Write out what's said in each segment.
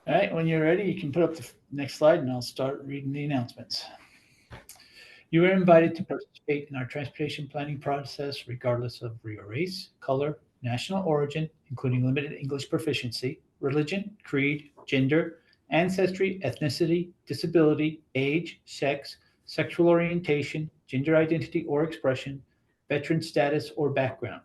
All right, when you're ready, you can put up the next slide and I'll start reading the announcements. You are invited to participate in our transportation planning process regardless of your race, color, national origin, including limited English proficiency, religion, creed, gender, ancestry, ethnicity, disability, age, sex, sexual orientation, gender identity or expression, veteran status, or background.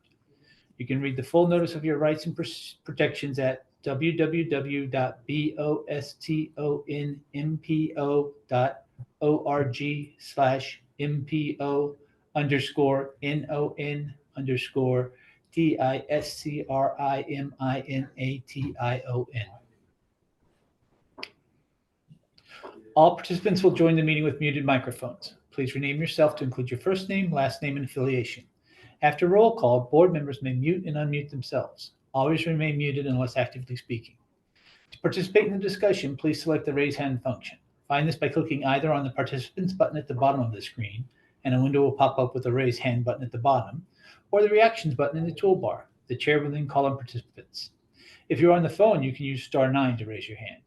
You can read the full notice of your rights and protections at www.bostonmpo.org/MPO underscore NON underscore DISCRIMINATION. All participants will join the meeting with muted microphones. Please rename yourself to include your first name, last name, and affiliation. After roll call, board members may mute and unmute themselves. Always remain muted unless actively speaking. To participate in the discussion, please select the raise hand function. Find this by clicking either on the participants button at the bottom of the screen, and a window will pop up with a raise hand button at the bottom, or the reactions button in the toolbar. The chair will then call on participants. If you're on the phone, you can use *9 to raise your hand.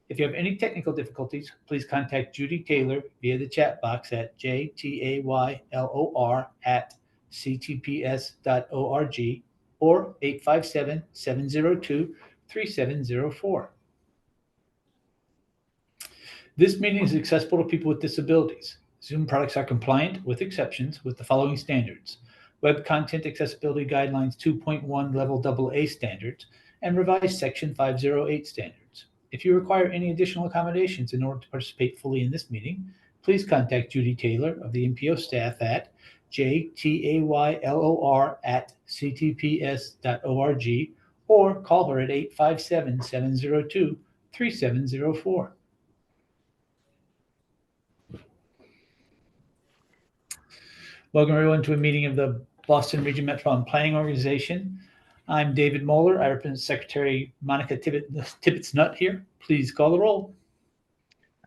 If you have any technical difficulties, please contact Judy Taylor via the chat box at jtaylor@ctps.org or 857-702-3704. This meeting is accessible to people with disabilities. Zoom products are compliant, with exceptions, with the following standards: Web Content Accessibility Guidelines 2.1 Level AA standards and revised Section 508 standards. If you require any additional accommodations in order to participate fully in this meeting, please contact Judy Taylor of the MPO staff at jtaylor@ctps.org or call her at 857-702-3704. Welcome everyone to a meeting of the Boston Region Metropolitan Planning Organization. I'm David Moeller. I represent Secretary Monica Tibbetts-Nutt here. Please call the roll.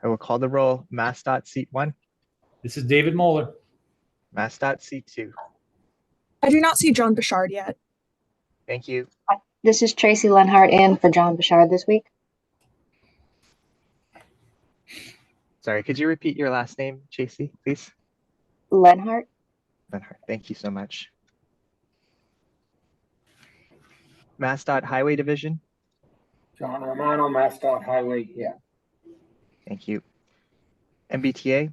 I will call the roll. MassDOT seat 1. This is David Moeller. MassDOT seat 2. I do not see John Bouchard yet. Thank you. This is Tracy Lenhart in for John Bouchard this week. Sorry, could you repeat your last name, Tracy, please? Lenhart. Lenhart, thank you so much. MassDOT Highway Division. John Romano, MassDOT Highway, yeah. Thank you. MBTA.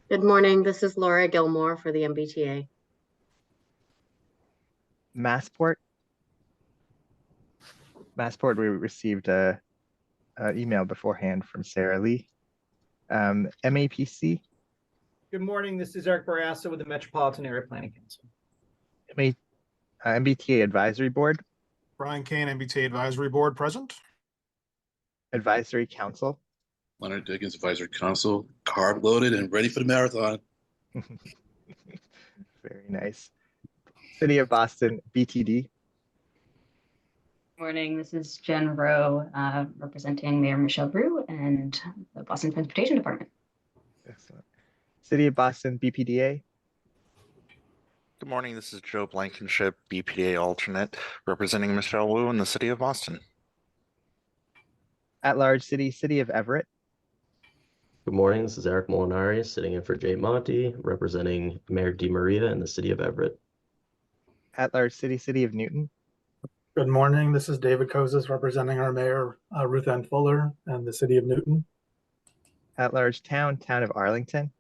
Good morning. This is Laura Gilmore for the MBTA. Massport. Massport, we received an email beforehand from Sarah Lee. MAPC. Good morning. This is Eric Barassa with the Metropolitan Area Planning Council. MBTA Advisory Board. Brian Kane, MBTA Advisory Board, present. Advisory Council. Leonard Dickens, Advisory Council, carb loaded and ready for the marathon. Very nice. City of Boston, BTD. Morning, this is Jen Rowe, representing Mayor Michelle Brew and the Boston Transportation Department. Excellent. City of Boston, BPDA. Good morning, this is Joe Blankenship, BPDA alternate, representing Michelle Wu in the City of Boston. At-large city, City of Everett. Good morning, this is Eric Molinari, sitting in for Jay Monty, representing Mayor DiMaria in the City of Everett. At-large city, City of Newton. Good morning, this is David Kozis, representing our Mayor, Ruth Ann Fuller, and the City of Newton. At-large town, Town of Arlington.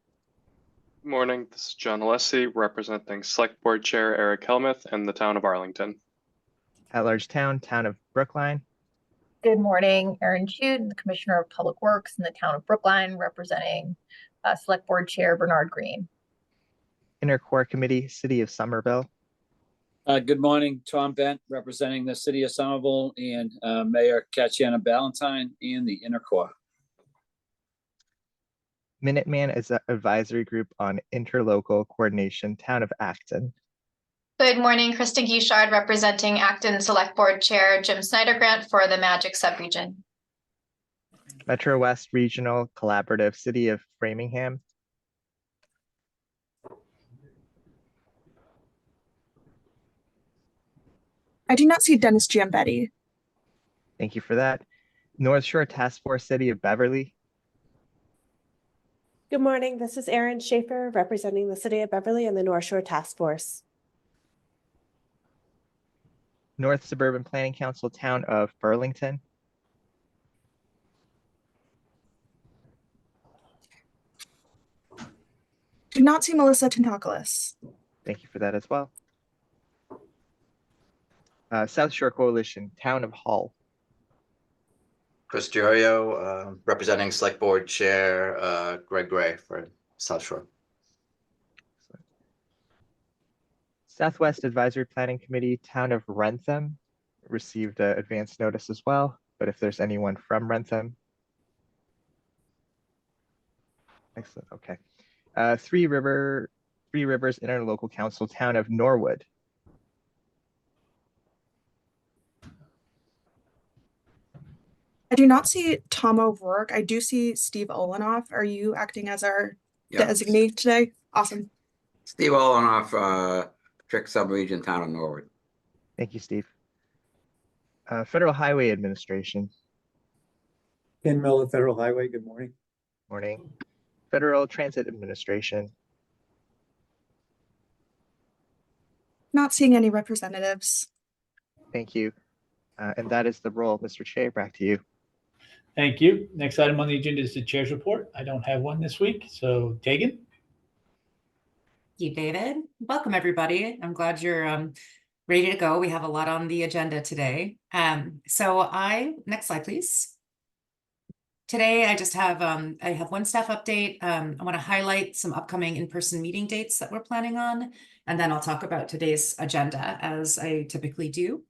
Good morning, this is John Alessi, representing Select Board Chair Eric Helmuth and the Town of Arlington. At-large town, Town of Brookline. Good morning, Erin Jude, the Commissioner of Public Works in the Town of Brookline, representing Select Board Chair Bernard Green. Intercore Committee, City of Somerville. Good morning, Tom Bent, representing the City of Somerville, and Mayor Katiana Ballantyne and the Intercore. Minuteman is an advisory group on interlocal coordination, Town of Acton. Good morning, Kristen Guichard, representing Acton Select Board Chair Jim Snyder-Grant for the Magic Subregion. Metro West Regional Collaborative, City of Framingham. I do not see Dennis Giambetti. Thank you for that. North Shore Task Force, City of Beverly. Good morning. This is Erin Schaefer representing the City of Beverly and the North Shore Task Force. North Suburban Planning Council, Town of Burlington. Do not see Melissa Tentocolis. Thank you for that as well. South Shore Coalition, Town of Hull. Chris Diorio, representing Select Board Chair Greg Gray for South Shore. Southwest Advisory Planning Committee, Town of Rentham, received advance notice as well, but if there's anyone from Rentham. Excellent, okay. Three Rivers Interlocal Council, Town of Norwood. I do not see Tom O'Rourke. I do see Steve Olenoff. Are you acting as our designee today? Awesome. Steve Olenoff, Trick Subregion, Town of Norwood. Thank you, Steve. Federal Highway Administration. Ken Miller, Federal Highway, good morning. Morning. Federal Transit Administration. Not seeing any representatives. Thank you. And that is the roll. Mr. Chair, back to you. Thank you. Next item on the agenda is the chair's report. I don't have one this week, so Tegan. Thank you, David. Welcome, everybody. I'm glad you're ready to go. We have a lot on the agenda today. Next slide, please. Today, I just have I have one staff update. I want to highlight some upcoming in-person meeting dates that we're planning on, and then I'll talk about today's agenda as I typically do.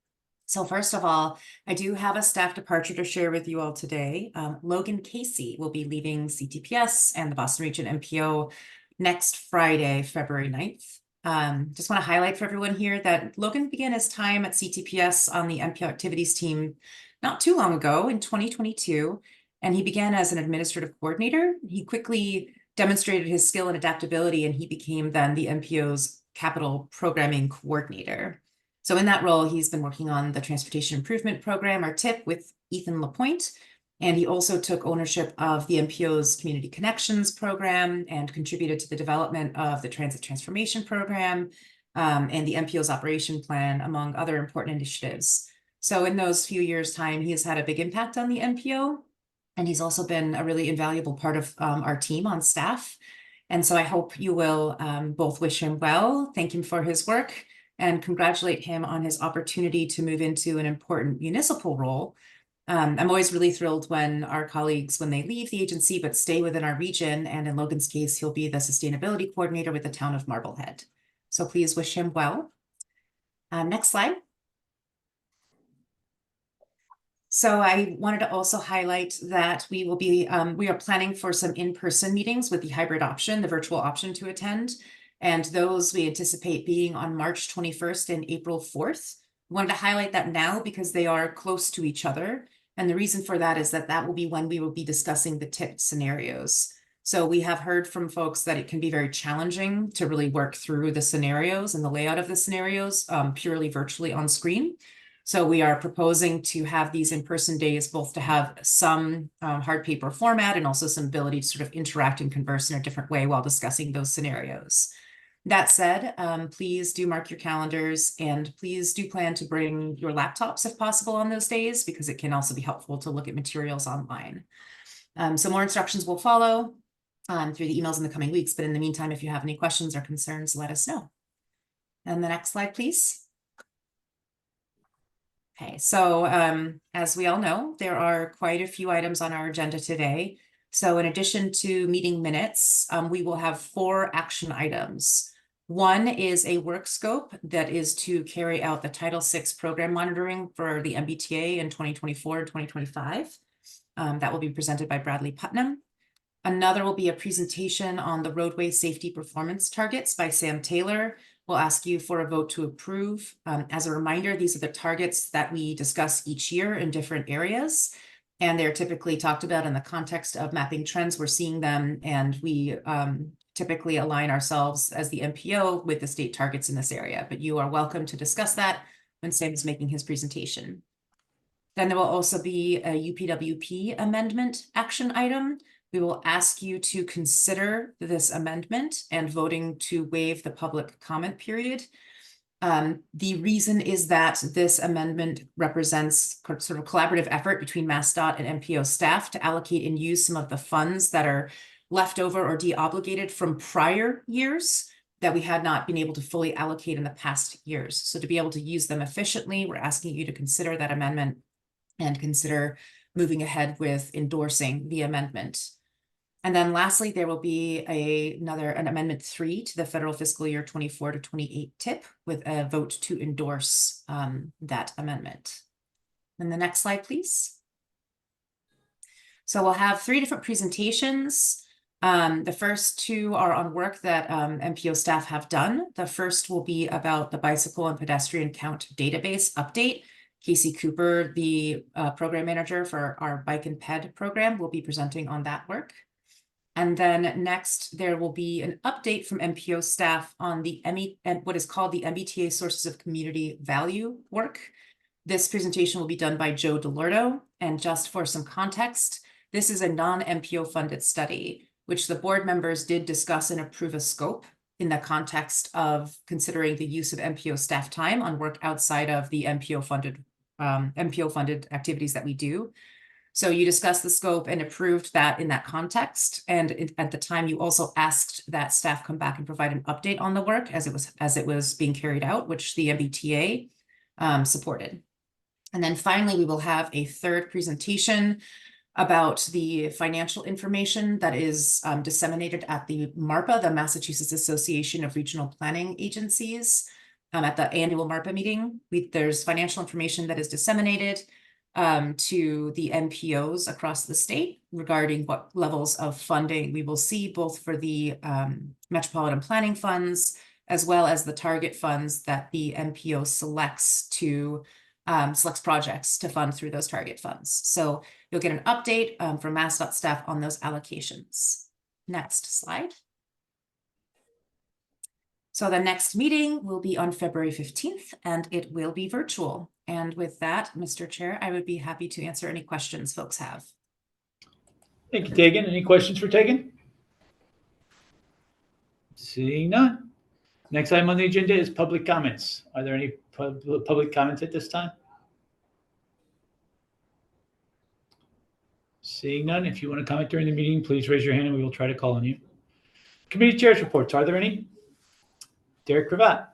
So first of all, I do have a staff departure to share with you all today. Logan Casey will be leaving CTPS and the Boston Region MPO next Friday, February 9th. Just want to highlight for everyone here that Logan began his time at CTPS on the MPO activities team not too long ago in 2022, and he began as an administrative coordinator. He quickly demonstrated his skill and adaptability, and he became then the MPO's capital programming coordinator. So in that role, he's been working on the Transportation Improvement Program, or TIP, with Ethan LaPointe. And he also took ownership of the MPO's Community Connections program and contributed to the development of the Transit Transformation Program and the MPO's operation plan, among other important initiatives. So in those few years' time, he has had a big impact on the MPO. And he's also been a really invaluable part of our team on staff. And so I hope you will both wish him well, thank him for his work, and congratulate him on his opportunity to move into an important municipal role. I'm always really thrilled when our colleagues, when they leave the agency, but stay within our region. And in Logan's case, he'll be the sustainability coordinator with the town of Marblehead. So please wish him well. Next slide. So I wanted to also highlight that we will be, we are planning for some in-person meetings with the hybrid option, the virtual option to attend. And those we anticipate being on March 21st and April 4th. I wanted to highlight that now because they are close to each other. And the reason for that is that that will be when we will be discussing the TIP scenarios. So we have heard from folks that it can be very challenging to really work through the scenarios and the layout of the scenarios purely virtually on screen. So we are proposing to have these in-person days, both to have some hard paper format and also some ability to sort of interact and converse in a different way while discussing those scenarios. That said, please do mark your calendars, and please do plan to bring your laptops if possible on those days, because it can also be helpful to look at materials online. So more instructions will follow through the emails in the coming weeks. But in the meantime, if you have any questions or concerns, let us know. And the next slide, please. Okay, so as we all know, there are quite a few items on our agenda today. So in addition to meeting minutes, we will have 4 action items. One is a work scope that is to carry out the Title VI program monitoring for the MBTA in 2024 and 2025. That will be presented by Bradley Putnam. Another will be a presentation on the roadway safety performance targets by Sam Taylor. We'll ask you for a vote to approve. As a reminder, these are the targets that we discuss each year in different areas. And they're typically talked about in the context of mapping trends. We're seeing them, and we typically align ourselves as the MPO with the state targets in this area. But you are welcome to discuss that when Sam is making his presentation. Then there will also be a UPWP amendment action item. We will ask you to consider this amendment and voting to waive the public comment period. The reason is that this amendment represents sort of collaborative effort between MassDOT and MPO staff to allocate and use some of the funds that are left over or de-obligated from prior years that we had not been able to fully allocate in the past years. So to be able to use them efficiently, we're asking you to consider that amendment and consider moving ahead with endorsing the amendment. And then lastly, there will be an amendment 3 to the federal fiscal year 24 to 28 tip with a vote to endorse that amendment. And the next slide, please. So we'll have 3 different presentations. The first 2 are on work that MPO staff have done. The first will be about the bicycle and pedestrian count database update. Casey Cooper, the program manager for our bike and ped program, will be presenting on that work. And then next, there will be an update from MPO staff on the what is called the MBTA Sources of Community Value work. This presentation will be done by Joe DeLordo. And just for some context, this is a non-MPO funded study, which the board members did discuss and approve a scope in the context of considering the use of MPO staff time on work outside of the MPO funded activities that we do. So you discussed the scope and approved that in that context. And at the time, you also asked that staff come back and provide an update on the work as it was being carried out, which the MBTA supported. And then finally, we will have a third presentation about the financial information that is disseminated at the MARPA, the Massachusetts Association of Regional Planning Agencies. At the annual MARPA meeting, there's financial information that is disseminated to the MPOs across the state regarding what levels of funding we will see both for the metropolitan planning funds as well as the target funds that the MPO selects projects to fund through those target funds. So you'll get an update from MassDOT staff on those allocations. Next slide. So the next meeting will be on February 15th and it will be virtual. And with that, Mr. Chair, I would be happy to answer any questions folks have. Thank you, Tegan. Any questions for Tegan? Seeing none. Next item on the agenda is public comments. Are there any public comments at this time? Seeing none. If you want to comment during the meeting, please raise your hand and we will try to call on you. Committee chairs reports. Are there any? Derek Cravat.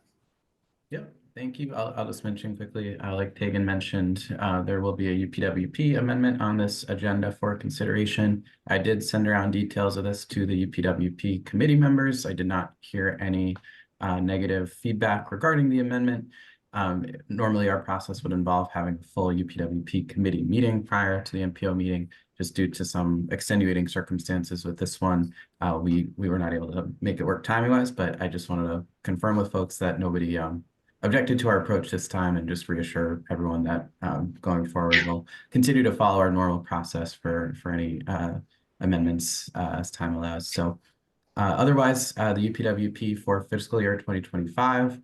Yep, thank you. I'll just mention quickly, like Tegan mentioned, there will be a UPWP amendment on this agenda for consideration. I did send around details of this to the UPWP committee members. I did not hear any negative feedback regarding the amendment. Normally, our process would involve having a full UPWP committee meeting prior to the MPO meeting. Just due to some extenuating circumstances with this one, we were not able to make it work timing-wise, but I just wanted to confirm with folks that nobody objected to our approach this time and just reassure everyone that going forward, we'll continue to follow our normal process for any amendments as time allows. So otherwise, the UPWP for fiscal year 2025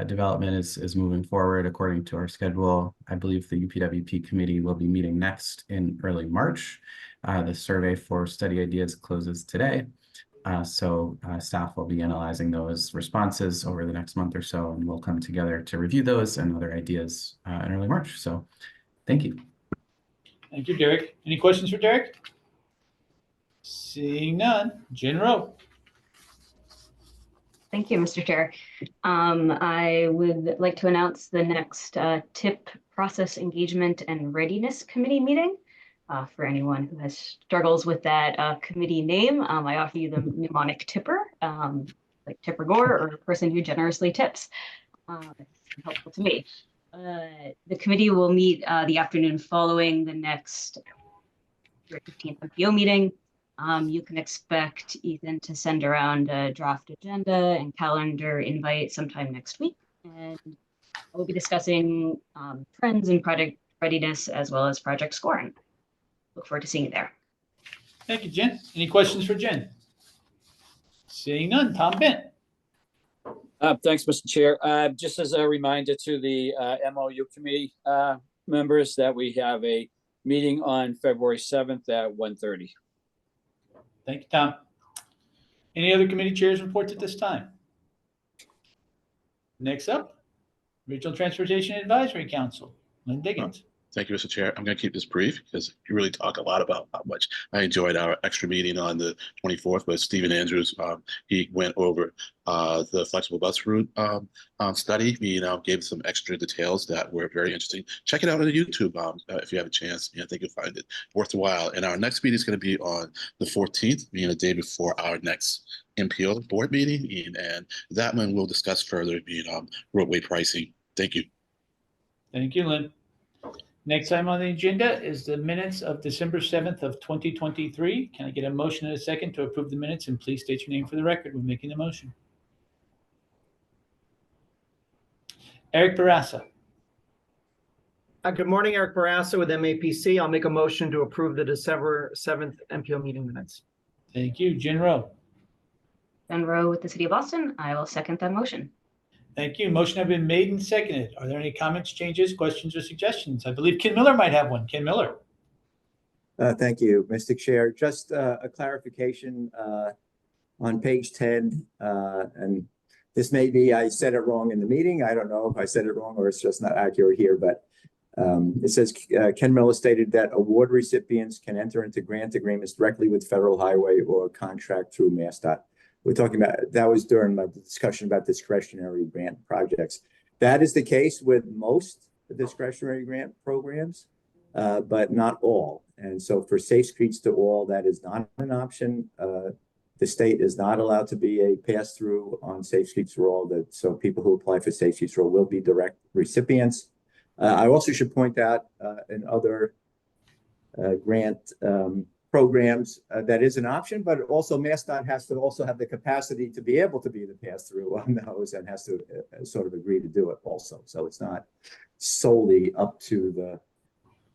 development is moving forward according to our schedule. I believe the UPWP committee will be meeting next in early March. The survey for study ideas closes today. So staff will be analyzing those responses over the next month or so, and we'll come together to review those and other ideas in early March. So thank you. Thank you, Derek. Any questions for Derek? Seeing none. Jen Rowe. Thank you, Mr. Chair. I would like to announce the next TIP Process Engagement and Readiness Committee meeting. For anyone who has struggles with that committee name, I offer you the mnemonic tipper, like Tipper Gore or a person who generously tips. It's helpful to me. The committee will meet the afternoon following the next 15th MPO meeting. You can expect Ethan to send around a draft agenda and calendar invite sometime next week. And we'll be discussing trends in project readiness as well as project scoring. Look forward to seeing you there. Thank you, Jen. Any questions for Jen? Seeing none. Tom Bent. Thanks, Mr. Chair. Just as a reminder to the MOU committee members that we have a meeting on February 7th at 1:30. Thank you, Tom. Any other committee chairs reports at this time? Next up, Regional Transportation Advisory Council, Lynn Diggins. Thank you, Mr. Chair. I'm going to keep this brief because you really talk a lot about how much I enjoyed our extra meeting on the 24th with Stephen Andrews. He went over the flexible bus route study. He gave some extra details that were very interesting. Check it out on YouTube if you have a chance. I think you'll find it worthwhile. And our next meeting is going to be on the 14th, being the day before our next MPO board meeting. And that one we'll discuss further, being roadway pricing. Thank you. Thank you, Lynn. Next item on the agenda is the minutes of December 7th of 2023. Can I get a motion and a second to approve the minutes? And please state your name for the record when making the motion. Eric Barassa. Good morning, Eric Barassa with MAPC. I'll make a motion to approve the December 7th MPO meeting minutes. Thank you. Jen Rowe. Jen Rowe with the City of Boston. I will second that motion. Thank you. Motion has been made and seconded. Are there any comments, changes, questions, or suggestions? I believe Ken Miller might have one. Ken Miller. Thank you, Mr. Chair. Just a clarification on page 10, and this may be I said it wrong in the meeting. I don't know if I said it wrong or it's just not accurate here, but it says Ken Miller stated that award recipients can enter into grant agreements directly with Federal Highway or contract through MassDOT. We're talking about, that was during my discussion about discretionary grant projects. That is the case with most discretionary grant programs, but not all. And so for Safe Streets to All, that is not an option. The state is not allowed to be a pass-through on Safe Streets for All. So people who apply for Safe Streets for All will be direct recipients. I also should point out in other grant programs that is an option, but also MassDOT has to also have the capacity to be able to be the pass-through on those and has to sort of agree to do it also. So it's not solely up to the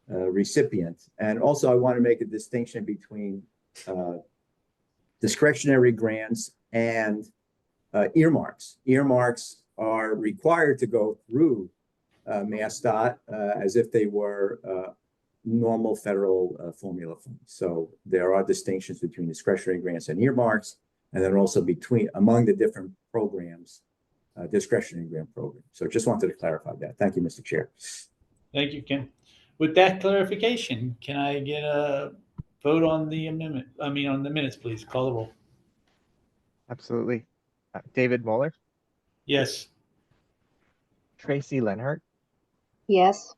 recipient. And also I want to make a distinction between discretionary grants and earmarks. Earmarks are required to go through MassDOT as if they were normal federal formula funds. So there are distinctions between discretionary grants and earmarks, and then also among the different programs, discretionary grant programs. So just wanted to clarify that. Thank you, Mr. Chair. Thank you, Ken. With that clarification, can I get a vote on the amendment? On the minutes, please. Call the roll. Absolutely. David Moeller, Yes. Tracy Lenhart, Yes.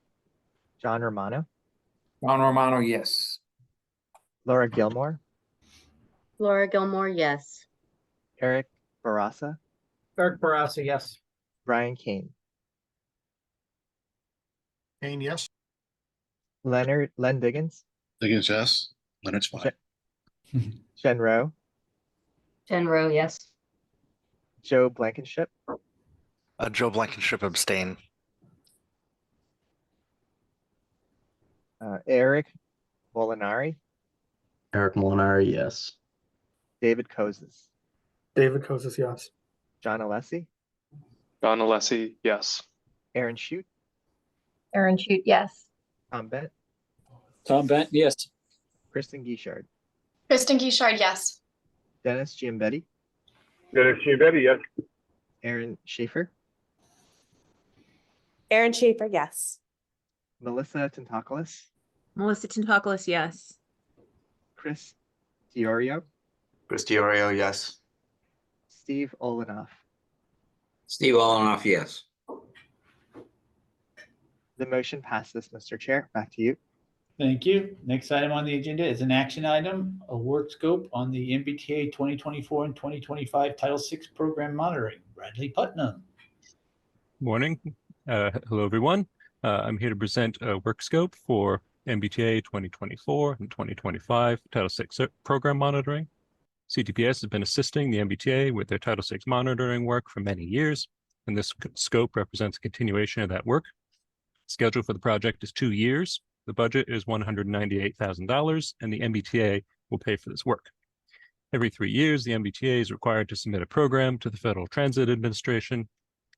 John Romano, John Romano, yes. Laura Gilmore, Laura Gilmore, yes. Eric Barassa, Eric Barassa, yes. Brian Kane, Kane, yes. Len Diggins, Diggins, yes. Leonard's fine. Jen Rowe, Jen Rowe, yes. Joe Blankenship, Joe Blankenship abstain. Eric Molinari, Eric Molinari, yes. David Kozis, David Kozis, yes. John Alessi, John Alessi, yes. Aaron Shute, Aaron Shute, yes. Tom Bent, Tom Bent, yes. Kristen Guichard, Kristen Guichard, yes. Dennis Giambetti, Dennis Giambetti, yes. Aaron Schaefer, Aaron Schaefer, yes. Melissa Tentakoulis, Melissa Tentakoulis, yes. Chris Diorio, Chris Diorio, yes. Steve Olenoff. Steve Olenoff, yes. The motion passes, Mr. Chair. Back to you. Thank you. Next item on the agenda is an action item, a work scope on the MBTA 2024 and 2025 Title VI program monitoring. Bradley Putnam. Morning. Hello, everyone. I'm here to present a work scope for MBTA 2024 and 2025 Title VI program monitoring. CTPS has been assisting the MBTA with their Title VI monitoring work for many years, and this scope represents a continuation of that work. Schedule for the project is 2 years. The budget is $198,000, and the MBTA will pay for this work. Every 3 years, the MBTA is required to submit a program to the Federal Transit Administration.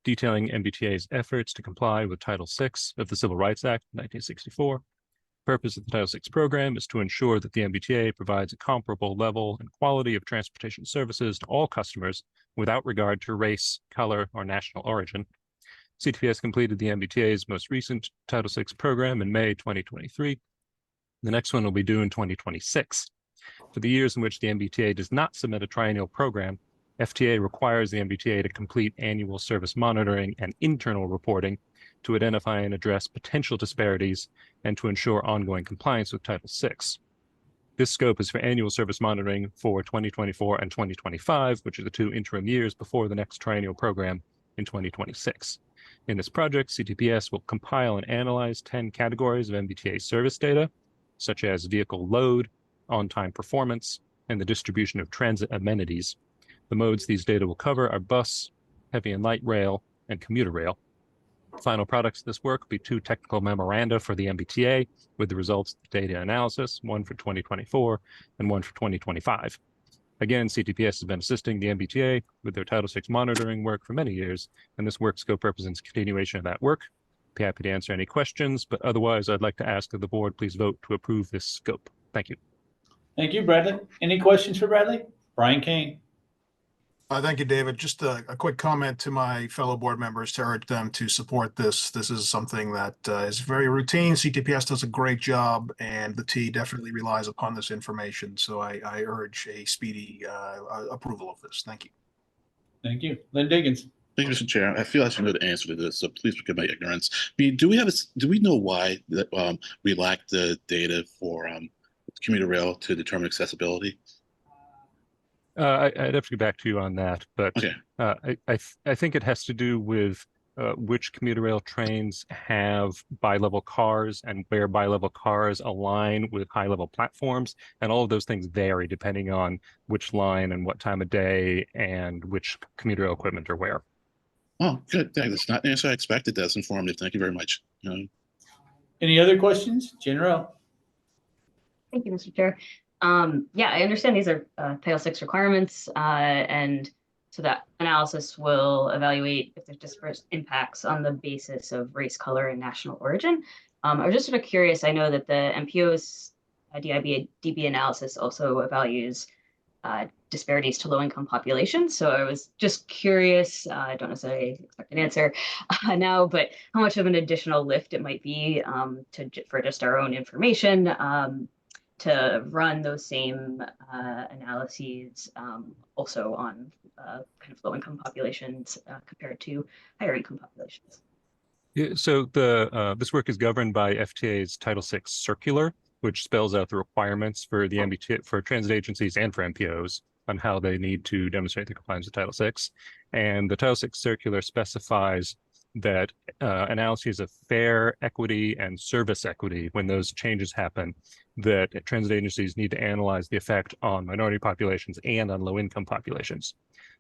detailing MBTA's efforts to comply with Title VI of the Civil Rights Act of 1964. The purpose of the Title VI program is to ensure that the MBTA provides a comparable level and quality of transportation services to all customers without regard to race, color, or national origin. CTPS completed the MBTA's most recent Title VI program in May 2023. The next one will be due in 2026. For the years in which the MBTA does not submit a triennial program, FTA requires the MBTA to complete annual service monitoring and internal reporting to identify and address potential disparities and to ensure ongoing compliance with Title VI. This scope is for annual service monitoring for 2024 and 2025, which are the 2 interim years before the next triennial program in 2026. In this project, CTPS will compile and analyze 10 categories of MBTA service data, such as vehicle load, on-time performance, and the distribution of transit amenities. The modes these data will cover are bus, heavy and light rail, and commuter rail. Final products of this work will be 2 technical memoranda for the MBTA with the results of the data analysis, one for 2024 and one for 2025. Again, CTPS has been assisting the MBTA with their Title VI monitoring work for many years, and this work scope represents a continuation of that work. Be happy to answer any questions, but otherwise I'd like to ask that the board please vote to approve this scope. Thank you. Thank you, Bradley. Any questions for Bradley? Brian Kane. Thank you, David. Just a quick comment to my fellow board members to urge them to support this. This is something that is very routine. CTPS does a great job, and the T definitely relies upon this information. So I urge a speedy approval of this. Thank you. Thank you. Lynn Diggins. Thank you, Mr. Chair. I feel I should know the answer to this, so please forgive my ignorance. Do we know why that we lack the data for commuter rail to determine accessibility? I'd have to get back to you on that, but Okay. I think it has to do with which commuter rail trains have bi-level cars and where bi-level cars align with high-level platforms, and all of those things vary depending on which line and what time of day and which commuter rail equipment are where. Oh, good. That's not the answer I expected. That's informative. Thank you very much. Any other questions? General. Thank you, Mr. Chair. Yeah, I understand these are Title VI requirements, and so that analysis will evaluate if there's disparate impacts on the basis of race, color, and national origin. I was just sort of curious. I know that the MPO's DB analysis also evaluates disparities to low-income populations. So I was just curious, I don't necessarily expect an answer now, but how much of an additional lift it might be for just our own information to run those same analyses also on kind of low-income populations compared to higher-income populations. Yeah, so this work is governed by FTA's Title VI circular, which spells out the requirements for the MBTA, for transit agencies and for MPOs on how they need to demonstrate the compliance with Title VI. And the Title VI circular specifies that analyses of fare equity and service equity, when those changes happen, that transit agencies need to analyze the effect on minority populations and on low-income populations.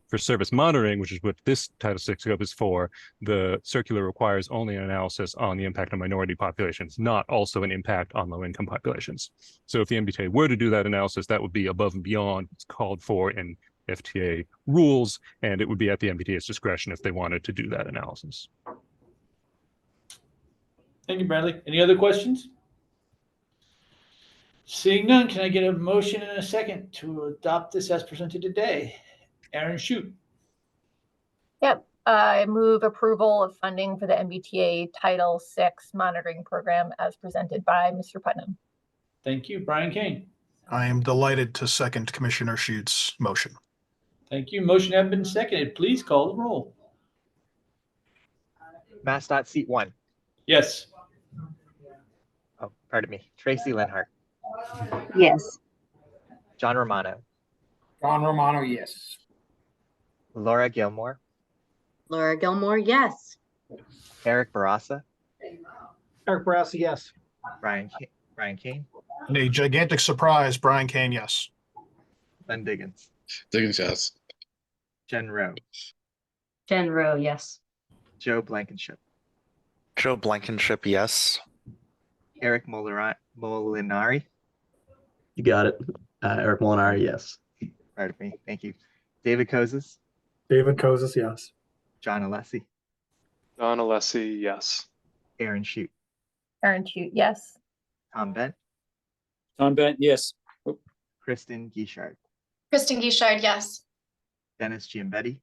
For service monitoring, which is what this Title VI scope is for, the circular requires only an analysis on the impact on minority populations, not also an impact on low-income populations. So if the MBTA were to do that analysis, that would be above and beyond what's called for in FTA rules, and it would be at the MBTA's discretion if they wanted to do that analysis. Thank you, Bradley. Any other questions? Seeing none, can I get a motion and a second to adopt this as presented today? Aaron, shoot. Yep. I move approval of funding for the MBTA Title VI monitoring program as presented by Mr. Putnam. Thank you. Brian Kane. I am delighted to second Commissioner Schute's motion. Thank you. Motion has been seconded. Please call the roll. MassDOT seat 1. Yes. Oh, pardon me. Tracy Lenhart. Yes. John Romano. John Romano, yes. Laura Gilmore. Laura Gilmore, yes. Eric Barassa. Eric Barassa, yes. Brian Kane. And a gigantic surprise, Brian Kane, yes. Lynn Diggins. Diggins, yes. Jen Rowe. Jen Rowe, yes. Joe Blankenship. Joe Blankenship, yes. Eric Molinari. You got it. Eric Molinari, yes. Pardon me. Thank you. David Kozis. David Kozis, yes. John Alessi. John Alessi, yes. Aaron Shute, Aaron Shute, yes. Tom Bent, Tom Bent, yes. Kristen Gishard, Kristen Gishard, yes. Dennis Giambetti.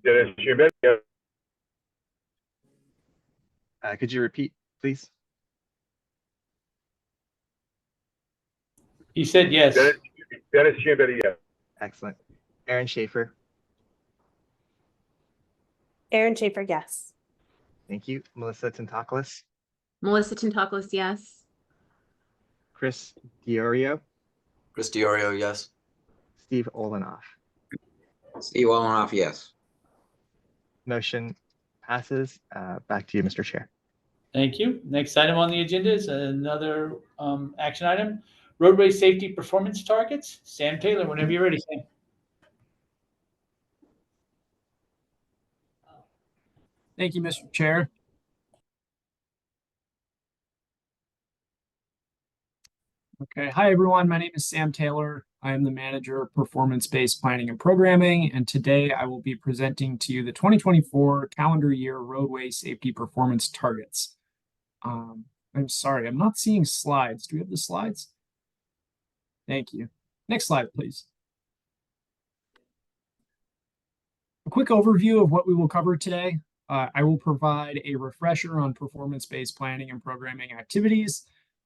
Dennis Giambetti, yes. Could you repeat, please? He said yes. Dennis Giambetti, yes. Excellent. Aaron Schaefer. Aaron Schaefer, yes. Thank you. Melissa Tentaklis, Melissa Tentaklis, yes. Chris Diorio, Chris Diorio, yes. Steve Olenoff. Steve Olenoff, yes. Motion passes. Back to you, Mr. Chair. Thank you. Next item on the agenda is another action item. Roadway safety performance targets. Sam Taylor, whenever you're ready, Sam. Thank you, Mr. Chair. Okay, hi everyone. My name is Sam Taylor. I am the manager of performance-based planning and programming, and today I will be presenting to you the 2024 calendar year roadway safety performance targets. I'm sorry, I'm not seeing slides. Do we have the slides? Thank you. Next slide, please. A quick overview of what we will cover today. I will provide a refresher on performance-based planning and programming activities.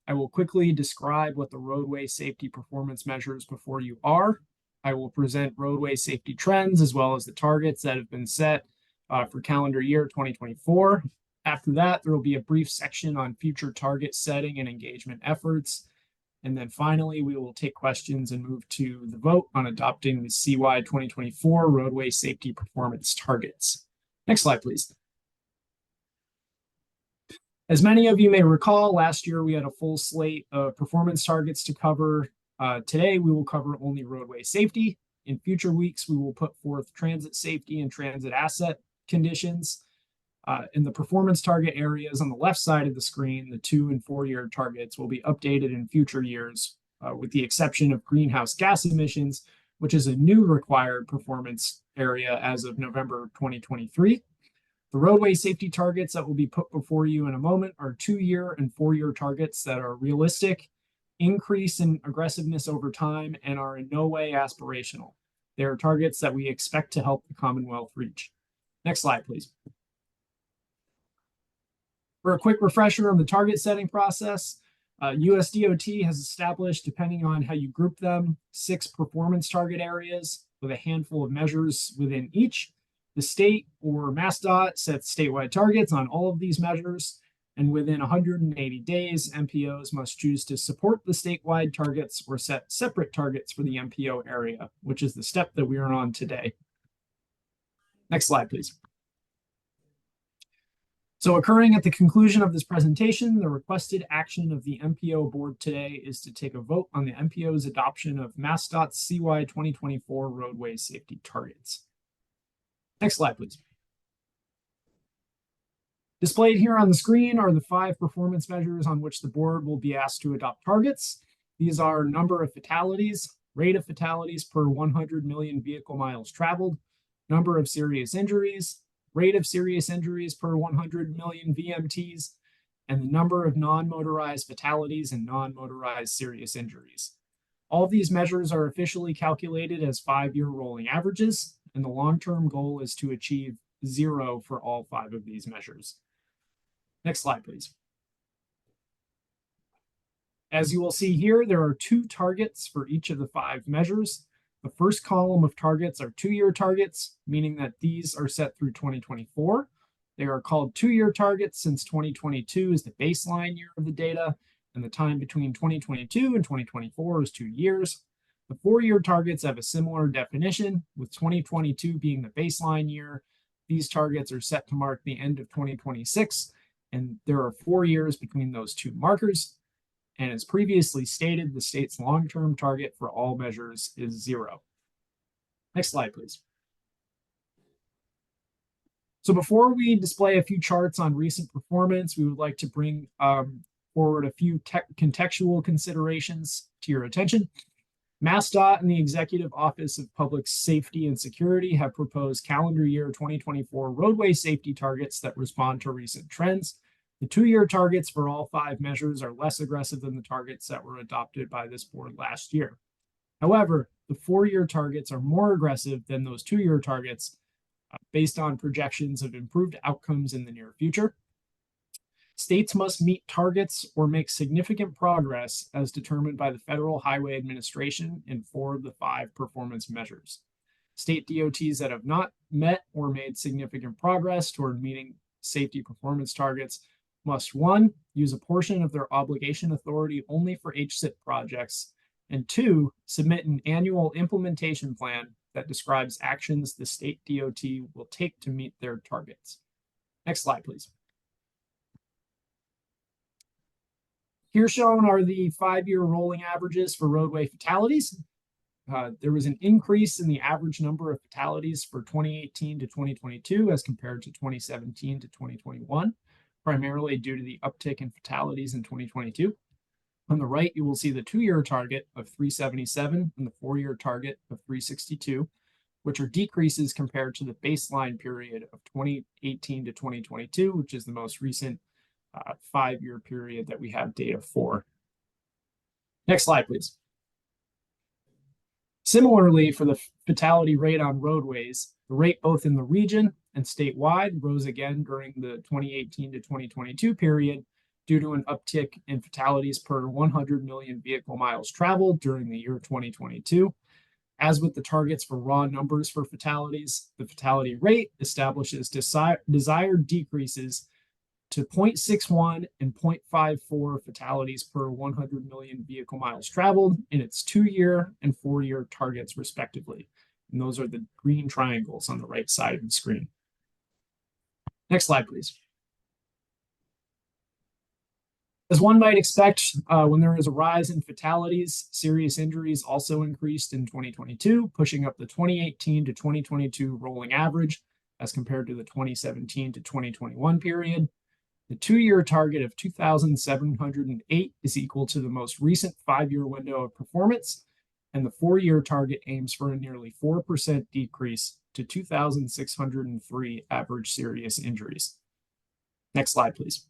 I will quickly describe what the roadway safety performance measures before you are. I will present roadway safety trends as well as the targets that have been set for calendar year 2024. After that, there will be a brief section on future target setting and engagement efforts. And then finally, we will take questions and move to the vote on adopting the CY 2024 roadway safety performance targets. Next slide, please. As many of you may recall, last year we had a full slate of performance targets to cover. Today, we will cover only roadway safety. In future weeks, we will put forth transit safety and transit asset conditions. In the performance target areas on the left side of the screen, the 2- and 4-year targets will be updated in future years, with the exception of greenhouse gas emissions, which is a new required performance area as of November 2023. The roadway safety targets that will be put before you in a moment are 2-year and 4-year targets that are realistic, increase in aggressiveness over time, and are in no way aspirational. They are targets that we expect to help the Commonwealth reach. Next slide, please. For a quick refresher on the target setting process, USDOT has established, depending on how you group them, 6 performance target areas with a handful of measures within each. The state or MassDOT sets statewide targets on all of these measures, and within 180 days, MPOs must choose to support the statewide targets or set separate targets for the MPO area, which is the step that we are on today. Next slide, please. So occurring at the conclusion of this presentation, the requested action of the MPO board today is to take a vote on the MPO's adoption of MassDOT's CY 2024 roadway safety targets. Next slide, please. Displayed here on the screen are the 5 performance measures on which the board will be asked to adopt targets. These are number of fatalities, rate of fatalities per 100 million vehicle miles traveled, number of serious injuries, rate of serious injuries per 100 million VMTs, and the number of non-motorized fatalities and non-motorized serious injuries. All of these measures are officially calculated as 5-year rolling averages, and the long-term goal is to achieve 0 for all 5 of these measures. Next slide, please. As you will see here, there are 2 targets for each of the 5 measures. The first column of targets are 2-year targets, meaning that these are set through 2024. They are called 2-year targets since 2022 is the baseline year of the data, and the time between 2022 and 2024 is 2 years. The 4-year targets have a similar definition, with 2022 being the baseline year. These targets are set to mark the end of 2026, and there are 4 years between those 2 markers. And as previously stated, the state's long-term target for all measures is 0. Next slide, please. So before we display a few charts on recent performance, we would like to bring forward a few contextual considerations to your attention. MassDOT and the Executive Office of Public Safety and Security have proposed calendar year 2024 roadway safety targets that respond to recent trends. The 2-year targets for all 5 measures are less aggressive than the targets that were adopted by this board last year. However, the 4-year targets are more aggressive than those 2-year targets based on projections of improved outcomes in the near future. States must meet targets or make significant progress as determined by the Federal Highway Administration in 4 of the 5 performance measures. State DOTs that have not met or made significant progress toward meeting safety performance targets must 1, use a portion of their obligation authority only for HSIP projects, and 2, submit an annual implementation plan that describes actions the state DOT will take to meet their targets. Next slide, please. Here shown are the 5-year rolling averages for roadway fatalities. There was an increase in the average number of fatalities for 2018 to 2022 as compared to 2017 to 2021, primarily due to the uptick in fatalities in 2022. On the right, you will see the 2-year target of 377 and the 4-year target of 362, which are decreases compared to the baseline period of 2018 to 2022, which is the most recent 5-year period that we have data for. Next slide, please. Similarly, for the fatality rate on roadways, the rate both in the region and statewide rose again during the 2018 to 2022 period due to an uptick in fatalities per 100 million vehicle miles traveled during the year 2022. As with the targets for raw numbers for fatalities, the fatality rate establishes desired decreases to 0.61 and 0.54 fatalities per 100 million vehicle miles traveled in its 2-year and 4-year targets, respectively. And those are the green triangles on the right side of the screen. Next slide, please. As one might expect, when there is a rise in fatalities, serious injuries also increased in 2022, pushing up the 2018 to 2022 rolling average as compared to the 2017 to 2021 period. The 2-year target of 2,708 is equal to the most recent 5-year window of performance, and the 4-year target aims for a nearly 4% decrease to 2,603 average serious injuries. Next slide, please.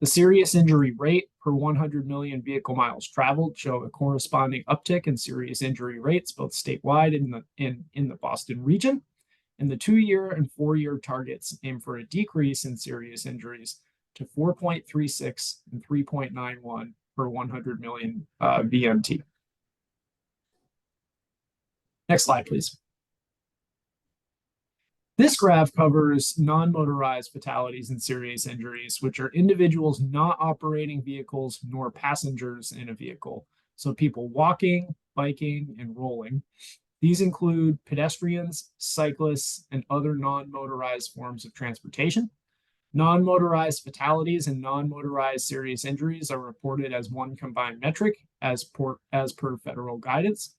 The serious injury rate per 100 million vehicle miles traveled show a corresponding uptick in serious injury rates, both statewide and in the Boston region. And the 2-year and 4-year targets aim for a decrease in serious injuries to 4.36 and 3.91 per 100 million VMT. Next slide, please. This graph covers non-motorized fatalities and serious injuries, which are individuals not operating vehicles nor passengers in a vehicle. So people walking, biking, and rolling. These include pedestrians, cyclists, and other non-motorized forms of transportation. Non-motorized fatalities and non-motorized serious injuries are reported as one combined metric as per federal guidance.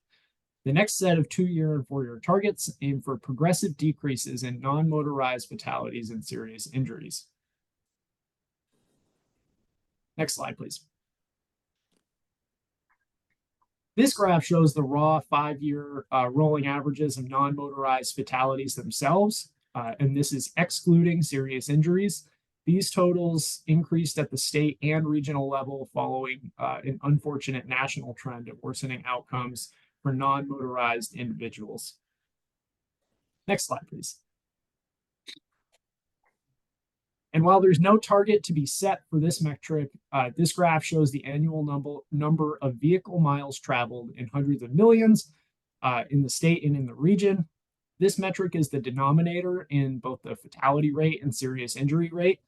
The next set of 2-year and 4-year targets aim for progressive decreases in non-motorized fatalities and serious injuries. Next slide, please. This graph shows the raw 5-year rolling averages of non-motorized fatalities themselves, and this is excluding serious injuries. These totals increased at the state and regional level following an unfortunate national trend of worsening outcomes for non-motorized individuals. Next slide, please. And while there's no target to be set for this metric, this graph shows the annual number of vehicle miles traveled in hundreds of millions in the state and in the region. This metric is the denominator in both the fatality rate and serious injury rate.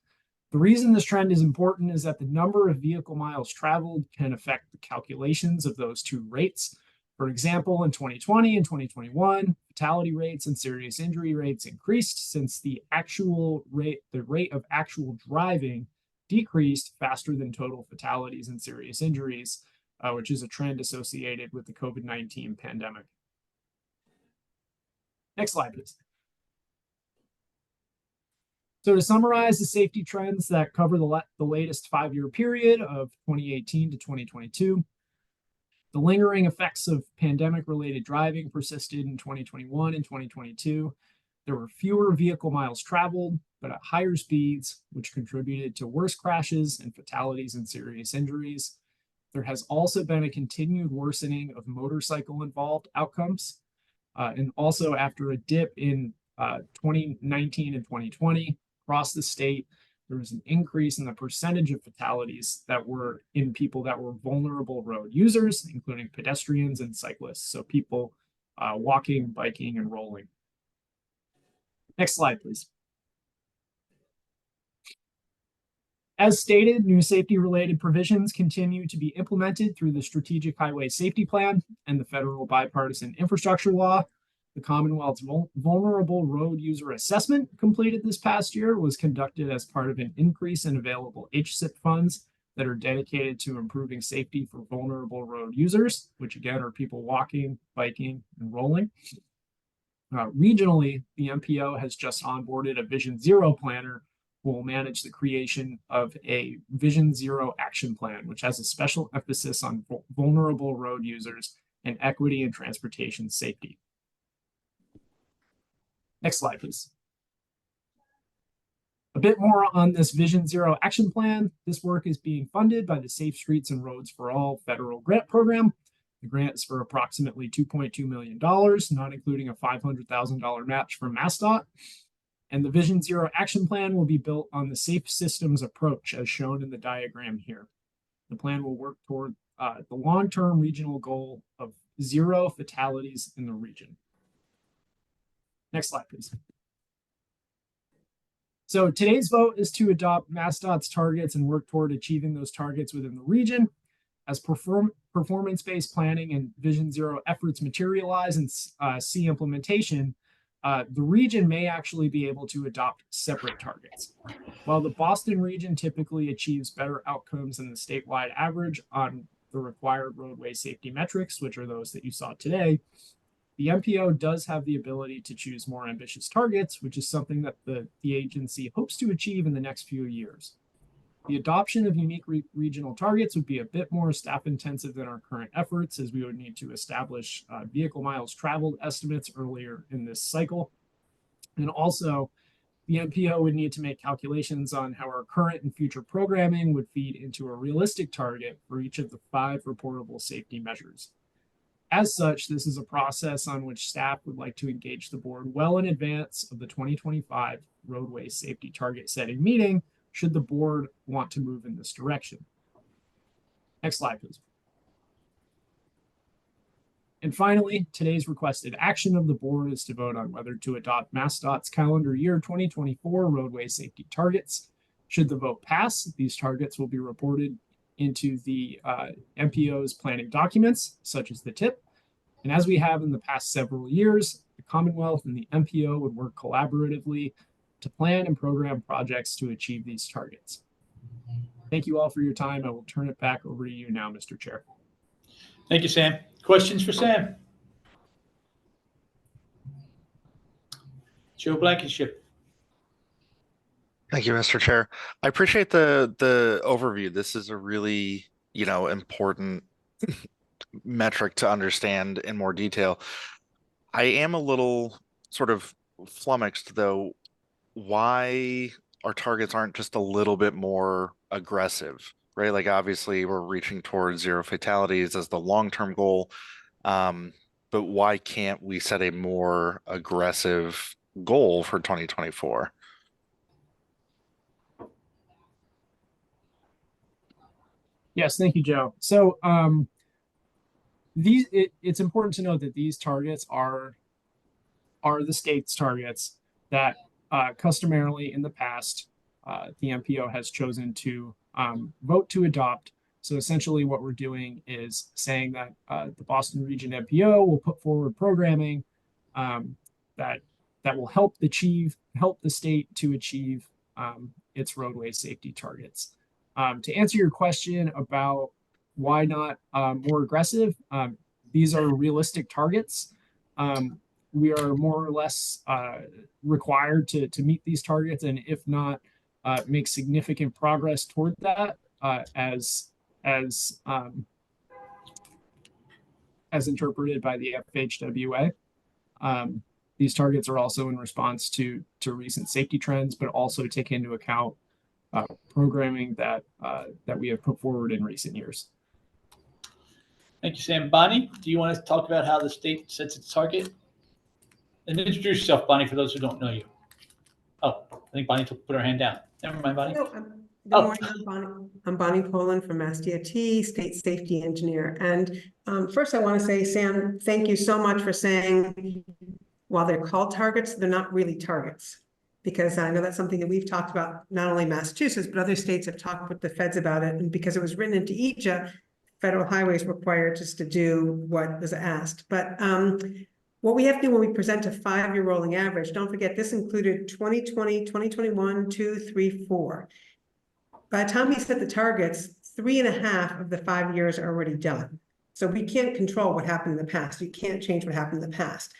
The reason this trend is important is that the number of vehicle miles traveled can affect the calculations of those two rates. For example, in 2020 and 2021, fatality rates and serious injury rates increased since the rate of actual driving decreased faster than total fatalities and serious injuries, which is a trend associated with the COVID-19 pandemic. Next slide, please. So to summarize the safety trends that cover the latest 5-year period of 2018 to 2022, The lingering effects of pandemic-related driving persisted in 2021 and 2022. There were fewer vehicle miles traveled, but at higher speeds, which contributed to worse crashes and fatalities and serious injuries. There has also been a continued worsening of motorcycle-involved outcomes. And also after a dip in 2019 and 2020 across the state, there was an increase in the percentage of fatalities that were in people that were vulnerable road users, including pedestrians and cyclists. So people walking, biking, and rolling. Next slide, please. As stated, new safety-related provisions continue to be implemented through the Strategic Highway Safety Plan and the Federal Bipartisan Infrastructure Law. The Commonwealth's Vulnerable Road User Assessment, completed this past year, was conducted as part of an increase in available HSIP funds that are dedicated to improving safety for vulnerable road users, which again are people walking, biking, and rolling. Regionally, the MPO has just onboarded a Vision Zero planner who will manage the creation of a Vision Zero action plan, which has a special emphasis on vulnerable road users and equity and transportation safety. Next slide, please. A bit more on this Vision Zero action plan. This work is being funded by the Safe Streets and Roads for All federal grant program. The grant is for approximately $2.2 million, not including a $500,000 match from MassDOT. And the Vision Zero action plan will be built on the safe systems approach as shown in the diagram here. The plan will work toward the long-term regional goal of 0 fatalities in the region. Next slide, please. So today's vote is to adopt MassDOT's targets and work toward achieving those targets within the region. As performance-based planning and Vision Zero efforts materialize and see implementation, the region may actually be able to adopt separate targets. While the Boston region typically achieves better outcomes than the statewide average on the required roadway safety metrics, which are those that you saw today, the MPO does have the ability to choose more ambitious targets, which is something that the agency hopes to achieve in the next few years. The adoption of unique regional targets would be a bit more staff intensive than our current efforts, as we would need to establish vehicle miles traveled estimates earlier in this cycle. And also, the MPO would need to make calculations on how our current and future programming would feed into a realistic target for each of the 5 reportable safety measures. As such, this is a process on which staff would like to engage the board well in advance of the 2025 roadway safety target setting meeting, should the board want to move in this direction. Next slide, please. And finally, today's requested action of the board is to vote on whether to adopt MassDOT's calendar year 2024 roadway safety targets. Should the vote pass, these targets will be reported into the MPO's planning documents, such as the TIP. And as we have in the past several years, the Commonwealth and the MPO would work collaboratively to plan and program projects to achieve these targets. Thank you all for your time. I will turn it back over to you now, Mr. Chair. Thank you, Sam. Questions for Sam? Joe Blankenship. Thank you, Mr. Chair. I appreciate the overview. This is a really, important metric to understand in more detail. I am a little sort of flummoxed, though, why our targets aren't just a little bit more aggressive, right? Like, obviously, we're reaching towards 0 fatalities as the long-term goal, but why can't we set a more aggressive goal for 2024? Yes, thank you, Joe. So it's important to note that these targets are the state's targets that customarily in the past the MPO has chosen to vote to adopt. So essentially what we're doing is saying that the Boston Region MPO will put forward programming that will help the state to achieve its roadway safety targets. To answer your question about why not more aggressive, these are realistic targets. We are more or less required to meet these targets, and if not, make significant progress toward that as as interpreted by the FHWA. These targets are also in response to recent safety trends, but also take into account programming that we have put forward in recent years. Thank you, Sam. Bonnie, do you want to talk about how the state sets its target? And introduce yourself, Bonnie, for those who don't know you. Oh, I think Bonnie put her hand down. Never mind, Bonnie. Good morning, I'm Bonnie Poland from Mass DOT, State Safety Engineer. And first I want to say, Sam, thank you so much for saying, while they're called targets, they're not really targets. Because I know that's something that we've talked about, not only Massachusetts, but other states have talked with the feds about it. And because it was written into EJA, federal highways required just to do what was asked. But what we have to do when we present a 5-year rolling average, don't forget this included 2020, 2021, 2, 3, 4. By the time we set the targets, 3.5 of the 5 years are already done. So we can't control what happened in the past. You can't change what happened in the past.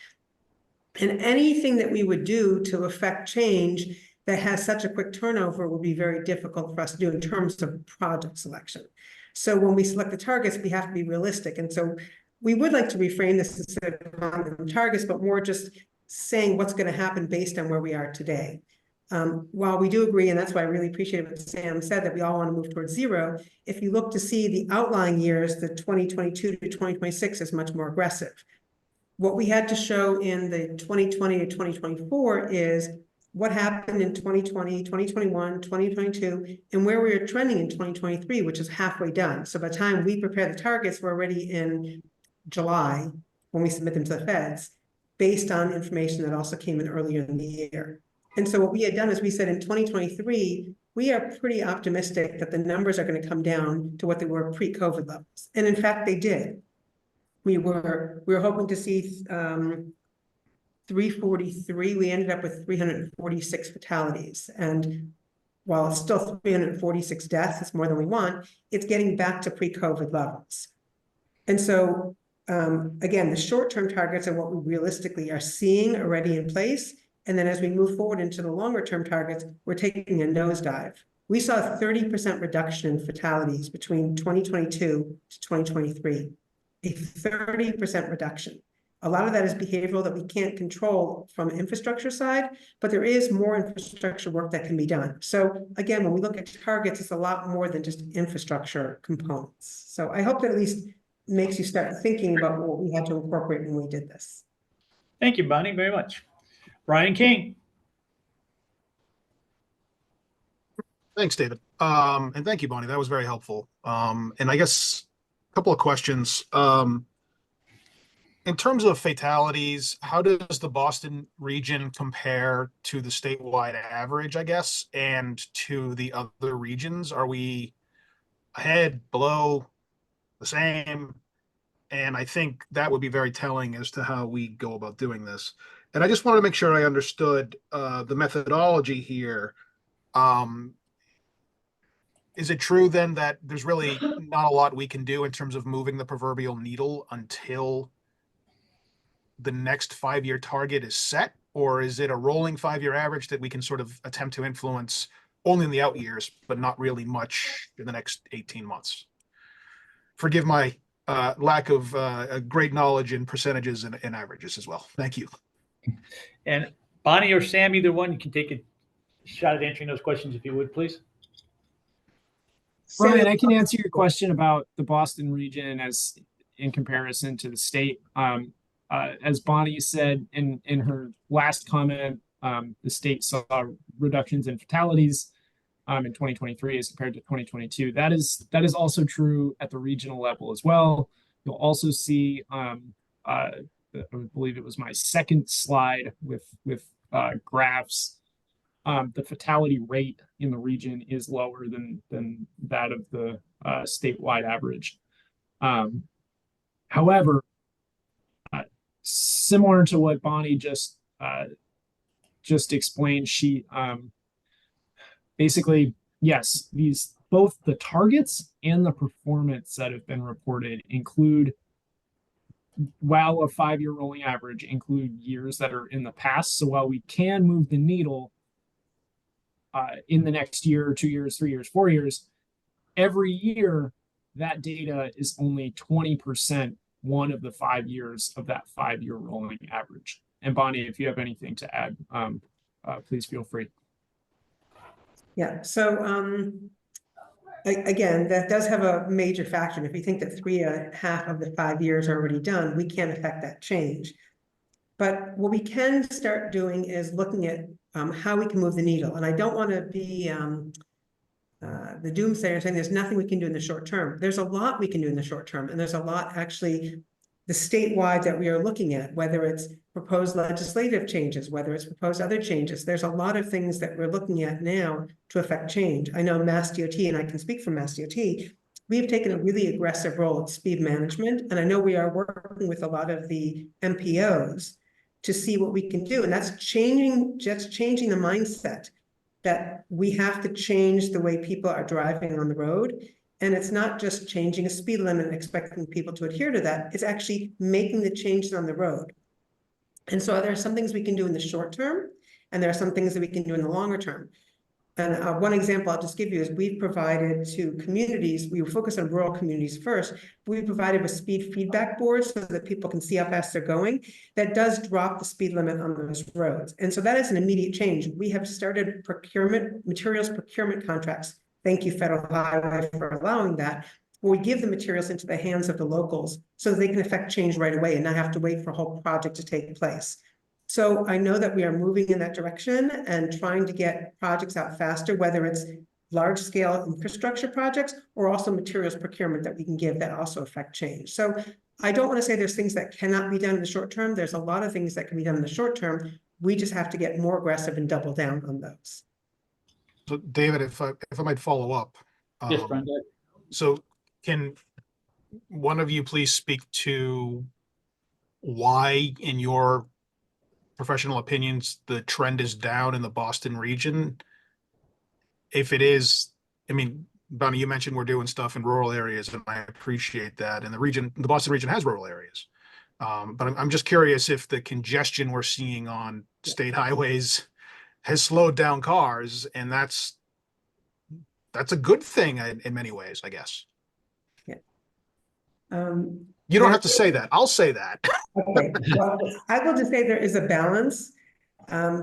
And anything that we would do to affect change that has such a quick turnover would be very difficult for us to do in terms of project selection. So when we select the targets, we have to be realistic. And so we would like to reframe this instead of targets, but more just saying what's going to happen based on where we are today. While we do agree, and that's why I really appreciate what Sam said, that we all want to move towards zero, if you look to see the outlying years, the 2022 to 2026 is much more aggressive. What we had to show in the 2020 to 2024 is what happened in 2020, 2021, 2022, and where we are trending in 2023, which is halfway done. So by the time we prepare the targets, we're already in July when we submit them to the feds, based on information that also came in earlier in the year. And so what we had done is we said in 2023, we are pretty optimistic that the numbers are going to come down to what they were pre-COVID levels. And in fact, they did. We were hoping to see 343. We ended up with 346 fatalities. And while it's still 346 deaths, it's more than we want, it's getting back to pre-COVID levels. And so, again, the short-term targets are what we realistically are seeing already in place. And then as we move forward into the longer-term targets, we're taking a nosedive. We saw a 30% reduction in fatalities between 2022 to 2023, a 30% reduction. A lot of that is behavioral that we can't control from infrastructure side, but there is more infrastructure work that can be done. So again, when we look at targets, it's a lot more than just infrastructure components. So I hope that at least makes you start thinking about what we had to incorporate when we did this. Thank you, Bonnie, very much. Brian King. Thanks, David. And thank you, Bonnie. That was very helpful. And I guess a couple of questions. In terms of fatalities, how does the Boston region compare to the statewide average, I guess, and to the other regions? Are we ahead, below, the same? And I think that would be very telling as to how we go about doing this. And I just wanted to make sure I understood the methodology here. Is it true then that there's really not a lot we can do in terms of moving the proverbial needle until the next 5-year target is set? Or is it a rolling 5-year average that we can sort of attempt to influence only in the out years, but not really much in the next 18 months? Forgive my lack of great knowledge in percentages and averages as well. Thank you. And Bonnie or Sam, either one, you can take a shot at answering those questions if you would, please. Brian, I can answer your question about the Boston region as in comparison to the state. As Bonnie said in her last comment, the state saw reductions in fatalities in 2023 as compared to 2022. That is also true at the regional level as well. You'll also see, I believe it was my second slide with graphs. The fatality rate in the region is lower than that of the statewide average. However, similar to what Bonnie just explained, she basically, yes, both the targets and the performance that have been reported include, while a 5-year rolling average, include years that are in the past. So while we can move the needle in the next year, 2 years, 3 years, 4 years, every year that data is only 20% one of the 5 years of that 5-year rolling average. And Bonnie, if you have anything to add, please feel free. Yeah, so again, that does have a major factor. And if you think that 3.5 of the 5 years are already done, we can't affect that change. But what we can start doing is looking at how we can move the needle. And I don't want to be the doomsayer saying there's nothing we can do in the short term. There's a lot we can do in the short term, and there's a lot actually the statewide that we are looking at, whether it's proposed legislative changes, whether it's proposed other changes. There's a lot of things that we're looking at now to affect change. I know Mass DOT, and I can speak for Mass DOT, we've taken a really aggressive role at speed management, and I know we are working with a lot of the MPOs to see what we can do, and that's changing the mindset that we have to change the way people are driving on the road. And it's not just changing a speed limit and expecting people to adhere to that, it's actually making the changes on the road. And so there are some things we can do in the short term, and there are some things that we can do in the longer term. And one example I'll just give you is we've provided to communities, we focus on rural communities first, we provided a speed feedback board so that people can see how fast they're going. That does drop the speed limit on those roads. And so that is an immediate change. We have started materials procurement contracts. Thank you, Federal Highway, for allowing that, where we give the materials into the hands of the locals so that they can affect change right away and not have to wait for a whole project to take place. So I know that we are moving in that direction and trying to get projects out faster, whether it's large scale infrastructure projects or also materials procurement that we can give that also affect change. So I don't want to say there's things that cannot be done in the short term. There's a lot of things that can be done in the short term. We just have to get more aggressive and double down on those. So David, if I might follow up. Yes, Brenda. So can one of you please speak to why, in your professional opinions, the trend is down in the Boston region? If it is, I mean, Bonnie, you mentioned we're doing stuff in rural areas, and I appreciate that. And the Boston region has rural areas. But I'm just curious if the congestion we're seeing on state highways has slowed down cars, and that's a good thing in many ways, I guess. Yeah. You don't have to say that. I'll say that. Okay. Well, I will just say there is a balance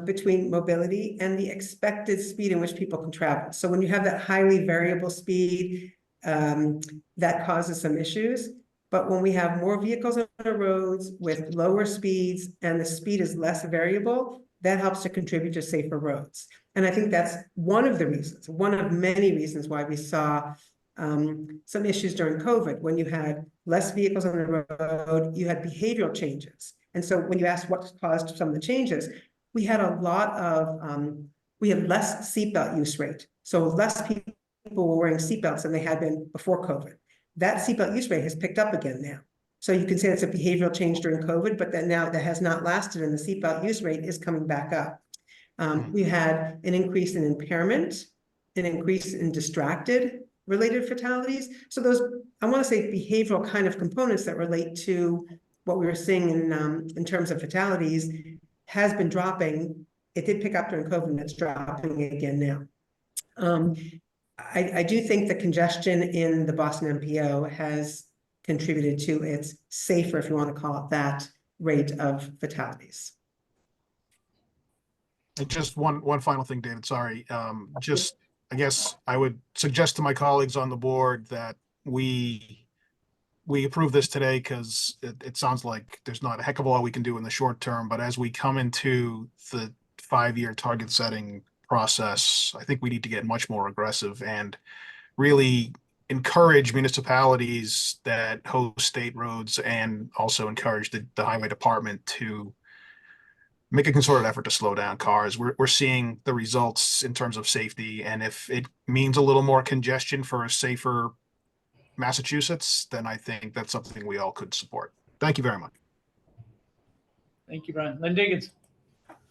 between mobility and the expected speed in which people can travel. So when you have that highly variable speed, that causes some issues. But when we have more vehicles on the roads with lower speeds and the speed is less variable, that helps to contribute to safer roads. And I think that's one of the reasons, one of many reasons why we saw some issues during COVID. When you had less vehicles on the road, you had behavioral changes. And so when you ask what caused some of the changes, we had a lot of, we had less seatbelt use rate. So less people were wearing seatbelts than they had been before COVID. That seatbelt use rate has picked up again now. So you can say it's a behavioral change during COVID, but then now that has not lasted and the seatbelt use rate is coming back up. We had an increase in impairment, an increase in distracted related fatalities. So those, I want to say, behavioral kind of components that relate to what we were seeing in terms of fatalities has been dropping. It did pick up during COVID, and it's dropping again now. I do think the congestion in the Boston MPO has contributed to its safer, if you want to call it that, rate of fatalities. And just one final thing, David, sorry. I guess I would suggest to my colleagues on the board that we approve this today, because it sounds like there's not a heck of a lot we can do in the short term, but as we come into the 5-year target setting process, I think we need to get much more aggressive and really encourage municipalities that host state roads, and also encourage the highway department to make a concerted effort to slow down cars. We're seeing the results in terms of safety, and if it means a little more congestion for a safer Massachusetts, then I think that's something we all could support. Thank you very much. Thank you, Brian. Lynn Diggins.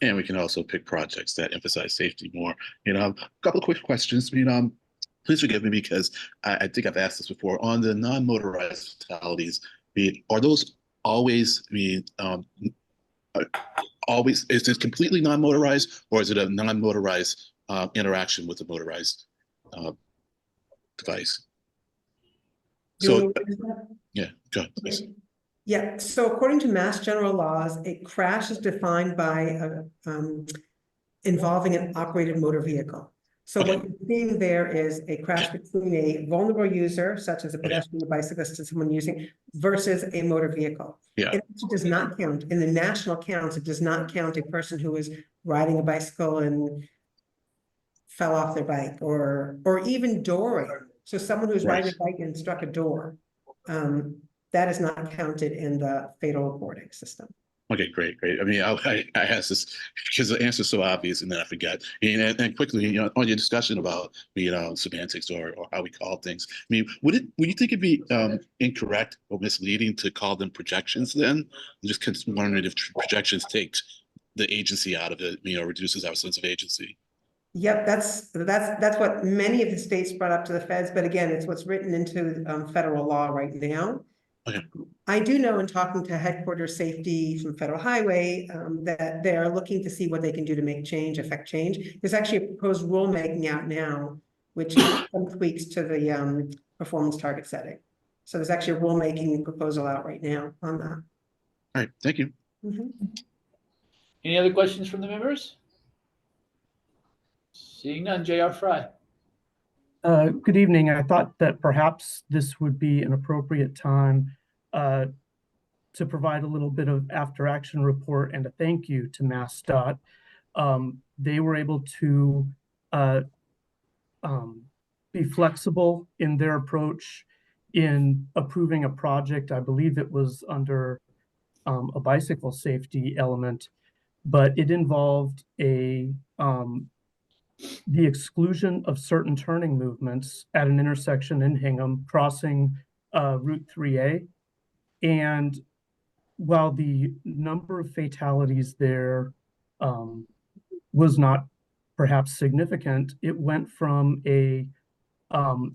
And we can also pick projects that emphasize safety more. A couple of quick questions. Please forgive me, because I think I've asked this before. On the non-motorized fatalities, are those always, always, is it completely non-motorized, or is it a non-motorized interaction with a motorized device? So, yeah, go ahead, please. Yeah, so according to Mass General laws, a crash is defined by involving an operated motor vehicle. So what you're seeing there is a crash between a vulnerable user, such as a pedestrian or bicyclist, and someone using, versus a motor vehicle. Yeah. It actually does not count in the national counts. It does not count a person who is riding a bicycle and fell off their bike, or even dooring. So someone who's Right. riding a bike and struck a door, that is not counted in the fatal reporting system. Okay, great. I mean, I asked this because the answer's so obvious, and then I forgot. And quickly, on your discussion about semantics or how we call things. I mean, would you think it'd be incorrect or misleading to call them projections then? I'm just wondering if projections takes the agency out of it, reduces our sense of agency. Yep, that's what many of the states brought up to the feds, but again, it's what's written into federal law right now. Okay. I do know in talking to headquarters safety from Federal Highway that they're looking to see what they can do to affect change. There's actually a proposed rulemaking out now, which has some tweaks to the performance target setting. So there's actually a rulemaking proposal out right now on that. All right, thank you. Any other questions from the members? Seeing none, J.R. Fry. Good evening. I thought that perhaps this would be an appropriate time to provide a little bit of after-action report and a thank you to MassDOT. They were able to be flexible in their approach in approving a project. I believe it was under a bicycle safety element, but it involved the exclusion of certain turning movements at an intersection in Hingham crossing Route 3A. And while the number of fatalities there was not perhaps significant, it went from a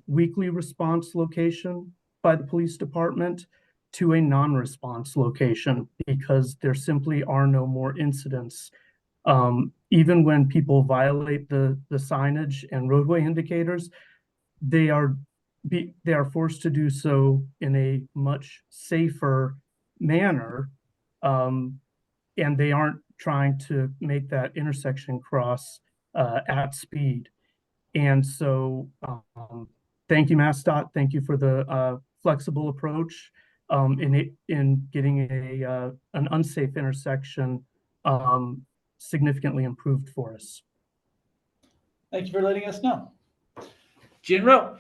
weekly response location by the police department to a non-response location because there simply are no more incidents. Even when people violate the signage and roadway indicators, they are forced to do so in a much safer manner, and they aren't trying to make that intersection cross at speed. And so, thank you, MassDOT. Thank you for the flexible approach in getting an unsafe intersection significantly improved for us. Thank you for letting us know. Jinro.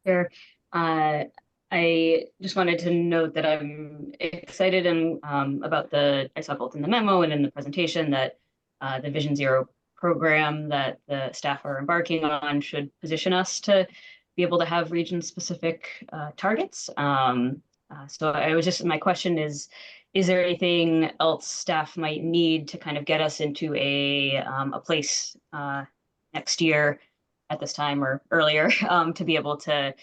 Sure. I just wanted to note that I'm excited and about I saw both in the memo and in the presentation that the Vision Zero program that the staff are embarking on should position us to be able to have region-specific targets. So my question is there anything else staff might need to kind of get us into a place next year at this time or earlier to be able to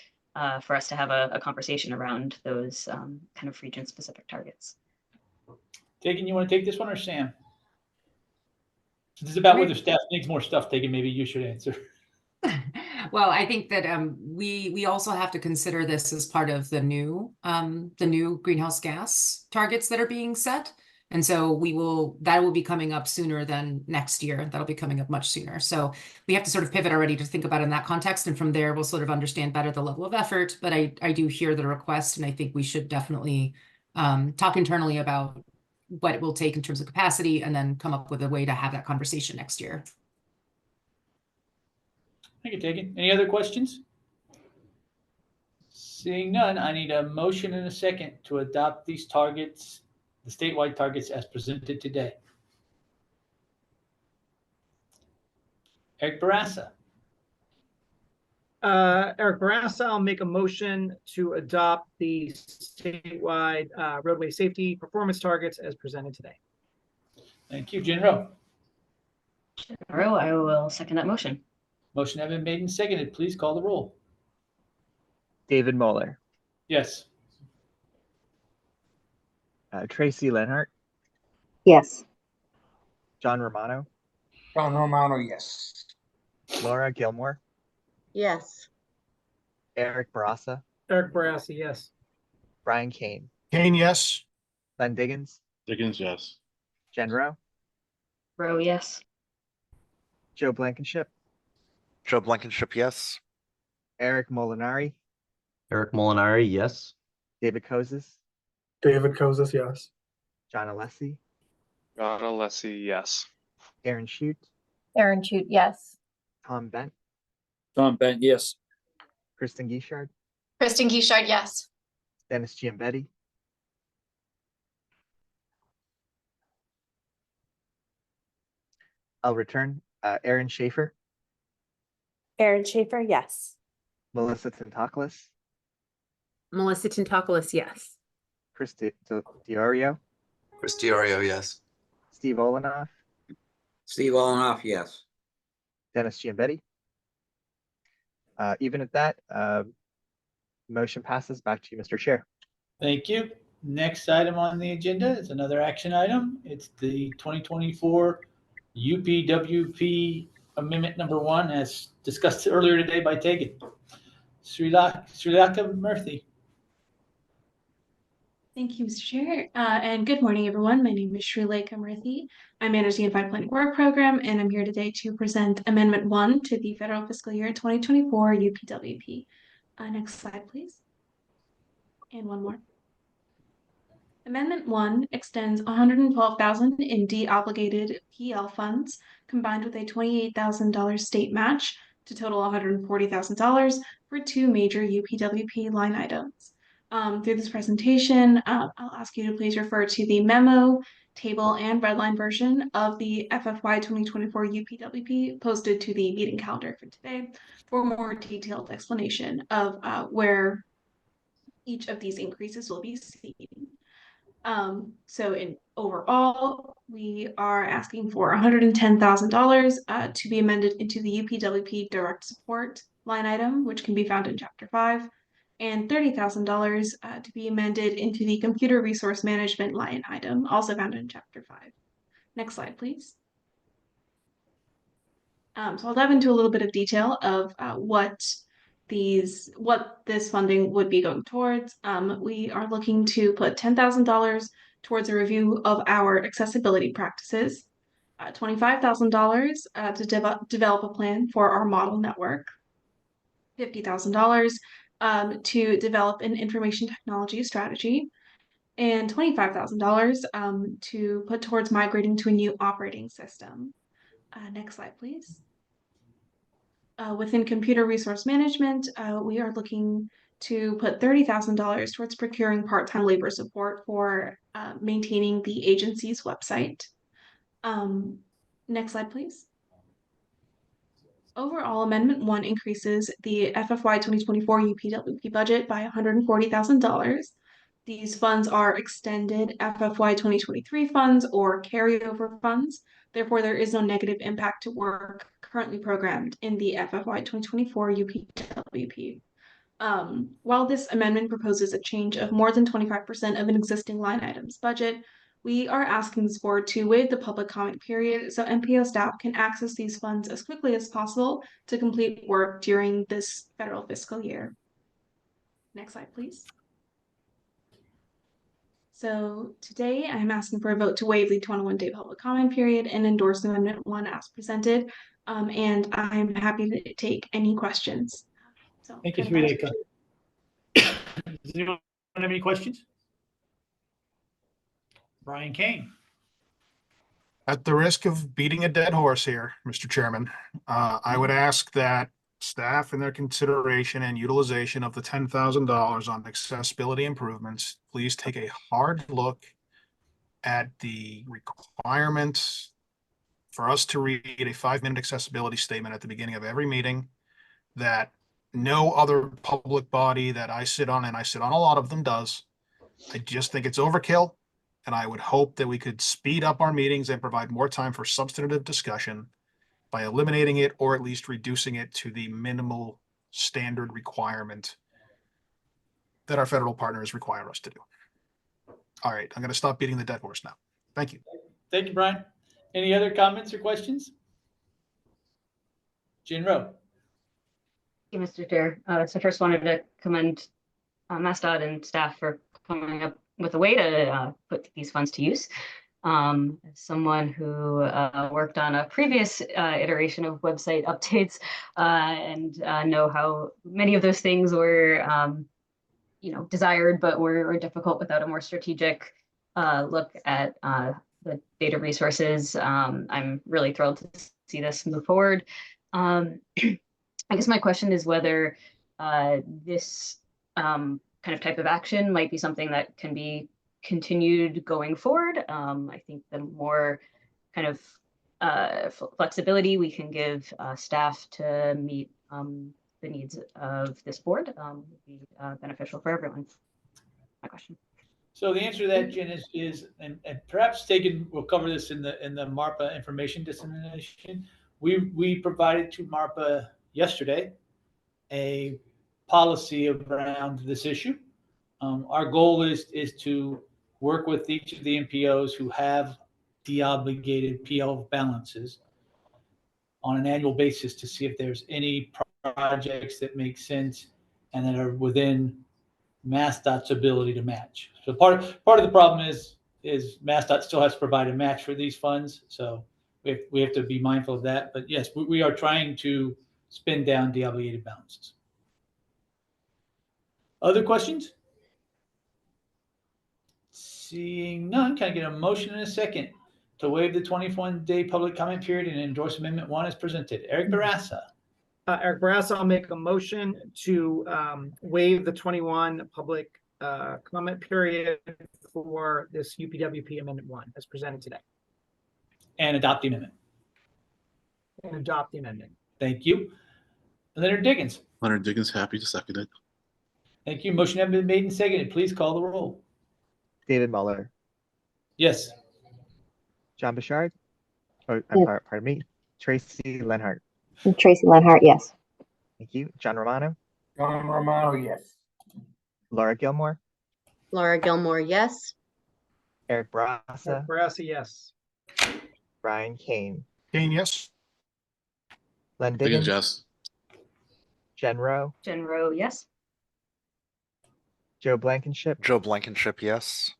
for us to have a conversation around those kind of region-specific targets? Tegan, you want to take this one or Sam? This is about whether staff needs more stuff. Tegan, maybe you should answer. Well, I think that we also have to consider this as part of the new greenhouse gas targets that are being set. And so that will be coming up sooner than next year. That'll be coming up much sooner. So we have to sort of pivot already to think about it in that context. And from there, we'll sort of understand better the level of effort. But I do hear the request, and I think we should definitely talk internally about what it will take in terms of capacity and then come up with a way to have that conversation next year. Thank you, Tegan. Any other questions? Seeing none, I need a motion and a second to adopt these targets, the statewide targets as presented today. Eric Barassa. Eric Barassa, I'll make a motion to adopt the statewide roadway safety performance targets as presented today. Thank you, Jinro. I will second that motion. Motion has been made and seconded. Please call the roll. David Moeller, Yes. Tracy Lenhart, Yes. John Romano, John Romano, yes. Laura Gilmore, Yes. Eric Barassa, Eric Barassa, yes. Brian Kane, Kane, yes. Glenn Diggins, Diggins, yes. Jen Rowe, Rowe, yes. Joe Blankenship, Joe Blankenship, yes. Eric Molinari, Eric Molinari, yes. David Kozis, David Kozis, yes. John Alessi, John Alessi, yes. Aaron Shute, Aaron Shute, yes. Tom Bent, Tom Bent, yes. Kristen Guichard, Kristen Guichard, yes. Dennis Giambetti, I'll return. Aaron Schaefer, Aaron Schaefer, yes. Melissa Tintaklis, Melissa Tintakis, yes. Chris Diorio, Chris Diorio, yes. Steve Olenoff, Steve Olenoff, yes. Dennis Giambetti. Even at that, motion passes. Back to you, Mr. Chair. Thank you. Next item on the agenda is another action item. It's the 2024 UPWP Amendment Number 1, as discussed earlier today by Tegan. Srilaka Murthy. Thank you, Mr. Chair, and good morning, everyone. My name is Srileka Murthy. I manage the Unified Planning Work Program, and I'm here today to present Amendment 1 to the Federal Fiscal Year 2024 UPWP. Next slide, please. And one more. Amendment 1 extends $112,000 in de-obligated PL funds combined with a $28,000 state match to total $140,000 for two major UPWP line items. Through this presentation, I'll ask you to please refer to the memo, table, and redline version of the FFY 2024 UPWP posted to the meeting calendar for today for more detailed explanation of where each of these increases will be seen. So in overall, we are asking for $110,000 to be amended into the UPWP direct support line item, which can be found in Chapter 5, and $30,000 to be amended into the computer resource management line item, also found in Chapter 5. Next slide, please. So I'll dive into a little bit of detail of what this funding would be going towards. We are looking to put $10,000 towards a review of our accessibility practices, $25,000 to develop a plan for our model network, $50,000 to develop an information technology strategy, and $25,000 to put towards migrating to a new operating system. Next slide, please. Within computer resource management, we are looking to put $30,000 towards procuring part-time labor support for maintaining the agency's website. Next slide, please. Overall, Amendment 1 increases the FFY 2024 UPWP budget by $140,000. These funds are extended FFY 2023 funds or carryover funds. Therefore, there is no negative impact to work currently programmed in the FFY 2024 UPWP. While this amendment proposes a change of more than 25% of an existing line item's budget, we are asking this board to waive the public comment period so MPO staff can access these funds as quickly as possible to complete work during this federal fiscal year. Next slide, please. So today I'm asking for a vote to waive the 21-day public comment period and endorse Amendment 1 as presented. And I'm happy to take any questions. So Thank you, Srileka. Does anyone have any questions? Brian Kane. At the risk of beating a dead horse here, Mr. Chairman, I would ask that staff in their consideration and utilization of the $10,000 on accessibility improvements, please take a hard look at the requirements for us to read a 5-minute accessibility statement at the beginning of every meeting that no other public body that I sit on, and I sit on a lot of them, does. I just think it's overkill, and I would hope that we could speed up our meetings and provide more time for substantive discussion by eliminating it or at least reducing it to the minimal standard requirement that our federal partners require us to do. All right, I'm going to stop beating the dead horse now. Thank you. Thank you, Brian. Any other comments or questions? Jen Rowe. Thank you, Mr. Chair. So first wanted to commend MassDOT and staff for coming up with a way to put these funds to use. As someone who worked on a previous iteration of website updates and know how many of those things were, desired, but were difficult without a more strategic look at the data resources. I'm really thrilled to see this move forward. I guess my question is whether this kind of type of action might be something that can be continued going forward. I think the more kind of flexibility we can give staff to meet the needs of this board would be beneficial for everyone. My question. So the answer to that, Jen, is and perhaps Tegan will cover this in the MARPA information dissemination. We provided to MARPA yesterday a policy around this issue. Our goal is to work with each of the MPOs who have deobligated PL balances on an annual basis to see if there's any projects that make sense and that are within MassDOT's ability to match. So part of the problem is MassDOT still has to provide a match for these funds. So we have to be mindful of that. But yes, we are trying to spin down deobligated balances. Other questions? Seeing none, can I get a motion in a second to waive the 21-day public comment period and endorse Amendment 1 as presented? Eric Barassa. Eric Barassa, I'll make a motion to waive the 21 public comment period for this UPWP Amendment 1 as presented today. And adopt the amendment. And adopt the amendment. Thank you. Leonard Diggins. Leonard Diggins, happy to second it. Thank you. Motion has been made and seconded. Please call the roll. David Muller, Yes. John Bouchard, Yes. pardon me, Tracy Lenhart. Tracy Lenhart, yes. Thank you. John Romano, John Romano, yes. Laura Gilmore, Laura Gilmore, yes. Eric Barassa, Eric Barassa, yes. Brian Kane, Kane, yes. Len Diggins, Diggins, yes. Jen Rowe, Jen Rowe, yes. Joe Blankenship, Joe Blankenship, yes.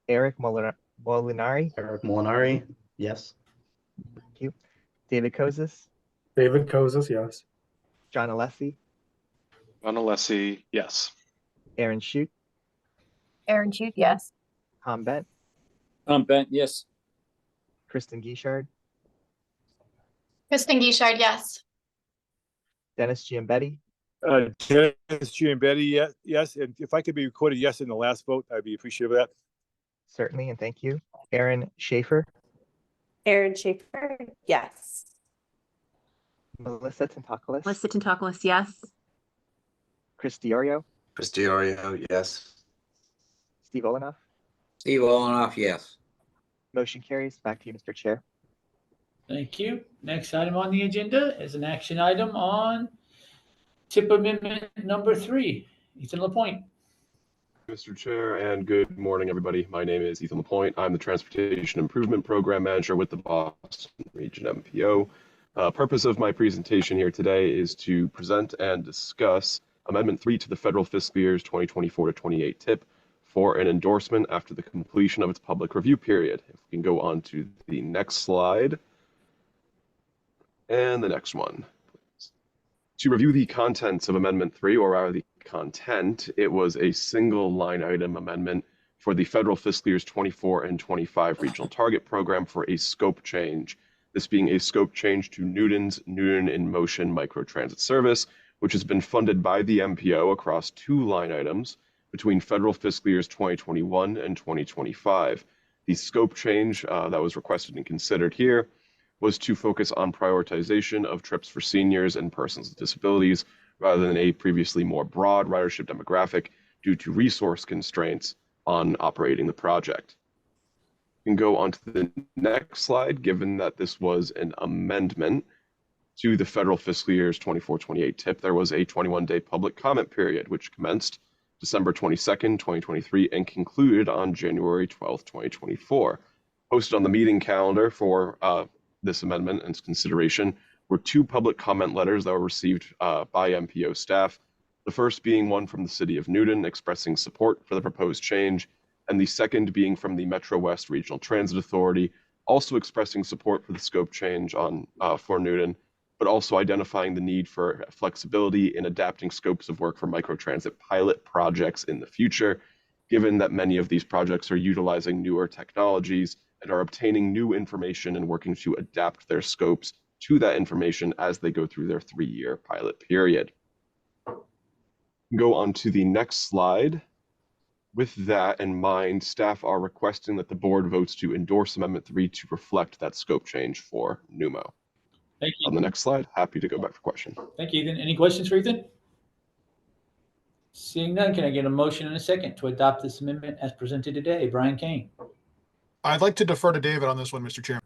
Eric Molinari, Eric Molinari, yes. thank you. David Kozis, David Kozis, yes. John Alessi, John Alessi, yes. Aaron Shute, Aaron Shute, yes. Tom Bent, Tom Bent, yes. Kristen Guichard, Kristen Guichard, yes. Dennis Giambetti, Dennis Giambetti, yes. And if I could be recorded yes in the last vote, I'd be appreciative of that. certainly, and thank you. Aaron Schaefer, Aaron Schaefer, yes. Melissa Tentakoulis, Melissa Tentakoulis, yes. Chris Diorio, Chris Diorio, yes. Steve Olenoff. Steve Olenoff, yes. Motion carries. Back to you, Mr. Chair. Thank you. Next item on the agenda is an action item on TIP Amendment number 3. Ethan LaPointe. Mr. Chair, and good morning, everybody. My name is Ethan LaPointe. I'm the Transportation Improvement Program Manager with the Boston Region MPO. Purpose of my presentation here today is to present and discuss Amendment 3 to the Federal Fiscal Years 2024 to 28 TIP for an endorsement after the completion of its public review period. If we can go on to the next slide and the next one. To review the contents of Amendment 3, or rather the content, it was a single line item amendment for the Federal Fiscal Years 24 and 25 Regional Target Program for a scope change. This being a scope change to Newton's Newton in Motion Microtransit Service, which has been funded by the MPO across 2 line items between Federal Fiscal Years 2021 and 2025. The scope change that was requested and considered here was to focus on prioritization of trips for seniors and persons with disabilities rather than a previously more broad ridership demographic due to resource constraints on operating the project. We can go on to the next slide, given that this was an amendment to the Federal Fiscal Years 24-28 TIP. There was a 21-day public comment period, which commenced December 22nd, 2023, and concluded on January 12th, 2024. Posted on the meeting calendar for this amendment and its consideration were 2 public comment letters that were received by MPO staff The first being one from the City of Newton expressing support for the proposed change, and the second being from the Metro West Regional Transit Authority, also expressing support for the scope change for Newton, but also identifying the need for flexibility in adapting scopes of work for microtransit pilot projects in the future, given that many of these projects are utilizing newer technologies and are obtaining new information and working to adapt their scopes to that information as they go through their 3-year pilot period. Go on to the next slide. With that in mind, staff are requesting that the board votes to endorse Amendment 3 to reflect that scope change for NUMO. Thank you. On the next slide, happy to go back for question. Thank you, Ethan. Any questions for Ethan? Seeing none, can I get a motion and a second to adopt this amendment as presented today? Brian Kane. I'd like to defer to David on this one, Mr. Chairman.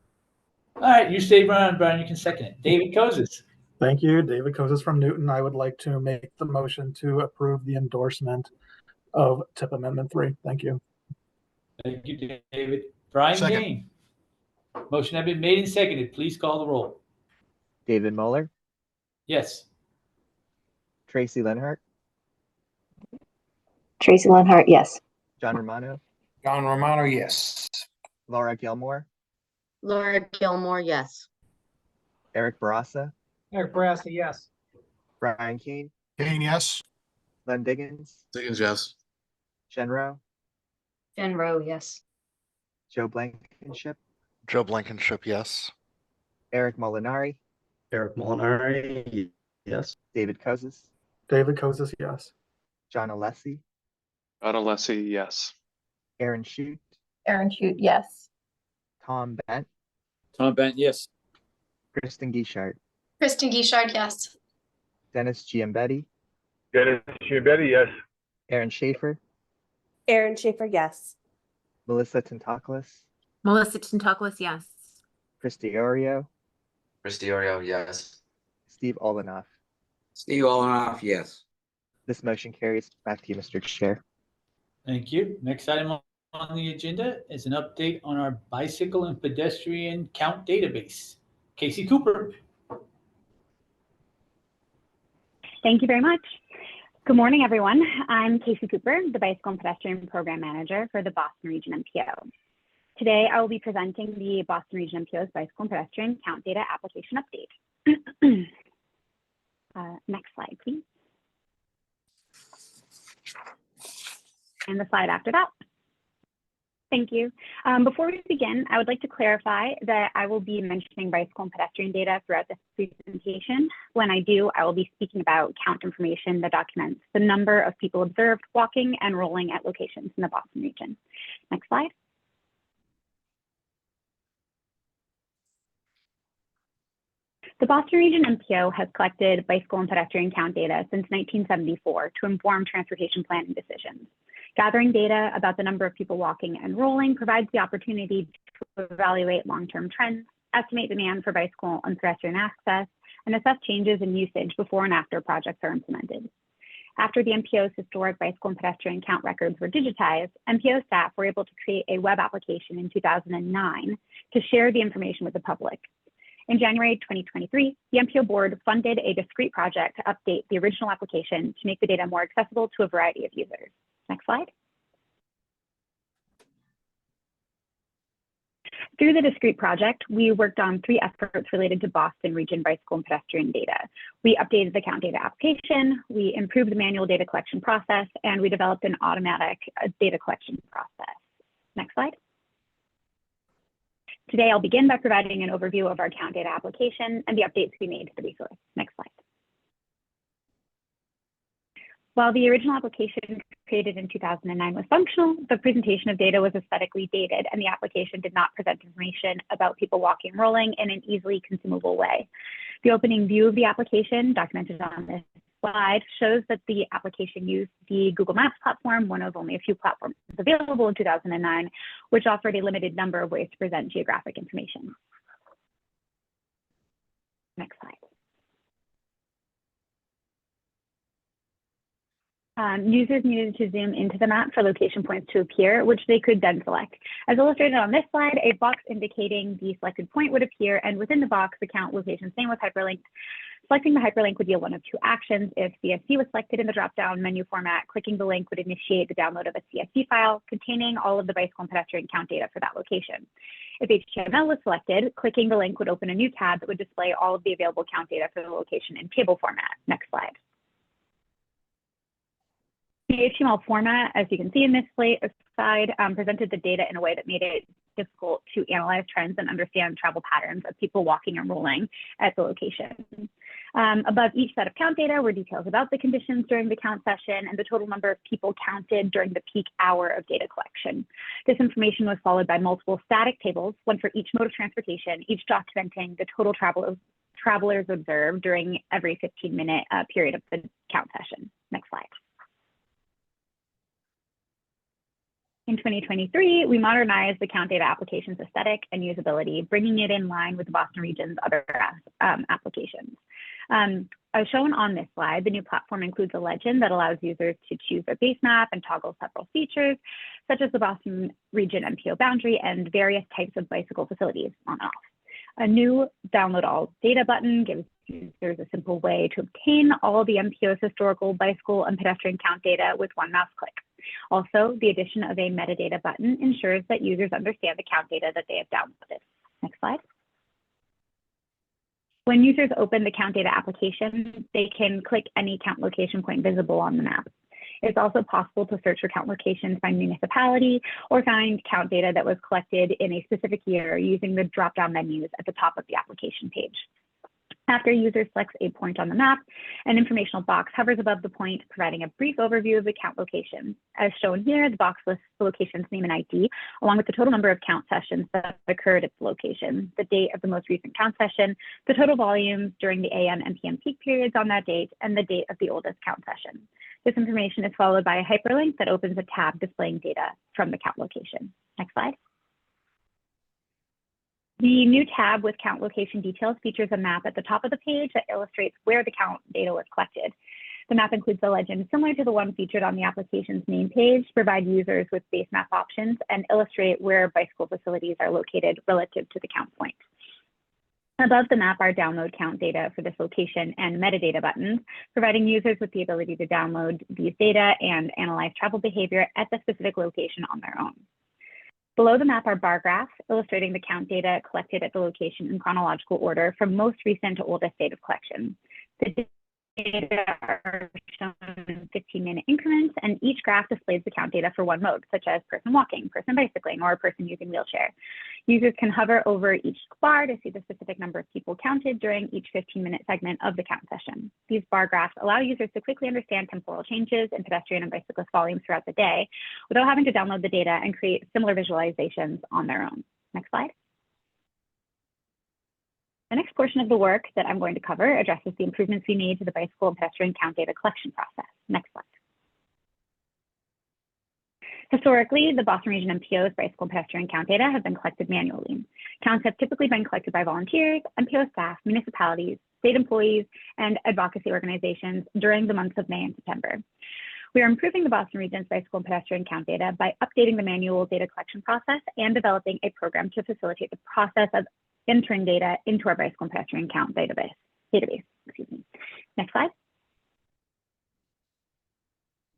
All right, you stay, Brian, you can second it. David Kozis. Thank you. David Kozis from Newton. I would like to make the motion to approve the endorsement of TIP Amendment 3. Thank you. Thank you, David. Brian Second. Kane. Motion has been made and seconded. Please call the roll. David Muller, Yes. Tracy Lenhart, Tracy Lenhart, yes. John Romano, John Romano, yes. Laura Gilmore, Laura Gilmore, yes. Eric Barassa, Eric Barassa, yes. Brian Kane, Kane, yes. Len Diggins, Diggins, yes. Shenro, Jen Rowe, yes. Joe Blankenship, Joe Blankenship, yes. Eric Molinari, Eric Molinari, yes. David Kozis, David Kozis, yes. John Alessi, John Alessi, yes. Aaron Shute, Aaron Shute, yes. Tom Bent, Tom Bent, yes. Kristen Guichard, Kristen Guichard, yes. Dennis Giambetti, Dennis Giambetti, yes. Aaron Schaefer, Aaron Schaefer, yes. Melissa Tentaklis, Melissa Tentoklis, yes. Christy Orio, Chris Diorio, yes. Steve Olenoff. Steve Olenoff, yes. This motion carries. Back to you, Mr. Chair. Thank you. Next item on the agenda is an update on our bicycle and pedestrian count database. Casey Cooper. Thank you very much. Good morning, everyone. I'm Casey Cooper, the Bicycle and Pedestrian Program Manager for the Boston Region MPO. Today, I will be presenting the Boston Region MPO's Bicycle and Pedestrian Count Data Application Update. Next slide, please. And the slide after that. Thank you. Before we begin, I would like to clarify that I will be mentioning bicycle and pedestrian data throughout this presentation. When I do, I will be speaking about count information that documents the number of people observed walking and rolling at locations in the Boston region. Next slide. The Boston Region MPO has collected bicycle and pedestrian count data since 1974 to inform transportation planning decisions. Gathering data about the number of people walking and rolling provides the opportunity to evaluate long-term trends, estimate demand for bicycle and pedestrian access, and assess changes in usage before and after projects are implemented. After the MPO's historic bicycle and pedestrian count records were digitized, MPO staff were able to create a web application in 2009 to share the information with the public. In January 2023, the MPO board funded a discrete project to update the original application to make the data more accessible to a variety of users. Next slide. Through the discrete project, we worked on 3 efforts related to Boston Region bicycle and pedestrian data. We updated the count data application, we improved the manual data collection process, and we developed an automatic data collection process. Next slide. Today, I'll begin by providing an overview of our count data application and the updates we made to the resource. Next slide. While the original application created in 2009 was functional, the presentation of data was aesthetically dated and the application did not present information about people walking and rolling in an easily consumable way. The opening view of the application, documented on this slide, shows that the application used the Google Maps platform, one of only a few platforms available in 2009, which offered a limited number of ways to present geographic information. Next slide. Users needed to zoom into the map for location points to appear, which they could then select. As illustrated on this slide, a box indicating the selected point would appear, and within the box, the count location's name was hyperlinked Selecting the hyperlink would yield one of two actions. If CSV was selected in the drop-down menu format, clicking the link would initiate the download of a CSV file containing all of the bicycle and pedestrian count data for that location. If HTML was selected, clicking the link would open a new tab that would display all of the available count data for the location in table format. Next slide. The HTML format, as you can see in this slide, presented the data in a way that made it difficult to analyze trends and understand travel patterns of people walking and rolling at the location. Above each set of count data were details about the conditions during the count session and the total number of people counted during the peak hour of data collection. This information was followed by multiple static tables, one for each mode of transportation, each documenting the total travelers observed during every 15-minute period of the count session. Next slide. In 2023, we modernized the count data application's aesthetic and usability, bringing it in line with the Boston region's other applications. As shown on this slide, the new platform includes a legend that allows users to choose their base map and toggle several features, such as the Boston Region MPO boundary and various types of bicycle facilities on and off. A new download all data button gives users a simple way to obtain all the MPO's historical bicycle and pedestrian count data with one mouse click. Also, the addition of a metadata button ensures that users understand the count data that they have downloaded. Next slide. When users open the count data application, they can click any count location point visible on the map. It's also possible to search for count locations by municipality or find count data that was collected in a specific year using the drop-down menus at the top of the application page. After a user selects a point on the map, an informational box hovers above the point, providing a brief overview of the count location. As shown here, the box lists the location's name and ID, along with the total number of count sessions that occurred at the location, the date of the most recent count session, the total volumes during the AM and PM peak periods on that date, and the date of the oldest count session. This information is followed by a hyperlink that opens a tab displaying data from the count location. Next slide. The new tab with count location details features a map at the top of the page that illustrates where the count data was collected. The map includes a legend similar to the one featured on the application's main page to provide users with base map options and illustrate where bicycle facilities are located relative to the count point. Above the map are download count data for this location and metadata buttons, providing users with the ability to download these data and analyze travel behavior at the specific location on their own. Below the map are bar graphs illustrating the count data collected at the location in chronological order from most recent to oldest date of collection. The data are shown in 15-minute increments, and each graph displays the count data for one mode, such as person walking, person bicycling, or a person using wheelchair. Users can hover over each bar to see the specific number of people counted during each 15-minute segment of the count session. These bar graphs allow users to quickly understand temporal changes in pedestrian and bicyclist volumes throughout the day without having to download the data and create similar visualizations on their own. Next slide. The next portion of the work that I'm going to cover addresses the improvements we made to the bicycle and pedestrian count data collection process. Next slide. Historically, the Boston Region MPO's bicycle and pedestrian count data have been collected manually. Counts have typically been collected by volunteers, MPO staff, municipalities, state employees, and advocacy organizations during the months of May and September. We are improving the Boston Region's bicycle and pedestrian count data by updating the manual data collection process and developing a program to facilitate the process of entering data into our bicycle and pedestrian count database. Next slide.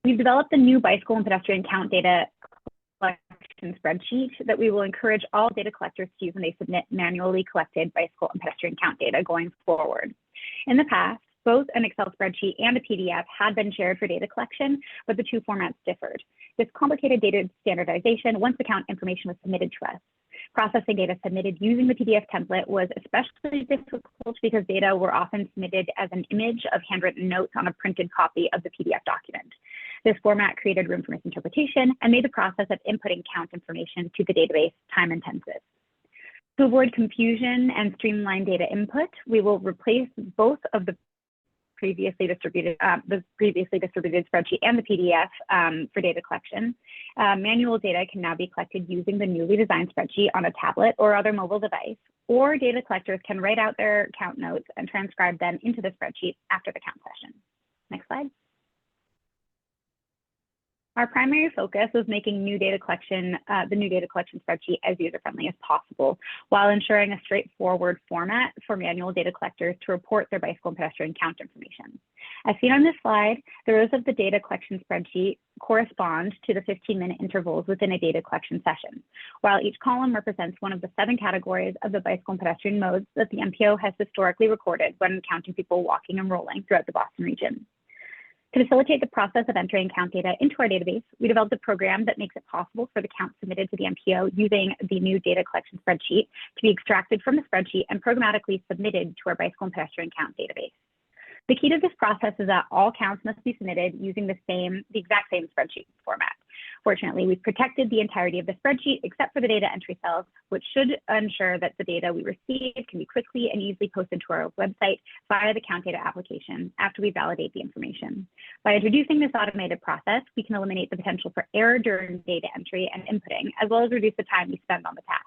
We've developed a new bicycle and pedestrian count data collection spreadsheet that we will encourage all data collectors to use when they submit manually collected bicycle and pedestrian count data going forward. In the past, both an Excel spreadsheet and a PDF had been shared for data collection, but the two formats differed. This complicated data standardization once the count information was submitted to us. Processing data submitted using the PDF template was especially difficult because data were often submitted as an image of handwritten notes on a printed copy of the PDF document. This format created room for misinterpretation and made the process of inputting count information to the database time-intensive. To avoid confusion and streamline data input, we will replace both of the previously distributed spreadsheet and the PDF for data collection. Manual data can now be collected using the newly designed spreadsheet on a tablet or other mobile device, or data collectors can write out their count notes and transcribe them into the spreadsheet after the count session. Next slide. Our primary focus was making the new data collection spreadsheet as user-friendly as possible, while ensuring a straightforward format for manual data collectors to report their bicycle and pedestrian count information. As seen on this slide, the rows of the data collection spreadsheet correspond to the 15-minute intervals within a data collection session, while each column represents one of the 7 categories of the bicycle and pedestrian modes that the MPO has historically recorded when counting people walking and rolling throughout the Boston region. To facilitate the process of entering count data into our database, we developed a program that makes it possible for the count submitted to the MPO using the new data collection spreadsheet to be extracted from the spreadsheet and programmatically submitted to our bicycle and pedestrian count database. The key to this process is that all counts must be submitted using the exact same spreadsheet format. Fortunately, we've protected the entirety of the spreadsheet except for the data entry cells, which should ensure that the data we receive can be quickly and easily posted to our website via the count data application after we validate the information. By introducing this automated process, we can eliminate the potential for error during data entry and inputting, as well as reduce the time we spend on the task.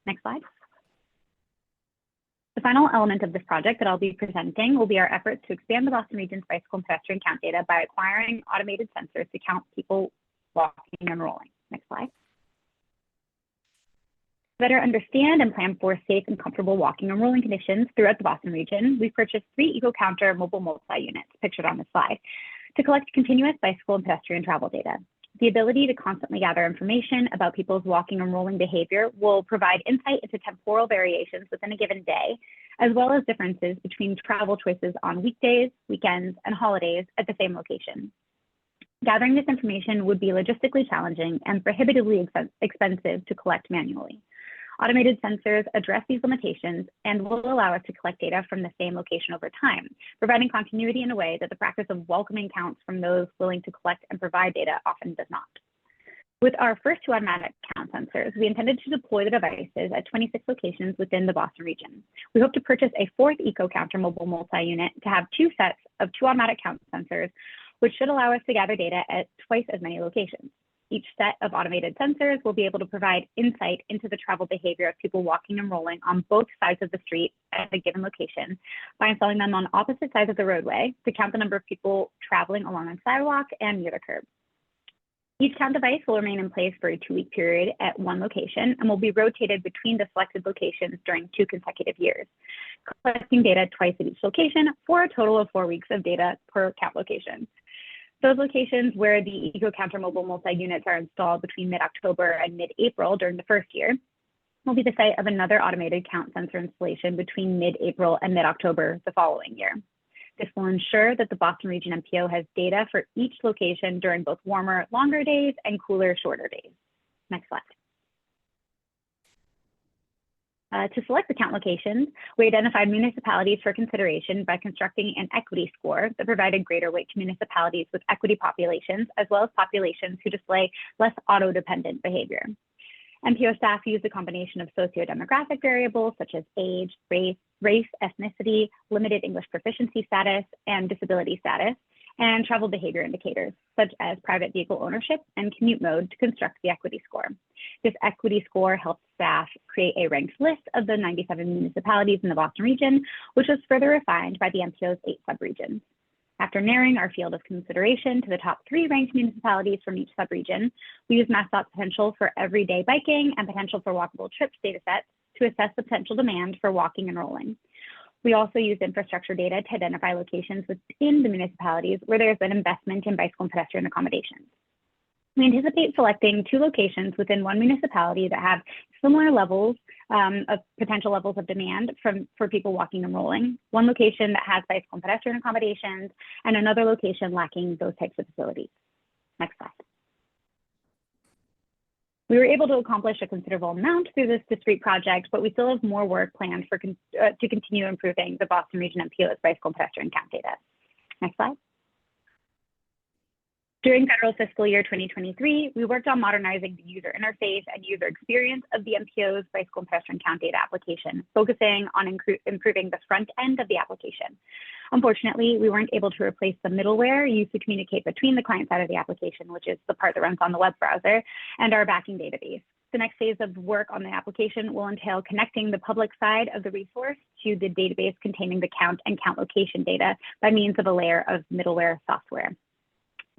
Next slide. The final element of this project that I'll be presenting will be our efforts to expand the Boston region's bicycle and pedestrian count data by acquiring automated sensors to count people walking and rolling. Next slide. To better understand and plan for safe and comfortable walking and rolling conditions throughout the Boston region, we purchased 3 EcoCounter mobile multi-units pictured on this slide to collect continuous bicycle and pedestrian travel data. The ability to constantly gather information about people's walking and rolling behavior will provide insight into temporal variations within a given day, as well as differences between travel choices on weekdays, weekends, and holidays at the same location. Gathering this information would be logistically challenging and prohibitively expensive to collect manually. Automated sensors address these limitations and will allow us to collect data from the same location over time, providing continuity in a way that the practice of welcoming counts from those willing to collect and provide data often does not. With our first 2 automatic count sensors, we intended to deploy the devices at 26 locations within the Boston region. We hope to purchase a 4th EcoCounter mobile multi-unit to have 2 sets of 2 automatic count sensors, which should allow us to gather data at twice as many locations. Each set of automated sensors will be able to provide insight into the travel behavior of people walking and rolling on both sides of the street at a given location by installing them on opposite sides of the roadway to count the number of people traveling along a sidewalk and near the curb. Each count device will remain in place for a 2-week period at one location and will be rotated between the selected locations during 2 consecutive years, collecting data twice at each location for a total of 4 weeks of data per count location. Those locations where the EcoCounter mobile multi-units are installed between mid-October and mid-April during the first year will be the site of another automated count sensor installation between mid-April and mid-October the following year. This will ensure that the Boston Region MPO has data for each location during both warmer, longer days and cooler, shorter days. Next slide. To select the count locations, we identified municipalities for consideration by constructing an equity score that provided greater weight to municipalities with equity populations, as well as populations who display less auto-dependent behavior. MPO staff used a combination of socio-demographic variables such as age, race, ethnicity, limited English proficiency status, and disability status, and travel behavior indicators, such as private vehicle ownership and commute mode, to construct the equity score. This equity score helped staff create a ranked list of the 97 municipalities in the Boston region, which was further refined by the MPO's 8 subregions. After narrowing our field of consideration to the top 3 ranked municipalities from each subregion, we used MassDOT's potential for everyday biking and potential for walkable trips datasets to assess the potential demand for walking and rolling. We also used infrastructure data to identify locations within the municipalities where there has been investment in bicycle and pedestrian accommodations. We anticipate selecting 2 locations within one municipality that have similar levels of potential levels of demand for people walking and rolling, one location that has bicycle and pedestrian accommodations, and another location lacking those types of facilities. Next slide. We were able to accomplish a considerable amount through this discrete project, but we still have more work planned to continue improving the Boston Region MPO's bicycle and pedestrian count data. Next slide. During federal fiscal year 2023, we worked on modernizing the user interface and user experience of the MPO's bicycle and pedestrian count data application, focusing on improving the front end of the application. Unfortunately, we weren't able to replace the middleware used to communicate between the client side of the application, which is the part that runs on the web browser, and our backing database. The next phase of work on the application will entail connecting the public side of the resource to the database containing the count and count location data by means of a layer of middleware software.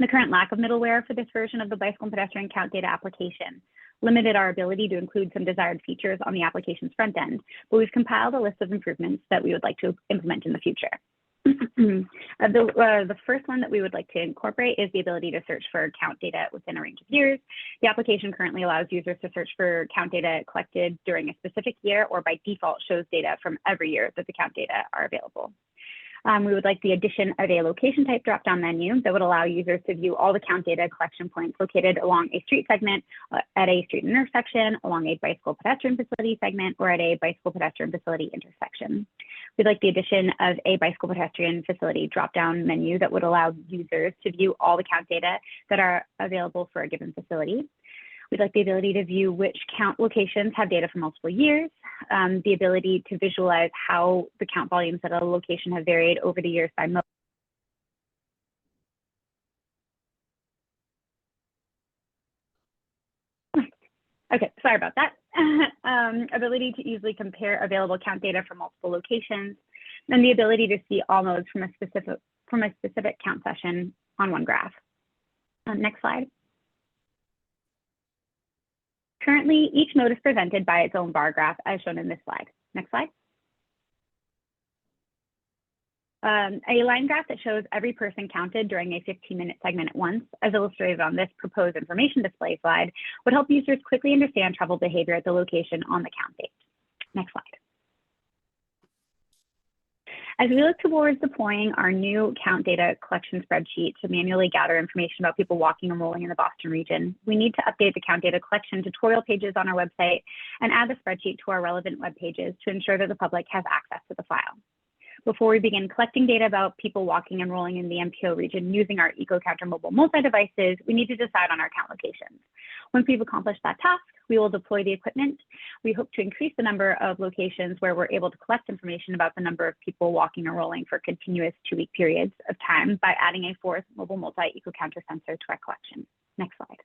The current lack of middleware for this version of the bicycle and pedestrian count data application limited our ability to include some desired features on the application's front end, but we've compiled a list of improvements that we would like to implement in the future. The first one that we would like to incorporate is the ability to search for count data within a range of years. The application currently allows users to search for count data collected during a specific year, or by default shows data from every year that the count data are available. We would like the addition of a location type drop-down menu that would allow users to view all the count data collection points located along a street segment, at a street intersection, along a bicycle pedestrian facility segment, or at a bicycle pedestrian facility intersection. We'd like the addition of a bicycle pedestrian facility drop-down menu that would allow users to view all the count data that are available for a given facility. We'd like the ability to view which count locations have data for multiple years, the ability to visualize how the count volumes at a location have varied over the years by mode. Okay, sorry about that. Ability to easily compare available count data from multiple locations, and the ability to see all modes from a specific count session on one graph. Next slide. Currently, each mode is presented by its own bar graph as shown in this slide. Next slide. A line graph that shows every person counted during a 15-minute segment at once, as illustrated on this proposed information display slide, would help users quickly understand travel behavior at the location on the count date. Next slide. As we look towards deploying our new count data collection spreadsheet to manually gather information about people walking and rolling in the Boston region, we need to update the count data collection tutorial pages on our website and add the spreadsheet to our relevant web pages to ensure that the public has access to the file. Before we begin collecting data about people walking and rolling in the MPO region using our EcoCounter mobile multi-devices, we need to decide on our count locations. Once we've accomplished that task, we will deploy the equipment. We hope to increase the number of locations where we're able to collect information about the number of people walking or rolling for continuous 2-week periods of time by adding a 4th mobile multi-EcoCounter sensor to our collection. Next slide.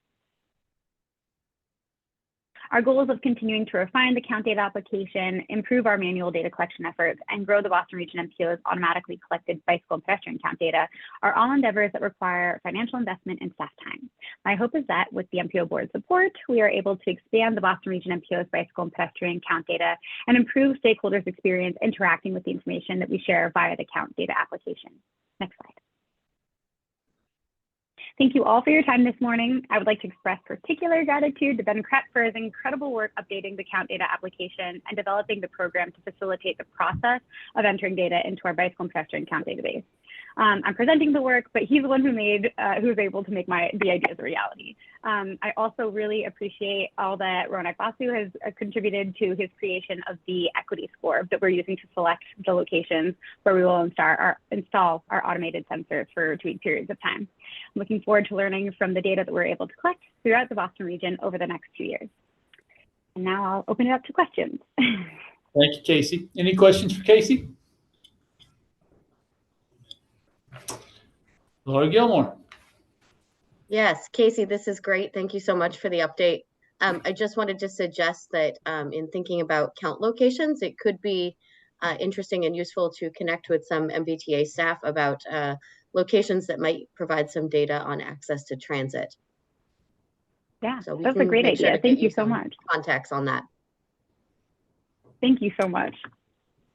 Our goal is of continuing to refine the count data application, improve our manual data collection efforts, and grow the Boston Region MPO's automatically collected bicycle and pedestrian count data are all endeavors that require financial investment and staff time. My hope is that with the MPO board support, we are able to expand the Boston Region MPO's bicycle and pedestrian count data and improve stakeholders' experience interacting with the information that we share via the count data application. Next slide. Thank you all for your time this morning. I would like to express particular gratitude to Ben Kret for his incredible work updating the count data application and developing the program to facilitate the process of entering data into our bicycle and pedestrian count database. I'm presenting the work, but he's the one who was able to make the ideas a reality. I also really appreciate all that Ronak Basu has contributed to his creation of the equity score that we're using to select the locations where we will install our automated sensors for 2-week periods of time. I'm looking forward to learning from the data that we're able to collect throughout the Boston region over the next 2 years. And now I'll open it up to questions. Thank you, Casey. Any questions for Casey? Laura Gilmore. Yes, Casey, this is great. Thank you so much for the update. I just wanted to suggest that in thinking about count locations, it could be interesting and useful to connect with some MBTA staff about locations that might provide some data on access to transit. Yeah, so that's a great idea. Thank you so much. Contacts on that. Thank you so much.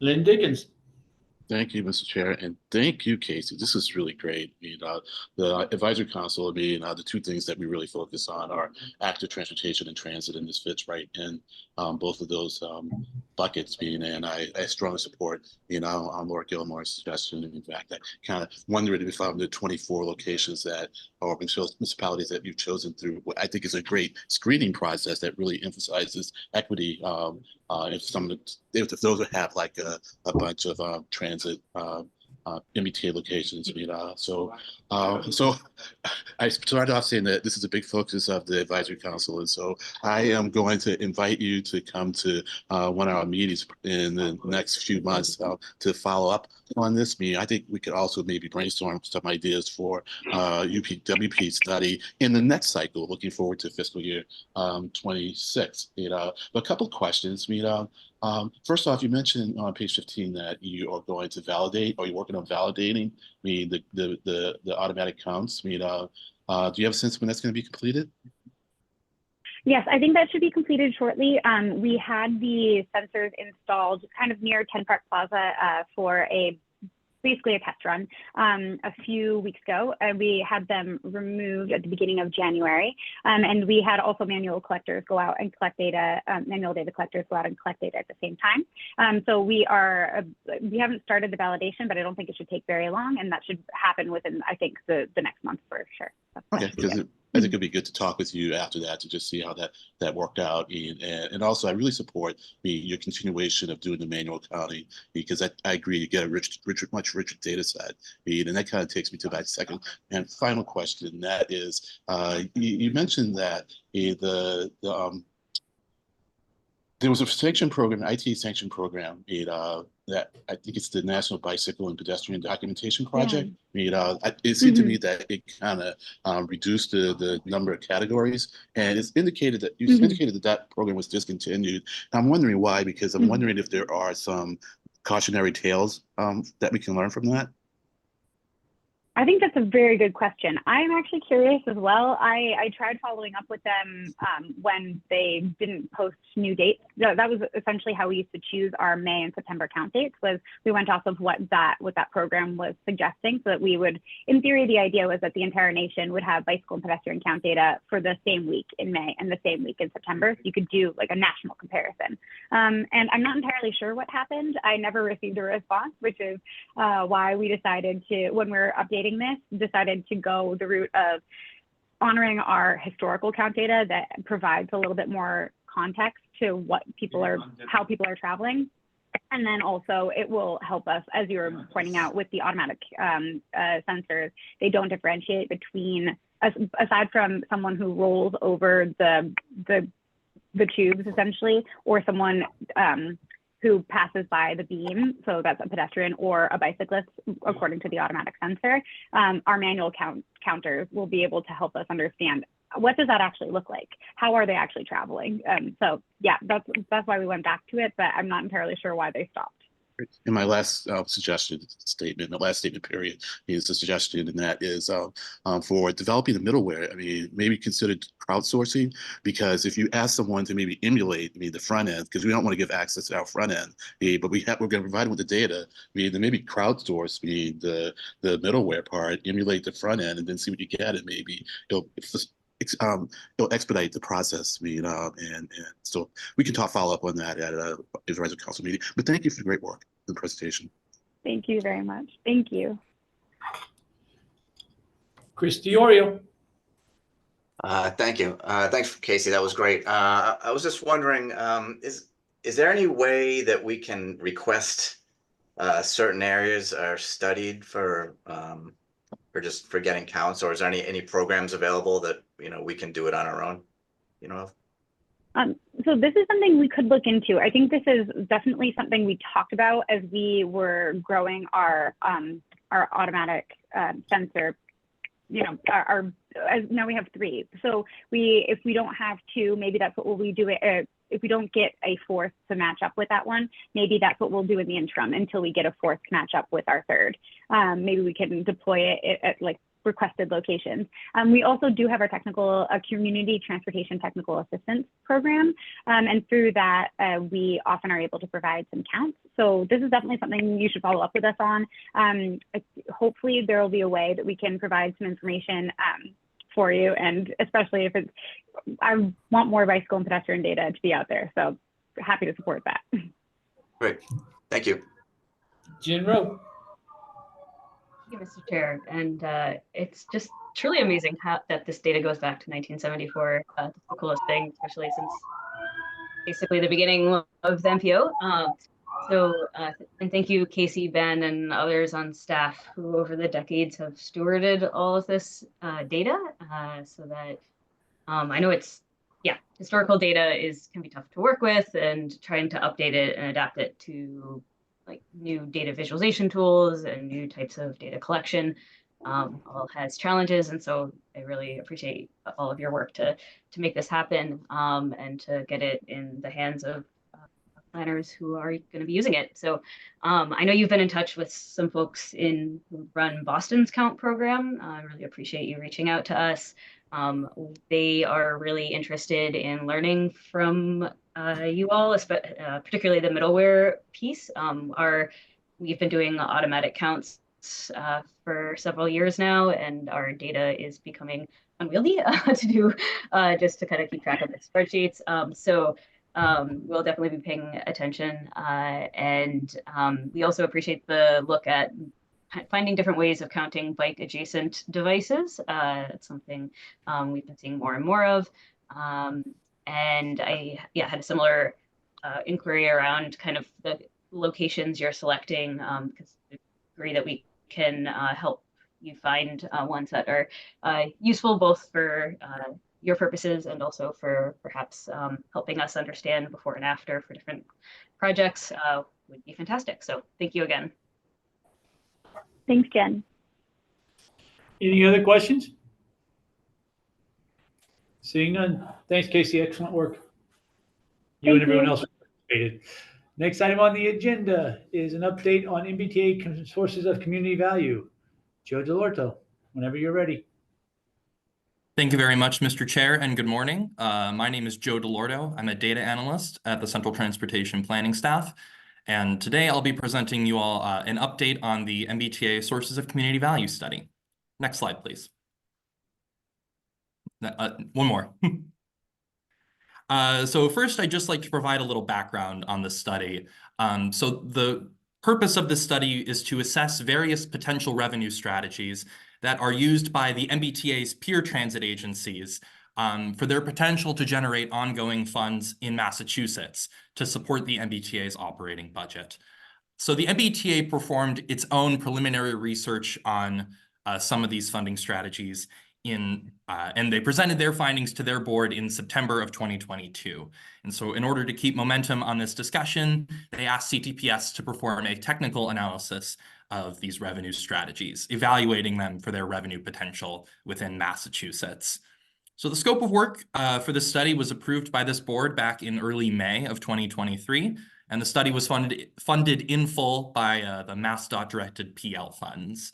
Lynn Dickens. Thank you, Mr. Chair, and thank you, Casey. This is really great. The advisory council, the 2 things that we really focus on are active transportation and transit, and this fits right in both of those buckets. And I strongly support, Laura Gilmore's suggestion. And in fact, I kind of wondered if we found the 24 locations that are municipalities that you've chosen through what I think is a great screening process that really emphasizes equity. If those would have like a bunch of transit MBTA locations, so I started off saying that this is a big focus of the advisory council, and so I am going to invite you to come to one of our meetings in the next few months to follow up on this meeting. I think we could also maybe brainstorm some ideas for UPWP study in the next cycle, looking forward to fiscal year 26. But a couple of questions. First off, you mentioned on page 15 that you are going to validate, or you're working on validating, the automatic counts. Do you have a sense when that's going to be completed? Yes, I think that should be completed shortly. We had the sensors installed kind of near 10 Park Plaza for basically a test run a few weeks ago. We had them removed at the beginning of January. And we had also manual collectors go out and collect data, manual data collectors go out and collect data at the same time. So we haven't started the validation, but I don't think it should take very long. And that should happen within, I think, the next month for sure. Okay, because I think it'd be good to talk with you after that to just see how that worked out. And also, I really support your continuation of doing the manual counting, because I agree you get a much richer data set. And that kind of takes me to my second and final question. And that is, you mentioned that there was a sanction program, IT sanction program, that I think it's the National Bicycle and Pedestrian Documentation Project. It seemed to me that it kind of reduced the number of categories, and it's indicated that that program was discontinued. And I'm wondering why, because I'm wondering if there are some cautionary tales that we can learn from that. I think that's a very good question. I'm actually curious as well. I tried following up with them when they didn't post new dates. That was essentially how we used to choose our May and September count dates, was we went off of what that program was suggesting, so that we would, in theory, the idea was that the entire nation would have bicycle and pedestrian count data for the same week in May and the same week in September. So you could do like a national comparison. And I'm not entirely sure what happened. I never received a response, which is why we decided to, when we're updating this, decided to go the route of honoring our historical count data that provides a little bit more context to what how people are traveling. And then also it will help us, as you were pointing out, with the automatic sensors. They don't differentiate between, aside from someone who rolls over the tubes essentially, or someone who passes by the beam, so that's a pedestrian or a bicyclist, according to the automatic sensor. Our manual counters will be able to help us understand, what does that actually look like? How are they actually traveling? So yeah, that's why we went back to it, but I'm not entirely sure why they stopped. In my last statement, the last statement period, is a suggestion, and that is for developing the middleware. I mean, maybe consider crowdsourcing, because if you ask someone to maybe emulate the front end, because we don't want to give access to our front end, but we're going to provide them with the data. Then maybe crowdsource the middleware part, emulate the front end, and then see what you get, and maybe it'll expedite the process. And so we can follow up on that at a advisory council meeting. But thank you for the great work in the presentation. Thank you very much. Thank you. Chris DiOrio. Thank you. Thanks, Casey. That was great. I was just wondering, is there any way that we can request certain areas are studied for just for getting counts, or is there any programs available that we can do it on our own? So this is something we could look into. I think this is definitely something we talked about as we were growing our automatic sensor. Now we have 3. So if we don't have 2, maybe that's what we do. If we don't get a 4th to match up with that one, maybe that's what we'll do in the interim until we get a 4th to match up with our 3rd. Maybe we can deploy it at like requested locations. We also do have our community transportation technical assistance program. And through that, we often are able to provide some counts. So this is definitely something you should follow up with us on. Hopefully there will be a way that we can provide some information for you. And especially if I want more bicycle and pedestrian data to be out there. So happy to support that. Great, thank you. Jin Rowe. Thank you, Mr. Chair. And it's just truly amazing that this data goes back to 1974. That's the coolest thing, especially since basically the beginning of the MPO. And thank you, Casey, Ben, and others on staff who over the decades have stewarded all of this data so that I know historical data can be tough to work with, and trying to update it and adapt it to like new data visualization tools and new types of data collection all has challenges. And so I really appreciate all of your work to make this happen and to get it in the hands of planners who are going to be using it. So I know you've been in touch with some folks who run Boston's Count program. I really appreciate you reaching out to us. They are really interested in learning from you all, particularly the middleware piece. We've been doing automatic counts for several years now, and our data is becoming unwieldy to do just to kind of keep track of the spreadsheets. We'll definitely be paying attention. And we also appreciate the look at finding different ways of counting bike adjacent devices. It's something we've been seeing more and more of. And I had a similar inquiry around kind of the locations you're selecting, because I agree that we can help you find ones that are useful both for your purposes and also for perhaps helping us understand before and after for different projects would be fantastic. So thank you again. Thanks, Jen. Any other questions? Seeing none. Thanks, Casey. Excellent work. You and everyone else participated. Next item on the agenda is an update on MBTA sources of community value. Joe Delorto, whenever you're ready. Thank you very much, Mr. Chair, and good morning. My name is Joe Delorto. I'm a data analyst at the Central Transportation Planning staff. And today I'll be presenting you all an update on the MBTA Sources of Community Value study. Next slide, please. One more. So first, I'd just like to provide a little background on the study. So the purpose of this study is to assess various potential revenue strategies that are used by the MBTA's peer transit agencies for their potential to generate ongoing funds in Massachusetts to support the MBTA's operating budget. So the MBTA performed its own preliminary research on some of these funding strategies and they presented their findings to their board in September of 2022. And so in order to keep momentum on this discussion, they asked CTPS to perform a technical analysis of these revenue strategies, evaluating them for their revenue potential within Massachusetts. So the scope of work for this study was approved by this board back in early May of 2023, and the study was funded in full by the MassDOT-directed PL funds.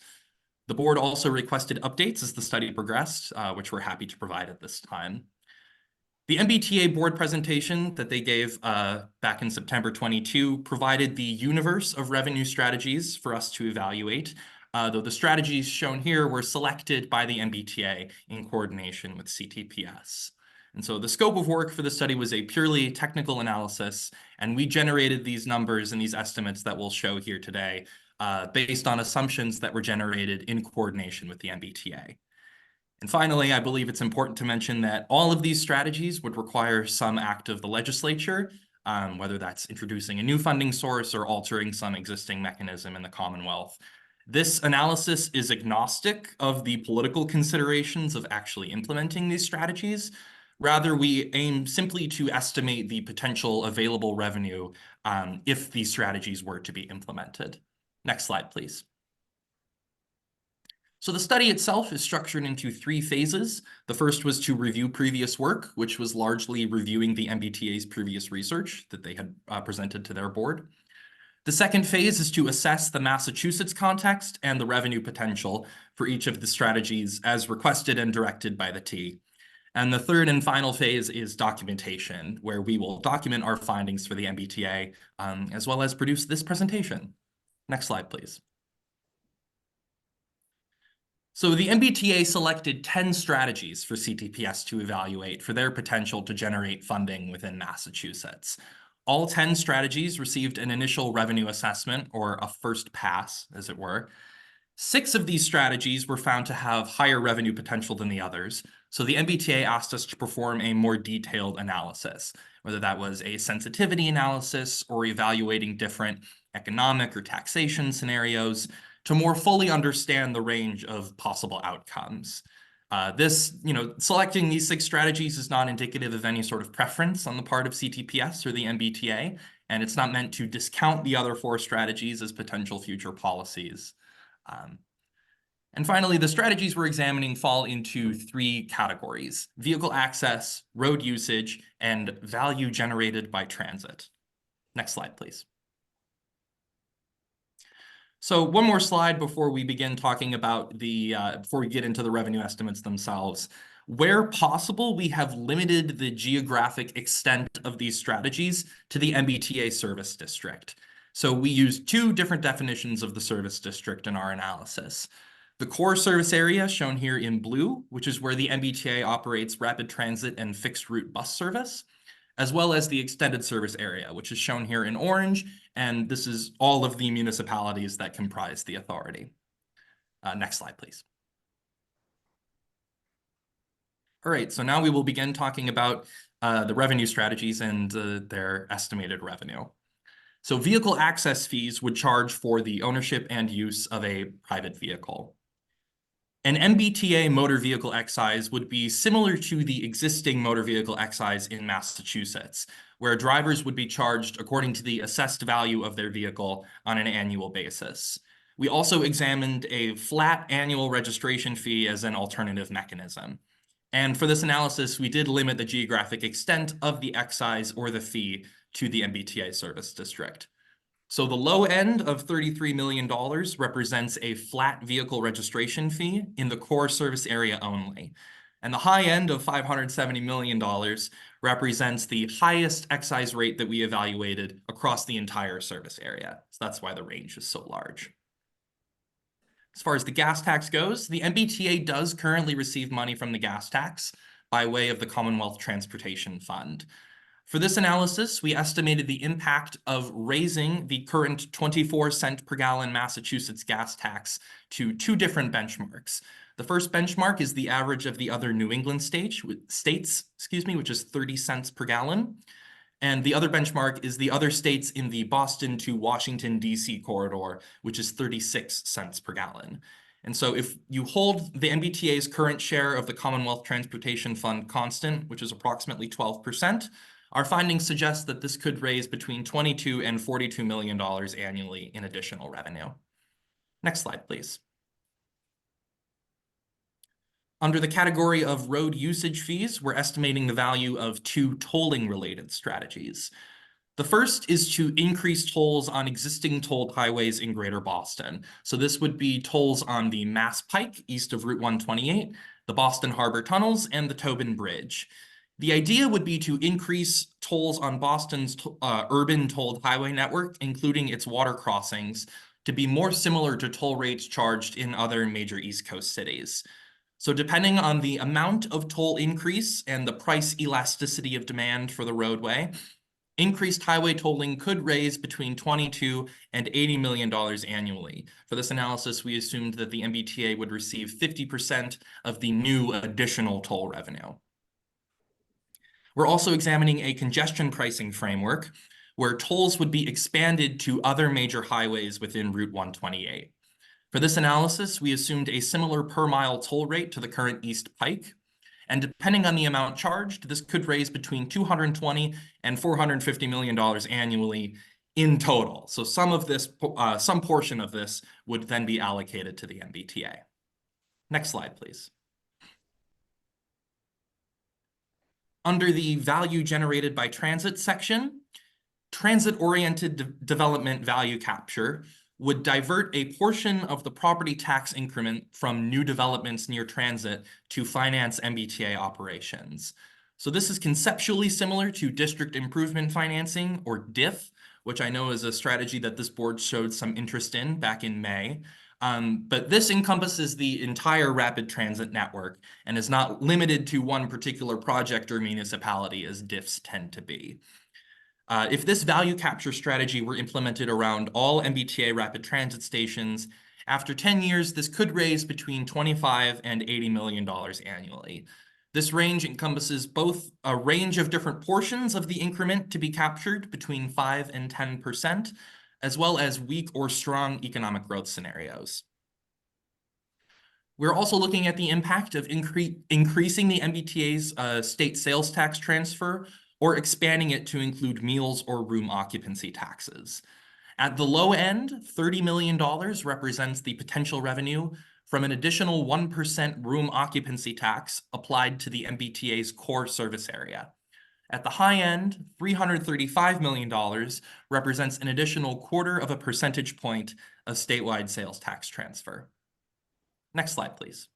The board also requested updates as the study progressed, which we're happy to provide at this time. The MBTA board presentation that they gave back in September 22 provided the universe of revenue strategies for us to evaluate, though the strategies shown here were selected by the MBTA in coordination with CTPS. And so the scope of work for the study was a purely technical analysis, and we generated these numbers and these estimates that we'll show here today based on assumptions that were generated in coordination with the MBTA. And finally, I believe it's important to mention that all of these strategies would require some act of the legislature, whether that's introducing a new funding source or altering some existing mechanism in the Commonwealth. This analysis is agnostic of the political considerations of actually implementing these strategies. Rather, we aim simply to estimate the potential available revenue if these strategies were to be implemented. Next slide, please. So the study itself is structured into 3 phases. The first was to review previous work, which was largely reviewing the MBTA's previous research that they had presented to their board. The second phase is to assess the Massachusetts context and the revenue potential for each of the strategies as requested and directed by the T. And the third and final phase is documentation, where we will document our findings for the MBTA, as well as produce this presentation. Next slide, please. So the MBTA selected 10 strategies for CTPS to evaluate for their potential to generate funding within Massachusetts. All 10 strategies received an initial revenue assessment, or a first pass, as it were. 6 of these strategies were found to have higher revenue potential than the others, so the MBTA asked us to perform a more detailed analysis, whether that was a sensitivity analysis or evaluating different economic or taxation scenarios to more fully understand the range of possible outcomes. Selecting these 6 strategies is not indicative of any sort of preference on the part of CTPS or the MBTA, and it's not meant to discount the other 4 strategies as potential future policies. And finally, the strategies we're examining fall into 3 categories: vehicle access, road usage, and value generated by transit. Next slide, please. So one more slide before we begin talking about before we get into the revenue estimates themselves. Where possible, we have limited the geographic extent of these strategies to the MBTA service district. So we use two different definitions of the service district in our analysis. The core service area, shown here in blue, which is where the MBTA operates rapid transit and fixed route bus service, as well as the extended service area, which is shown here in orange, and this is all of the municipalities that comprise the authority. Next slide, please. All right, so now we will begin talking about the revenue strategies and their estimated revenue. So vehicle access fees would charge for the ownership and use of a private vehicle. An MBTA motor vehicle excise would be similar to the existing motor vehicle excise in Massachusetts, where drivers would be charged according to the assessed value of their vehicle on an annual basis. We also examined a flat annual registration fee as an alternative mechanism. And for this analysis, we did limit the geographic extent of the excise or the fee to the MBTA service district. So the low end of $33 million represents a flat vehicle registration fee in the core service area only. And the high end of $570 million represents the highest excise rate that we evaluated across the entire service area. So that's why the range is so large. As far as the gas tax goes, the MBTA does currently receive money from the gas tax by way of the Commonwealth Transportation Fund. For this analysis, we estimated the impact of raising the current 24-cent per gallon Massachusetts gas tax to two different benchmarks. The first benchmark is the average of the other New England states, which is 30 cents per gallon. And the other benchmark is the other states in the Boston to Washington, D.C. corridor, which is 36 cents per gallon. And so if you hold the MBTA's current share of the Commonwealth Transportation Fund constant, which is approximately 12%, our findings suggest that this could raise between $22 and $42 million annually in additional revenue. Next slide, please. Under the category of road usage fees, we're estimating the value of two tolling-related strategies. The first is to increase tolls on existing tolled highways in Greater Boston. So this would be tolls on the Mass Pike east of Route 128, the Boston Harbor tunnels, and the Tobin Bridge. The idea would be to increase tolls on Boston's urban tolled highway network, including its water crossings, to be more similar to toll rates charged in other major East Coast cities. So depending on the amount of toll increase and the price elasticity of demand for the roadway, increased highway tolling could raise between $22 and $80 million annually. For this analysis, we assumed that the MBTA would receive 50% of the new additional toll revenue. We're also examining a congestion pricing framework where tolls would be expanded to other major highways within Route 128. For this analysis, we assumed a similar per mile toll rate to the current East Pike. And depending on the amount charged, this could raise between $220 and $450 million annually in total. So some portion of this would then be allocated to the MBTA. Next slide, please. Under the value generated by transit section, transit-oriented development value capture would divert a portion of the property tax increment from new developments near transit to finance MBTA operations. So this is conceptually similar to district improvement financing, or DIF, which I know is a strategy that this board showed some interest in back in May. But this encompasses the entire rapid transit network and is not limited to one particular project or municipality as DIFs tend to be. If this value capture strategy were implemented around all MBTA rapid transit stations, after 10 years, this could raise between $25 and $80 million annually. This range encompasses both a range of different portions of the increment to be captured between 5 and 10%, as well as weak or strong economic growth scenarios. We're also looking at the impact of increasing the MBTA's state sales tax transfer or expanding it to include meals or room occupancy taxes. At the low end, $30 million represents the potential revenue from an additional 1% room occupancy tax applied to the MBTA's core service area. At the high end, $335 million represents an additional 1/4 percentage point of statewide sales tax transfer. Next slide, please.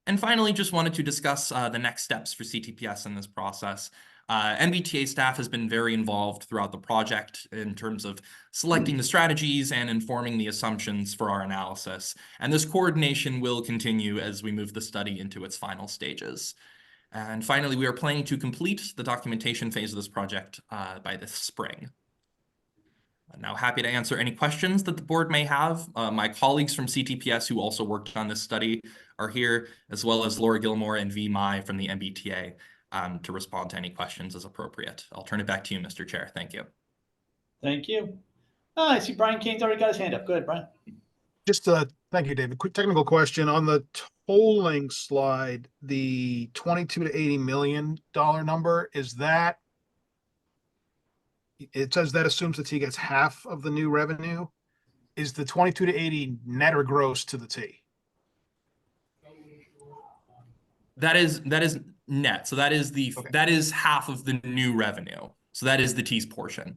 And finally, just wanted to discuss the next steps for CTPS in this process. MBTA staff has been very involved throughout the project in terms of selecting the strategies and informing the assumptions for our analysis. And this coordination will continue as we move the study into its final stages. And finally, we are planning to complete the documentation phase of this project by this spring. Now, happy to answer any questions that the board may have. My colleagues from CTPS who also worked on this study are here, as well as Laura Gilmore and V. Mai from the MBTA to respond to any questions as appropriate. I'll turn it back to you, Mr. Chair. Thank you. Thank you. I see Brian Kane's already got his hand up. Go ahead, Brian. Just thank you, David. Quick technical question on the tolling slide. The 22 to 80 million dollar number, is that? It says that assumes the T gets half of the new revenue. Is the 22 to 80 net or gross to the T? That is net. So that is that is half of the new revenue. So that is the T's portion.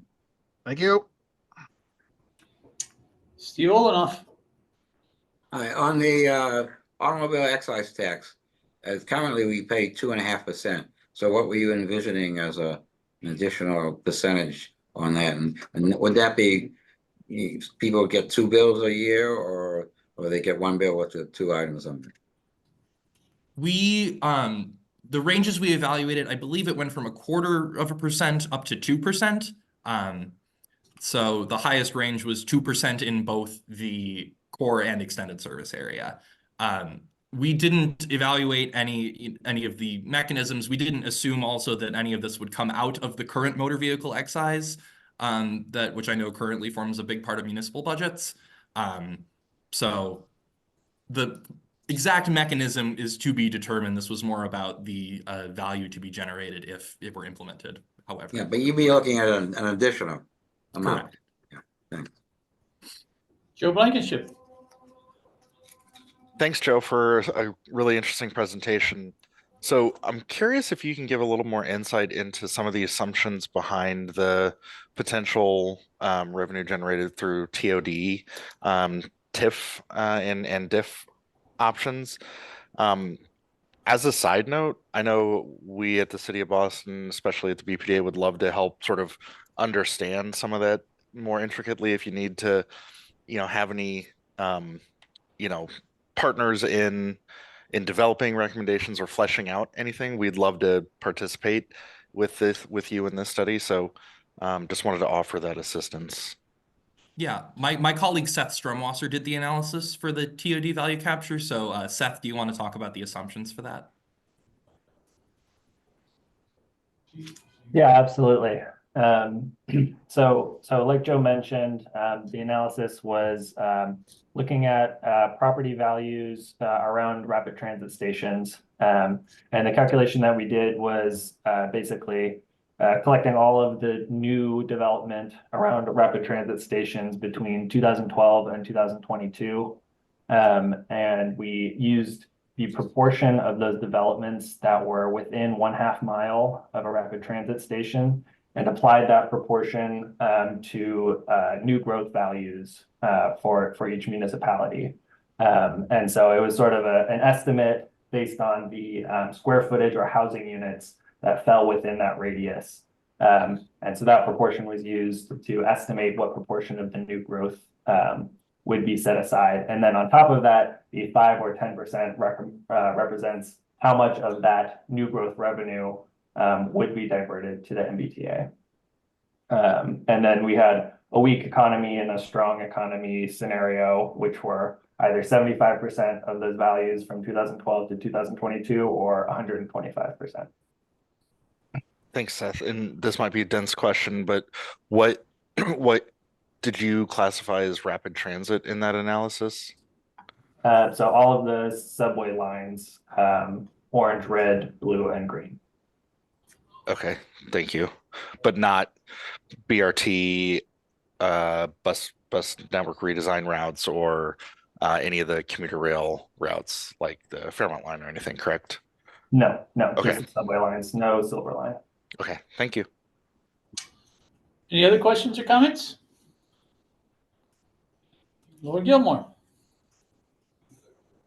Thank you. Steve Olenoff. On the automobile excise tax, as currently we pay 2.5%. So what were you envisioning as an additional percentage on that? And would that be people get 2 bills a year, or they get 1 bill with the 2 items on it? We the ranges we evaluated, I believe it went from 1/4% up to 2%. So the highest range was 2% in both the core and extended service area. We didn't evaluate any of the mechanisms. We didn't assume also that any of this would come out of the current motor vehicle excise, which I know currently forms a big part of municipal budgets. So the exact mechanism is to be determined. This was more about the value to be generated if it were implemented, however. Yeah, but you'd be looking at an additional amount. Correct. Yeah, thanks. Joe Blankenship. Thanks, Joe, for a really interesting presentation. So I'm curious if you can give a little more insight into some of the assumptions behind the potential revenue generated through TOD, TIF, and DIF options. As a side note, I know we at the City of Boston, especially at the BPDA, would love to help sort of understand some of that more intricately. If you need to, have any, partners in developing recommendations or fleshing out anything, we'd love to participate with you in this study. So just wanted to offer that assistance. Yeah, my colleague Seth Stromwasser did the analysis for the TOD value capture. So Seth, do you want to talk about the assumptions for that? Yeah, absolutely. So like Joe mentioned, the analysis was looking at property values around rapid transit stations. And the calculation that we did was basically collecting all of the new development around rapid transit stations between 2012 and 2022. And we used the proportion of those developments that were within 1/2 mile of a rapid transit station and applied that proportion to new growth values for each municipality. And so it was sort of an estimate based on the square footage or housing units that fell within that radius. And so that proportion was used to estimate what proportion of the new growth would be set aside. And then on top of that, the 5 or 10% represents how much of that new growth revenue would be diverted to the MBTA. And then we had a weak economy and a strong economy scenario, which were either 75% of those values from 2012 to 2022 or 125%. Thanks, Seth. And this might be a dense question, but what did you classify as rapid transit in that analysis? So all of the subway lines, orange, red, blue, and green. Okay, thank you. But not BRT, bus network redesign routes, or any of the commuter rail routes like the Fairmont line or anything, correct? No, Okay. just the subway lines, no Silver Line. Okay, thank you. Any other questions or comments? Laura Gilmore.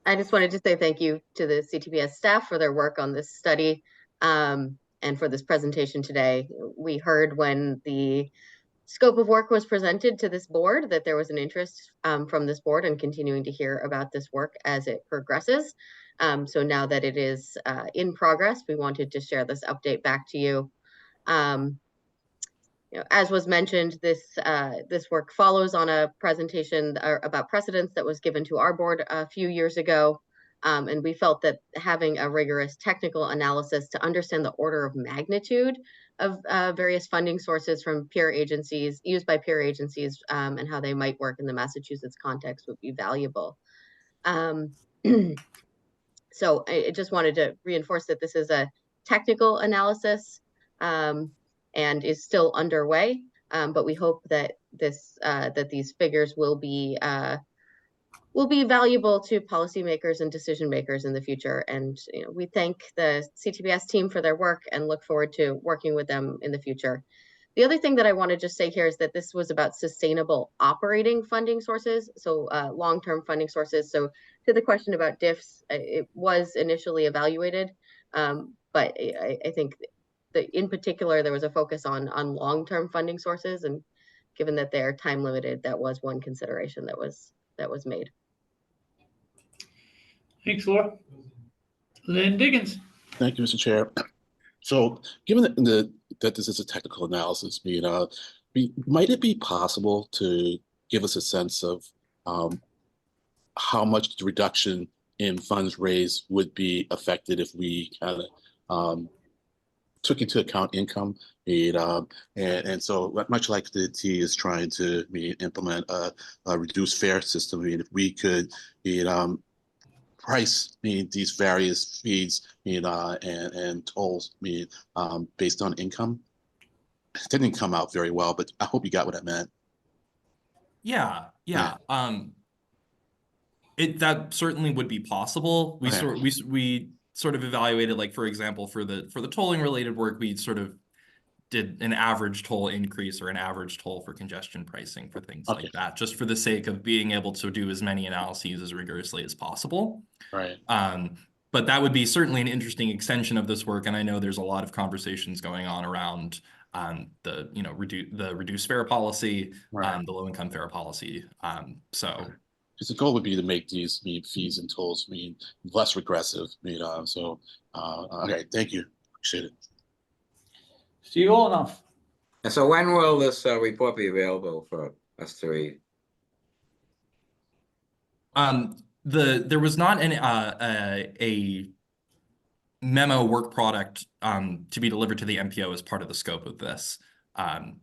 I just wanted to say thank you to the CTPS staff for their work on this study and for this presentation today. We heard when the scope of work was presented to this board that there was an interest from this board and continuing to hear about this work as it progresses. So now that it is in progress, we wanted to share this update back to you. You know, as was mentioned, this work follows on a presentation about precedents that was given to our board a few years ago. And we felt that having a rigorous technical analysis to understand the order of magnitude of various funding sources from peer agencies, used by peer agencies, and how they might work in the Massachusetts context would be valuable. So I just wanted to reinforce that this is a technical analysis and is still underway, but we hope that that these figures will be valuable to policymakers and decision makers in the future. And we thank the CTPS team for their work and look forward to working with them in the future. The other thing that I want to just say here is that this was about sustainable operating funding sources, so long-term funding sources. So to the question about diffs, it was initially evaluated, but I think that in particular there was a focus on long-term funding sources, and given that they're time limited, that was one consideration that was made. Thanks, Laura. Lynn Diggins. Thank you, Mr. Chair. So, given that this is a technical analysis, might it be possible to give us a sense of how much the reduction in funds raised would be affected if we kind of took into account income? And so, much like the T is trying to implement a reduced fare system, if we could price these various fees and tolls based on income. It didn't come out very well, but I hope you got what I meant. Yeah. That certainly would be possible. We sort of evaluated, like, for example, for the tolling related work, we sort of did an average toll increase or an average toll for congestion pricing for things like that, just for the sake of being able to do as many analyses as rigorously as possible. Right. But that would be certainly an interesting extension of this work. And I know there's a lot of conversations going on around the reduced fare policy, the low income fare policy. Because the goal would be to make these fees and tolls less regressive. Okay, thank you. Appreciate it. Steve Olenoff. And so when will this report be available for us to read? There was not a memo work product to be delivered to the MPO as part of the scope of this.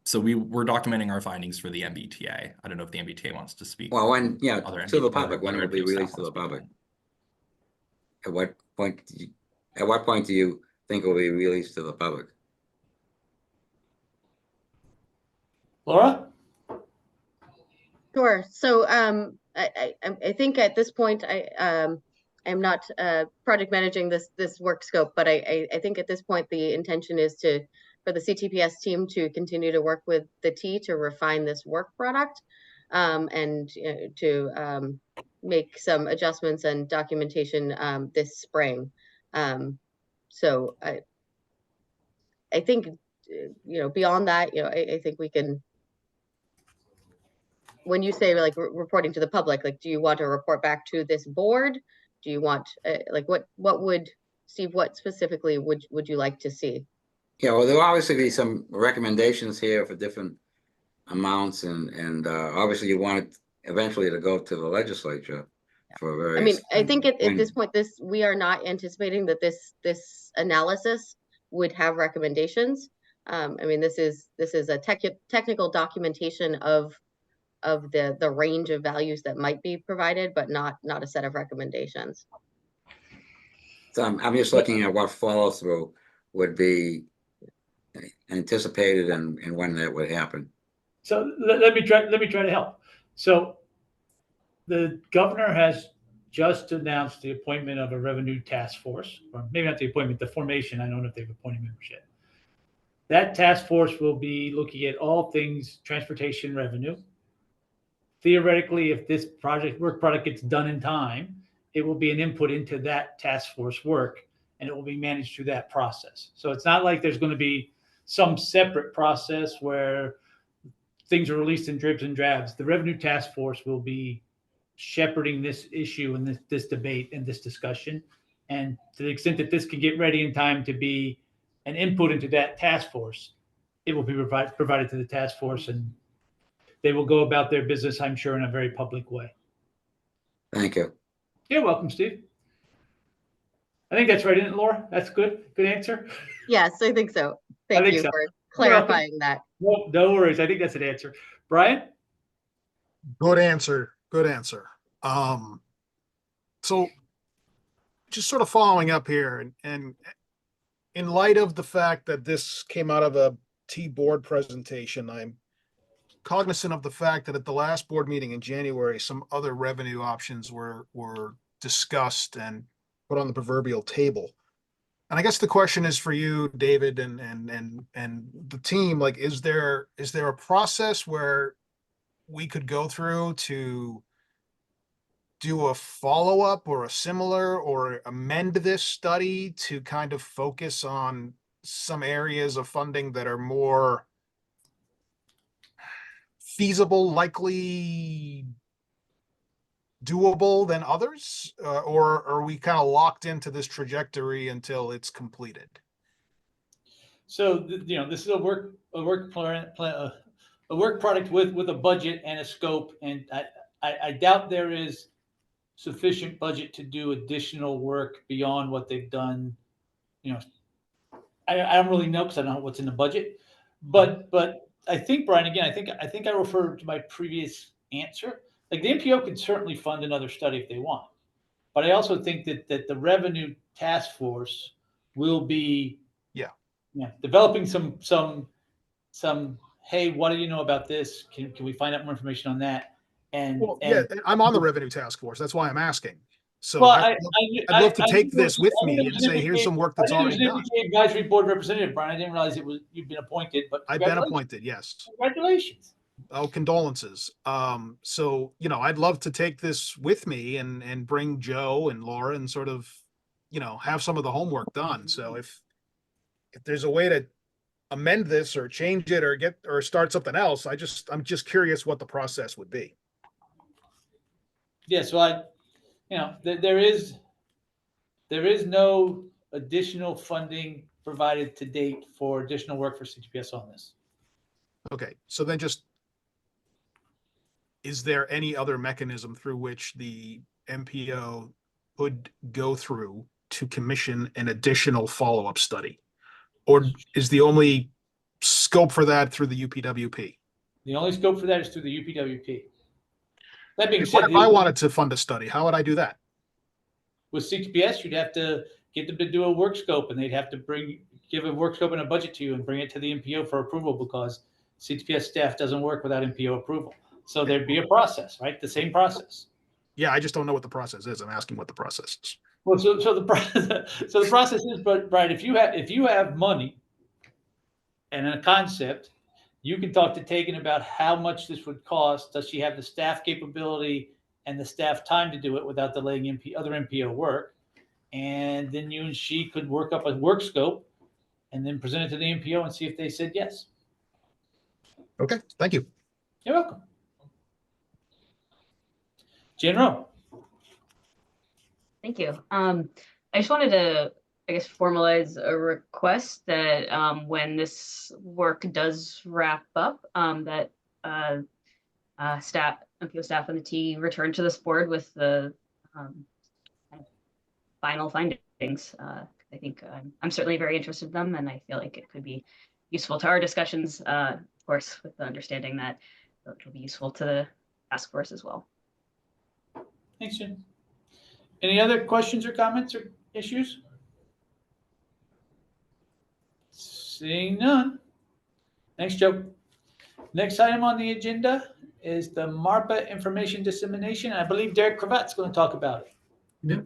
So we're documenting our findings for the MBTA. I don't know if the MBTA wants to speak. Well, when to the public, when it will be released to the public? At what point do you think it will be released to the public? Laura? Sure. So I think at this point I'm not project managing this work scope, but I think at this point the intention is for the CTPS team to continue to work with the T to refine this work product and to make some adjustments and documentation this spring. So I think beyond that, I think we can. When you say like reporting to the public, like, do you want to report back to this board? Do you want what specifically would you like to see? Yeah, well, there'll obviously be some recommendations here for different amounts, and obviously you want it eventually to go to the legislature for various. I mean, I think at this point, we are not anticipating that this analysis would have recommendations. I mean, this is a technical documentation of the range of values that might be provided, but not a set of recommendations. So I'm just looking at what follow through would be anticipated and when that would happen. So let me try to help. So the governor has just announced the appointment of a revenue task force, or maybe not the appointment, the formation. I don't know if they've appointed members yet. That task force will be looking at all things transportation revenue. Theoretically, if this work product gets done in time, it will be an input into that task force work, and it will be managed through that process. So it's not like there's going to be some separate process where things are released in dribs and drabs. The revenue task force will be shepherding this issue and this debate and this discussion. And to the extent that this can get ready in time to be an input into that task force, it will be provided to the task force, and they will go about their business, I'm sure, in a very public way. Thank you. You're welcome, Steve. I think that's right, isn't it, Laura? That's good. Good answer. Yes, I think so. Thank you for clarifying that. No worries. I think that's an answer. Brian? Good answer. Good answer. So just sort of following up here, and in light of the fact that this came out of a T board presentation, I'm cognizant of the fact that at the last board meeting in January, some other revenue options were discussed and put on the proverbial table. And I guess the question is for you, David, and the team, like, is there a process where we could go through to do a follow-up or a similar or amend this study to kind of focus on some areas of funding that are more feasible, likely doable than others, or are we kind of locked into this trajectory until it's completed? So this is a work product with a budget and a scope, and I doubt there is sufficient budget to do additional work beyond what they've done. I don't really know because I don't know what's in the budget, but I think, Brian, again, I think I referred to my previous answer. Like, the MPO could certainly fund another study if they want, but I also think that the revenue task force will be developing some hey, what do you know about this? Can we find out more information on that? And I'm on the revenue task force. That's why I'm asking. So well, I'd love to take this with me and say, here's some work that's already done. Advisory board representative, Brian. I didn't realize you've been appointed, but I've been appointed. Yes. Congratulations. Oh, condolences. So, I'd love to take this with me and bring Joe and Laura and sort of, have some of the homework done. So if there's a way to amend this or change it or start something else, I'm just curious what the process would be. Yeah. So there is no additional funding provided to date for additional work for CTPS on this. Okay. So then is there any other mechanism through which the MPO could go through to commission an additional follow-up study? Or is the only scope for that through the UPWP? The only scope for that is through the UPWP. That being What said, if I wanted to fund a study? How would I do that? With CTPS, you'd have to get them to do a work scope, and they'd have to give a work scope and a budget to you and bring it to the MPO for approval, because CTPS staff doesn't work without MPO approval. So there'd be a process, right? The same process. Yeah, I just don't know what the process is. I'm asking what the process is. Well, so the process is, but Brian, if you have money and a concept, you can talk to Tegan about how much this would cost. Does she have the staff capability and the staff time to do it without delaying other MPO work? And then you and she could work up a work scope and then present it to the MPO and see if they said yes. Okay, thank you. You're welcome. Jen Rowe. Thank you. I just wanted to, I guess, formalize a request that when this work does wrap up, that staff, MPO staff and the T return to this board with the final findings. I think I'm certainly very interested in them, and I feel like it could be useful to our discussions, of course, with the understanding that it will be useful to the task force as well. Thanks, Jen. Any other questions or comments or issues? Seeing none. Thanks, Joe. Next item on the agenda is the MARPA information dissemination. I believe Derek Cravat's going to talk about it. Yep,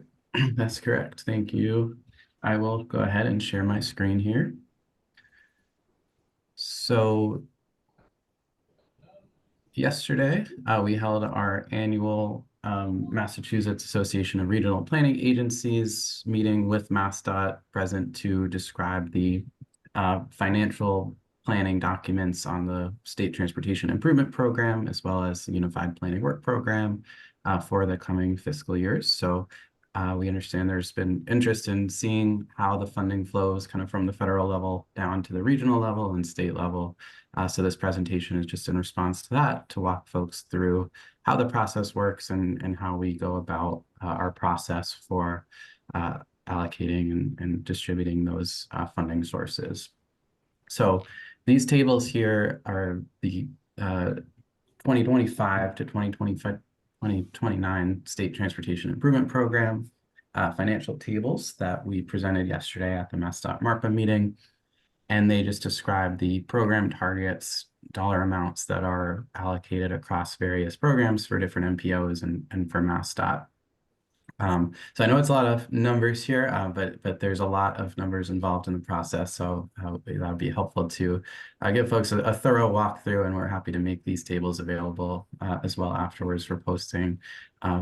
that's correct. Thank you. I will go ahead and share my screen here. So yesterday, we held our annual Massachusetts Association of Regional Planning Agencies meeting with MassDOT present to describe the financial planning documents on the State Transportation Improvement Program, as well as the Unified Planning Work Program for the coming fiscal years. So we understand there's been interest in seeing how the funding flows kind of from the federal level down to the regional level and state level. So this presentation is just in response to that, to walk folks through how the process works and how we go about our process for allocating and distributing those funding sources. So these tables here are the 2025 to 2029 State Transportation Improvement Program financial tables that we presented yesterday at the MassDOT MARPA meeting. And they just describe the program targets, dollar amounts that are allocated across various programs for different MPOs and for MassDOT. So I know it's a lot of numbers here, but there's a lot of numbers involved in the process. So that would be helpful to give folks a thorough walkthrough, and we're happy to make these tables available as well afterwards for posting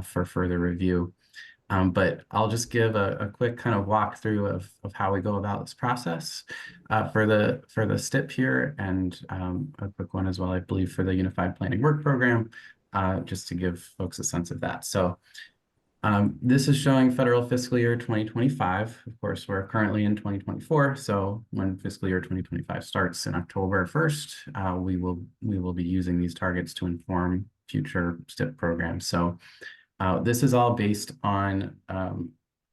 for further review. But I'll just give a quick kind of walkthrough of how we go about this process for the STIP here, and a quick one as well, I believe, for the Unified Planning Work Program, just to give folks a sense of that. So this is showing federal fiscal year 2025. Of course, we're currently in 2024. So when fiscal year 2025 starts in October 1st, we will be using these targets to inform future STIP programs. So this is all based on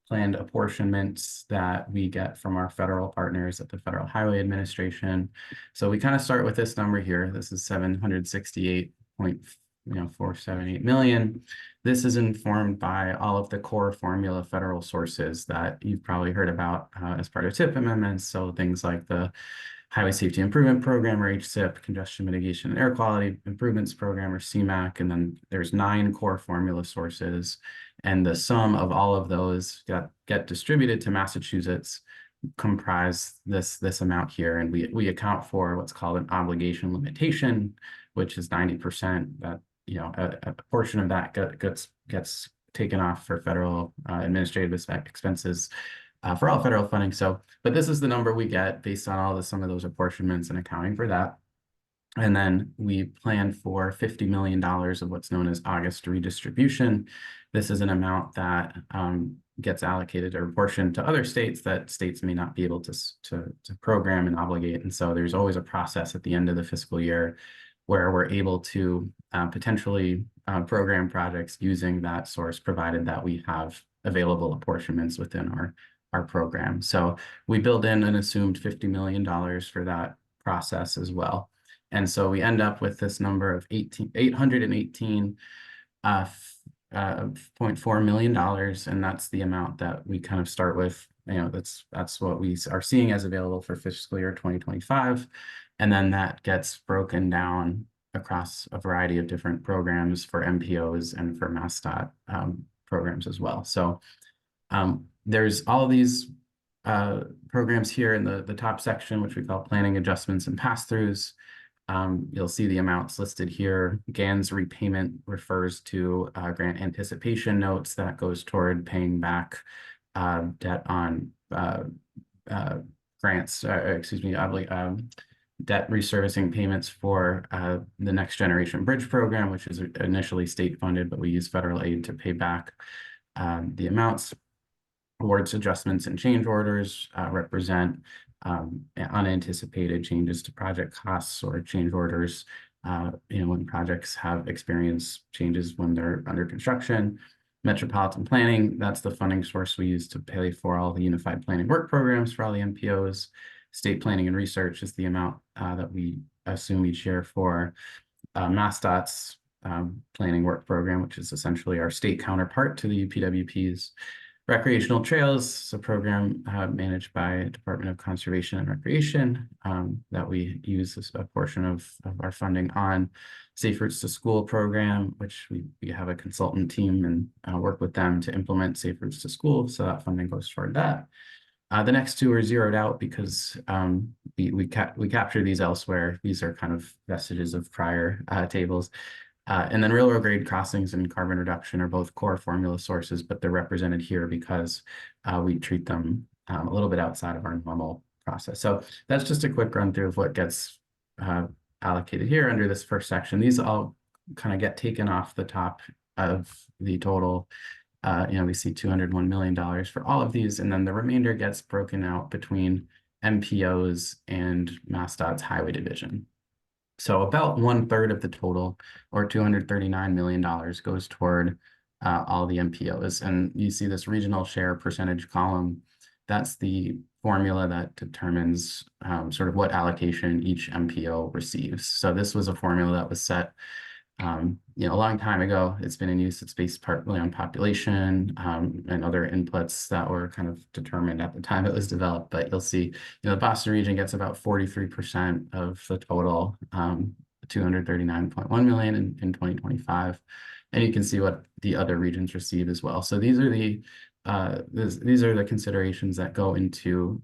planned apportionments that we get from our federal partners at the Federal Highway Administration. So we kind of start with this number here. This is 768.478 million. This is informed by all of the core formula federal sources that you've probably heard about as part of TIP amendments. So things like the Highway Safety Improvement Program, or HSIP, Congestion Mitigation and Air Quality Improvements Program, or CMAQ, and then there's 9 core formula sources, and the sum of all of those get distributed to Massachusetts comprise this amount here, and we account for what's called an obligation limitation, which is 90%. That a portion of that gets taken off for federal administrative expenses for all federal funding. So, but this is the number we get based on some of those apportionments and accounting for that. And then we plan for $50 million of what's known as August redistribution. This is an amount that gets allocated or apportioned to other states that states may not be able to program and obligate. And so there's always a process at the end of the fiscal year where we're able to potentially program projects using that source, provided that we have available apportionments within our program. So we build in an assumed $50 million for that process as well. And so we end up with this number of $818.4 million, and that's the amount that we kind of start with. That's what we are seeing as available for fiscal year 2025. And then that gets broken down across a variety of different programs for MPOs and for MassDOT programs as well. So there's all these programs here in the top section, which we call planning adjustments and pass-throughs. You'll see the amounts listed here. GAN's repayment refers to grant anticipation notes that goes toward paying back debt on grants, debt reservicing payments for the Next Generation Bridge program, which is initially state funded, but we use federal aid to pay back the amounts. Awards, adjustments, and change orders represent unanticipated changes to project costs or change orders when projects have experienced changes when they're under construction. Metropolitan planning, that's the funding source we use to pay for all the unified planning work programs for all the MPOs. State planning and research is the amount that we assume each year for MassDOT's planning work program, which is essentially our state counterpart to the UPWPs. Recreational Trails is a program managed by Department of Conservation and Recreation that we use as a portion of our funding on. Safe Routes to School program, which we have a consultant team and work with them to implement Safe Routes to School. So that funding goes toward that. The next two are zeroed out because we capture these elsewhere. These are kind of vestiges of prior tables. And then railroad grade crossings and carbon reduction are both core formula sources, but they're represented here because we treat them a little bit outside of our normal process. So that's just a quick run through of what gets allocated here under this first section. These all kind of get taken off the top of the total. We see $201 million for all of these, and then the remainder gets broken out between MPOs and MassDOT's highway division. So about 1/3 of the total, or $239 million, goes toward all the MPOs. And you see this regional share percentage column. That's the formula that determines sort of what allocation each MPO receives. So this was a formula that was set a long time ago. It's been in use. It's based partly on population and other inputs that were kind of determined at the time it was developed. But you'll see, the Boston region gets about 43% of the total, 239.1 million in 2025. And you can see what the other regions receive as well. So these are the considerations that go into,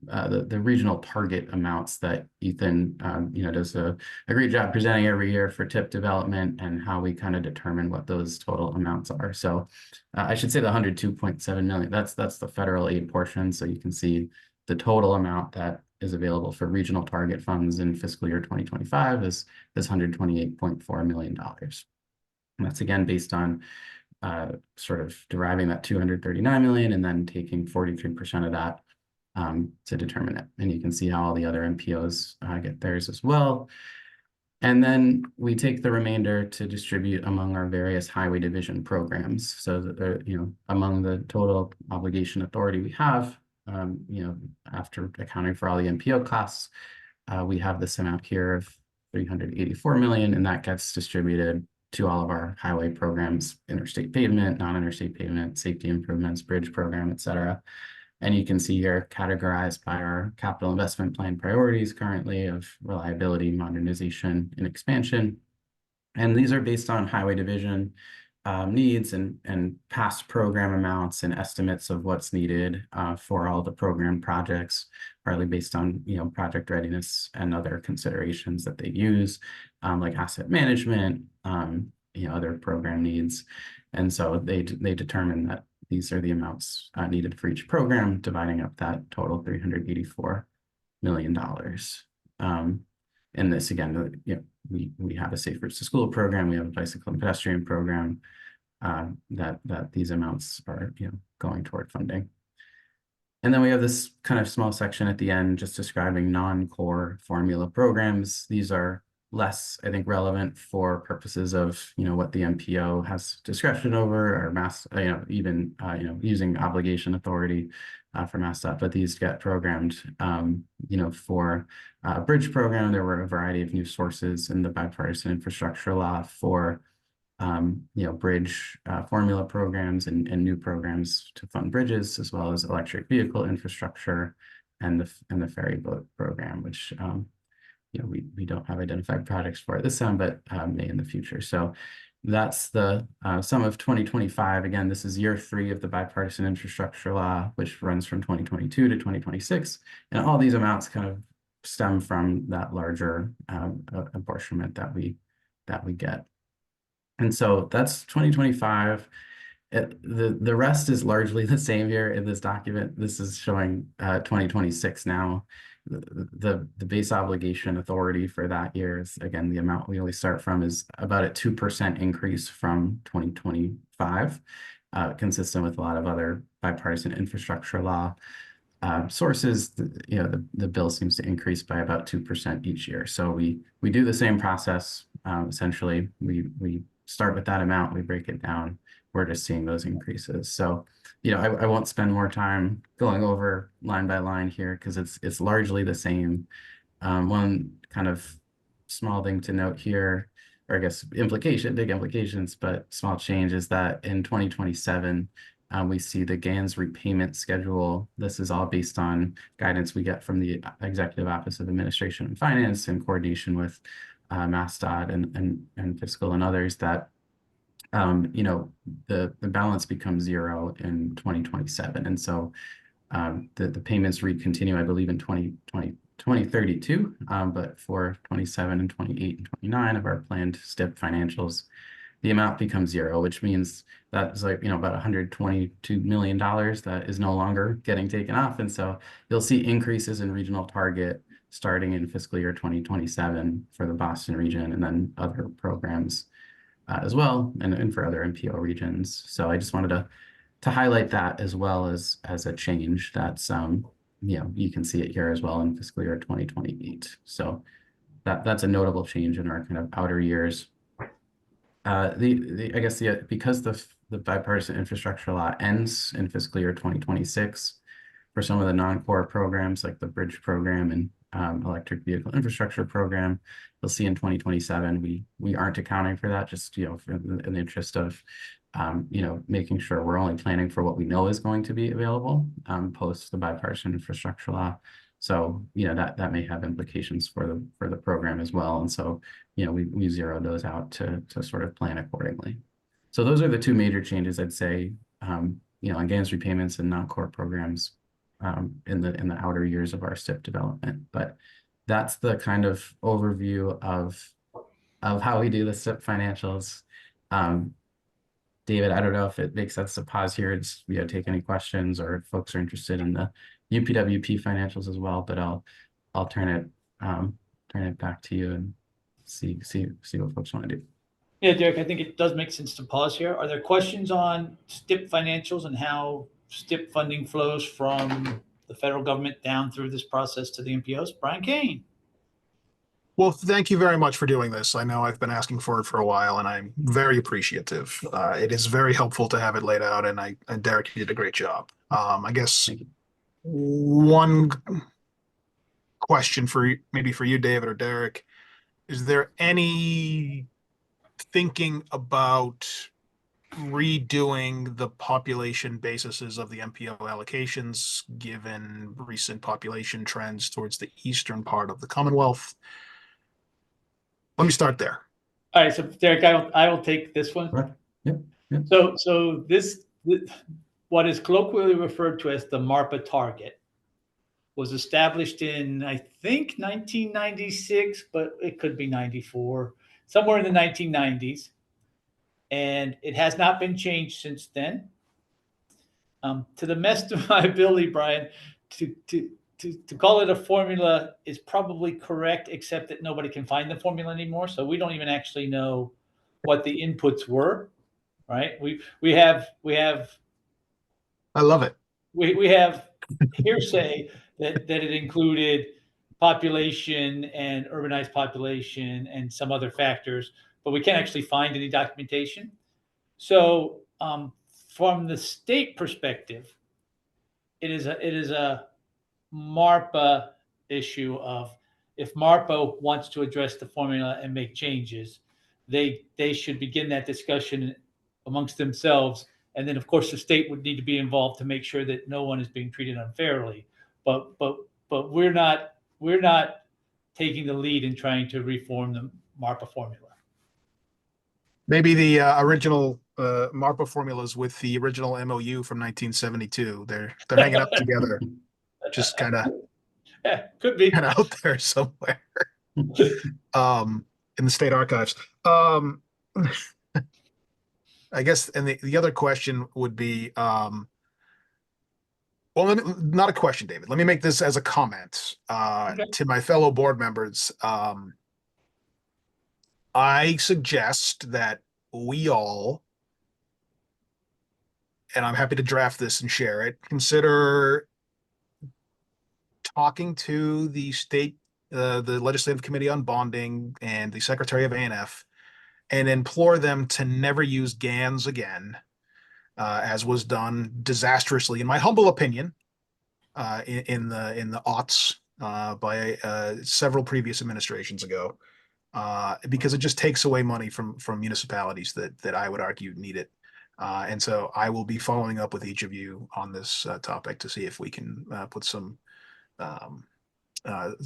the regional target amounts that Ethan, does a great job presenting every year for TIP development and how we kind of determine what those total amounts are. So I should say the 102.7 million, that's the federal aid portion. So you can see the total amount that is available for regional target funds in fiscal year 2025 is this $128.4 million. And that's again based on sort of deriving that 239 million and then taking 43% of that to determine it. And you can see how all the other MPOs get theirs as well. And then we take the remainder to distribute among our various highway division programs. So that they're, among the total obligation authority we have, after accounting for all the MPO costs, we have this amount here of 384 million, and that gets distributed to all of our highway programs: interstate pavement, non-interstate pavement, safety improvements, bridge program, et cetera. And you can see here categorized by our capital investment plan priorities currently of reliability, modernization, and expansion. And these are based on highway division needs and past program amounts and estimates of what's needed for all the program projects, partly based on project readiness and other considerations that they use, like asset management, other program needs. And so they determine that these are the amounts needed for each program, dividing up that total $384 million. And this again, we have a Safe Routes to School program, we have a bicycle and pedestrian program that these amounts are going toward funding. And then we have this kind of small section at the end just describing non-core formula programs. These are less, I think, relevant for purposes of what the MPO has discretion over, or even using obligation authority for MassDOT. But these get programmed, for a bridge program. There were a variety of new sources in the bipartisan infrastructure law for bridge formula programs and new programs to fund bridges, as well as electric vehicle infrastructure and the ferry boat program, which we don't have identified projects for at this time, but may in the future. So that's the sum of 2025. Again, this is year 3 of the bipartisan infrastructure law, which runs from 2022 to 2026. And all these amounts kind of stem from that larger apportionment that we get. And so that's 2025. The rest is largely the same here in this document. This is showing 2026 now. The base obligation authority for that year is, again, the amount we always start from is about a 2% increase from 2025, consistent with a lot of other bipartisan infrastructure law sources. The bill seems to increase by about 2% each year. So we do the same process. Essentially, we start with that amount, we break it down. We're just seeing those increases. So, I won't spend more time going over line by line here because it's largely the same. One kind of small thing to note here, or I guess big implications, but small change, is that in 2027, we see the GANS repayment schedule. This is all based on guidance we get from the Executive Office of Administration and Finance in coordination with MassDOT and Fiscal and others, that you know, the balance becomes zero in 2027. And so the payments continue, I believe, in 2032, but for 27 and 28 and 29 of our planned STIP financials, the amount becomes zero, which means that's like, you know, about $122 million that is no longer getting taken off. And so you'll see increases in regional target starting in fiscal year 2027 for the Boston region, and then other programs as well, and for other MPO regions. So I just wanted to highlight that as well as a change that's, you know, you can see it here as well in fiscal year 2028. So that's a notable change in our kind of outer years. I guess because the bipartisan infrastructure law ends in fiscal year 2026 for some of the non-core programs like the bridge program and electric vehicle infrastructure program, you'll see in 2027 we aren't accounting for that, just, you know, in the interest of you know, making sure we're only planning for what we know is going to be available post the bipartisan infrastructure law. So, you know, that may have implications for the program as well. And so, you know, we zeroed those out to sort of plan accordingly. So those are the two major changes, I'd say, you know, on GANS repayments and non-core programs in the outer years of our STIP development. But that's the kind of overview of how we do the STIP financials. David, I don't know if it makes sense to pause here and just, you know, take any questions, or if folks are interested in the UPWP financials as well, but I'll turn it back to you and see what folks want to do. Yeah, Derek, I think it does make sense to pause here. Are there questions on STIP financials and how STIP funding flows from the federal government down through this process to the MPOs? Brian Kane. Well, thank you very much for doing this. I know I've been asking for it for a while, and I'm very appreciative. It is very helpful to have it laid out, and Derek, you did a great job. I guess one question maybe for you, David or Derek, is there any thinking about redoing the population bases of the MPO allocations, given recent population trends towards the eastern part of the Commonwealth? Let me start there. All right, so Derek, I will take this one. Right. Yep. So this what is colloquially referred to as the MARPA target was established in, I think, 1996, but it could be 94, somewhere in the 1990s. And it has not been changed since then. To the best of my ability, Brian, to call it a formula is probably correct, except that nobody can find the formula anymore. So we don't even actually know what the inputs were, right? We have I love it. We have hearsay that it included population and urbanized population and some other factors, but we can't actually find any documentation. So from the state perspective, it is a MARPA issue of, if MARPA wants to address the formula and make changes, they should begin that discussion amongst themselves. And then, of course, the state would need to be involved to make sure that no one is being treated unfairly. But we're not taking the lead in trying to reform the MARPA formula. Maybe the original MARPA formulas with the original MOU from 1972. They're hanging up together, just kind of could be out there somewhere in the state archives. I guess, and the other question would be, well, not a question, David. Let me make this as a comment to my fellow board members. I suggest that we all, and I'm happy to draft this and share it, consider talking to the state, the Legislative Committee on Bonding and the Secretary of A&F, and implore them to never use GANs again, as was done disastrously, in my humble opinion, in the aughts by several previous administrations ago, because it just takes away money from municipalities that I would argue need it. And so I will be following up with each of you on this topic to see if we can put some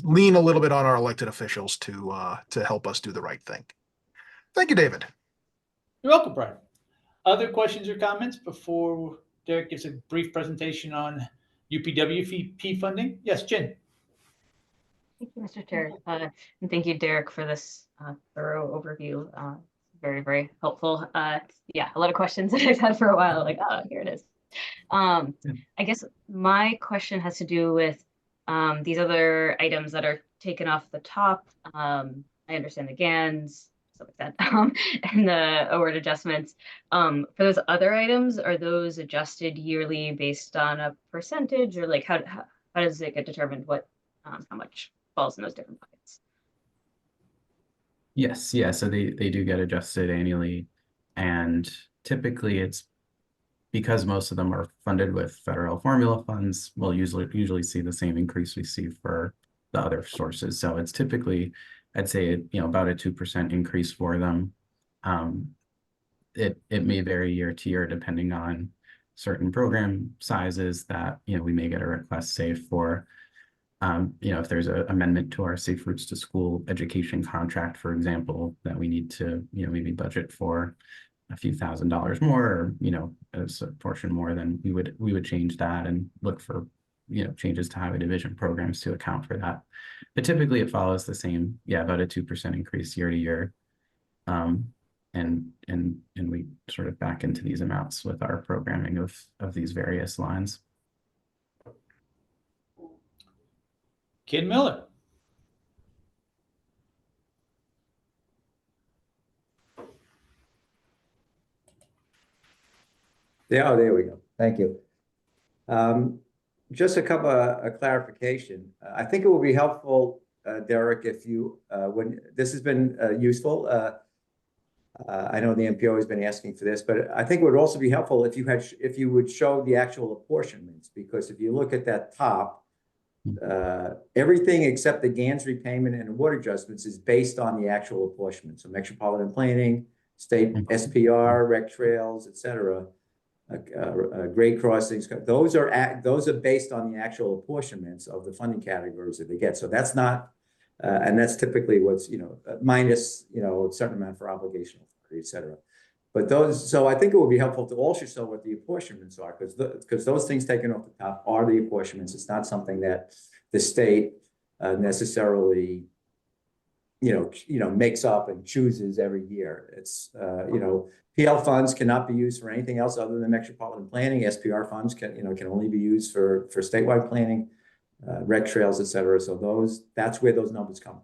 lean a little bit on our elected officials to help us do the right thing. Thank you, David. You're welcome, Brian. Other questions or comments before Derek gives a brief presentation on UPWP funding? Yes, Jen. Thank you, Mr. Chair. And thank you, Derek, for this thorough overview. Very, very helpful. Yeah, a lot of questions that I've had for a while, like, oh, here it is. I guess my question has to do with these other items that are taken off the top. I understand the GANs, stuff like that, and the award adjustments. For those other items, are those adjusted yearly based on a percentage, or like how does it get determined what how much falls in those different buckets? Yes, yeah, so they do get adjusted annually, and typically it's because most of them are funded with federal formula funds. We'll usually see the same increase we see for the other sources. So it's typically, I'd say, about a 2% increase for them. It may vary year to year depending on certain program sizes that we may get a request, say for if there's an amendment to our Safe Routes to School education contract, for example, that we need to, maybe budget for a few $1,000s more, or, as a portion more, then we would change that and look for, changes to highway division programs to account for that. But typically it follows the same, about a 2% increase year to year. And we sort of back into these amounts with our programming of these various lines. Ken Miller. Yeah, there we go. Thank you. Just a couple of clarification. I think it will be helpful, Derek, if you, when this has been useful. I know the MPO has been asking for this, but I think it would also be helpful if you would show the actual apportionments, because if you look at that top, everything except the GANs repayment and award adjustments is based on the actual apportionment. So metropolitan planning, state SPR, rec trails, etc. Grade crossings, those are based on the actual apportionments of the funding categories that they get. So that's not, and that's typically what's minus a certain amount for obligational, etc. But those, so I think it would be helpful to also show what the apportionments are, because those things taken off the top are the apportionments. It's not something that the state necessarily makes up and chooses every year. It's PL funds cannot be used for anything else other than metropolitan planning. SPR funds can only be used for statewide planning, rec trails, etc. So that's where those numbers come from.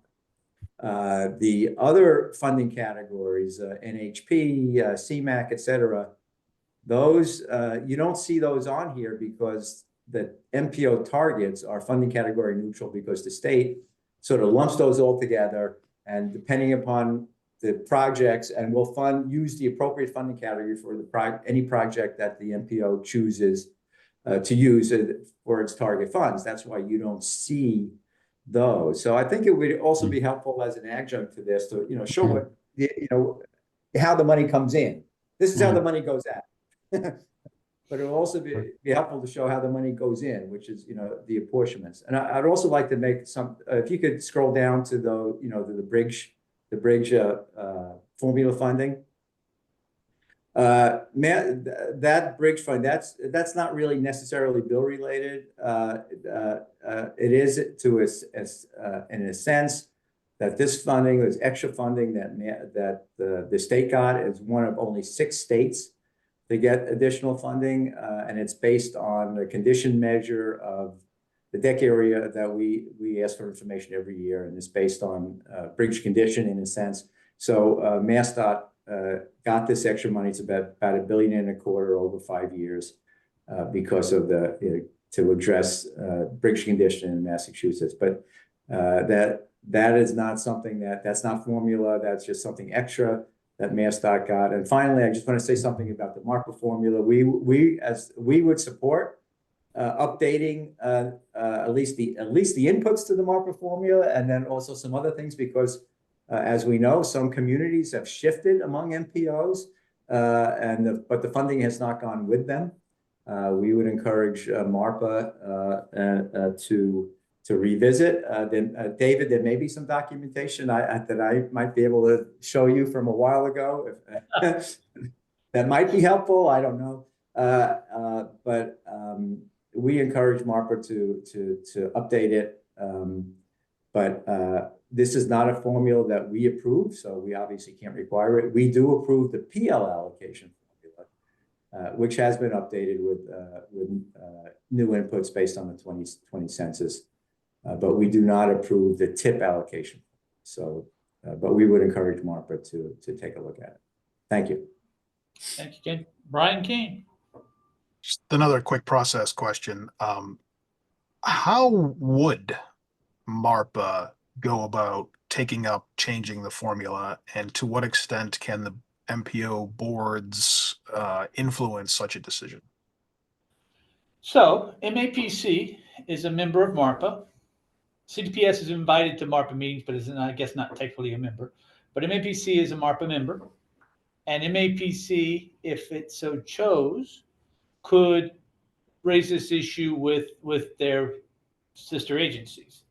The other funding categories, NHP, CMAQ, etc. Those you don't see those on here because the MPO targets are funding category neutral, because the state sort of lumps those all together, and depending upon the projects, and will use the appropriate funding category for any project that the MPO chooses to use for its target funds. That's why you don't see those. So I think it would also be helpful as an adjunct to this to show what how the money comes in. This is how the money goes out. But it will also be helpful to show how the money goes in, which is the apportionments. And I'd also like to make some, if you could scroll down to the bridge formula funding. That bridge fund, that's not really necessarily bill related. It is in a sense that this funding is extra funding that the state got, is one of only 6 states to get additional funding, and it's based on the condition measure of the deck area that we ask for information every year, and it's based on bridge condition in a sense. So MassDOT got this extra money. It's about $1.25 billion over 5 years because of to address bridge condition in Massachusetts. But that is not something that's not formula. That's just something extra that MassDOT got. And finally, I just want to say something about the MARPA formula. We would support updating at least the inputs to the MARPA formula, and then also some other things, because as we know, some communities have shifted among MPOs but the funding has not gone with them. We would encourage MARPA to revisit. Then David, there may be some documentation that I might be able to show you from a while ago. That might be helpful. I don't know. But we encourage MARPA to update it. But this is not a formula that we approve, so we obviously can't require it. We do approve the PL allocation formula, which has been updated with new inputs based on the 2020 census. But we do not approve the TIP allocation. So, but we would encourage MARPA to take a look at it. Thank you. Thank you, Ken. Brian Kane. Just another quick process question. How would MARPA go about taking up changing the formula, and to what extent can the MPO boards influence such a decision? So MAPC is a member of MARPA. CTPS is invited to MARPA meetings, but is, I guess, not technically a member. But MAPC is a MARPA member. And MAPC, if it so chose, could raise this issue with their sister agencies.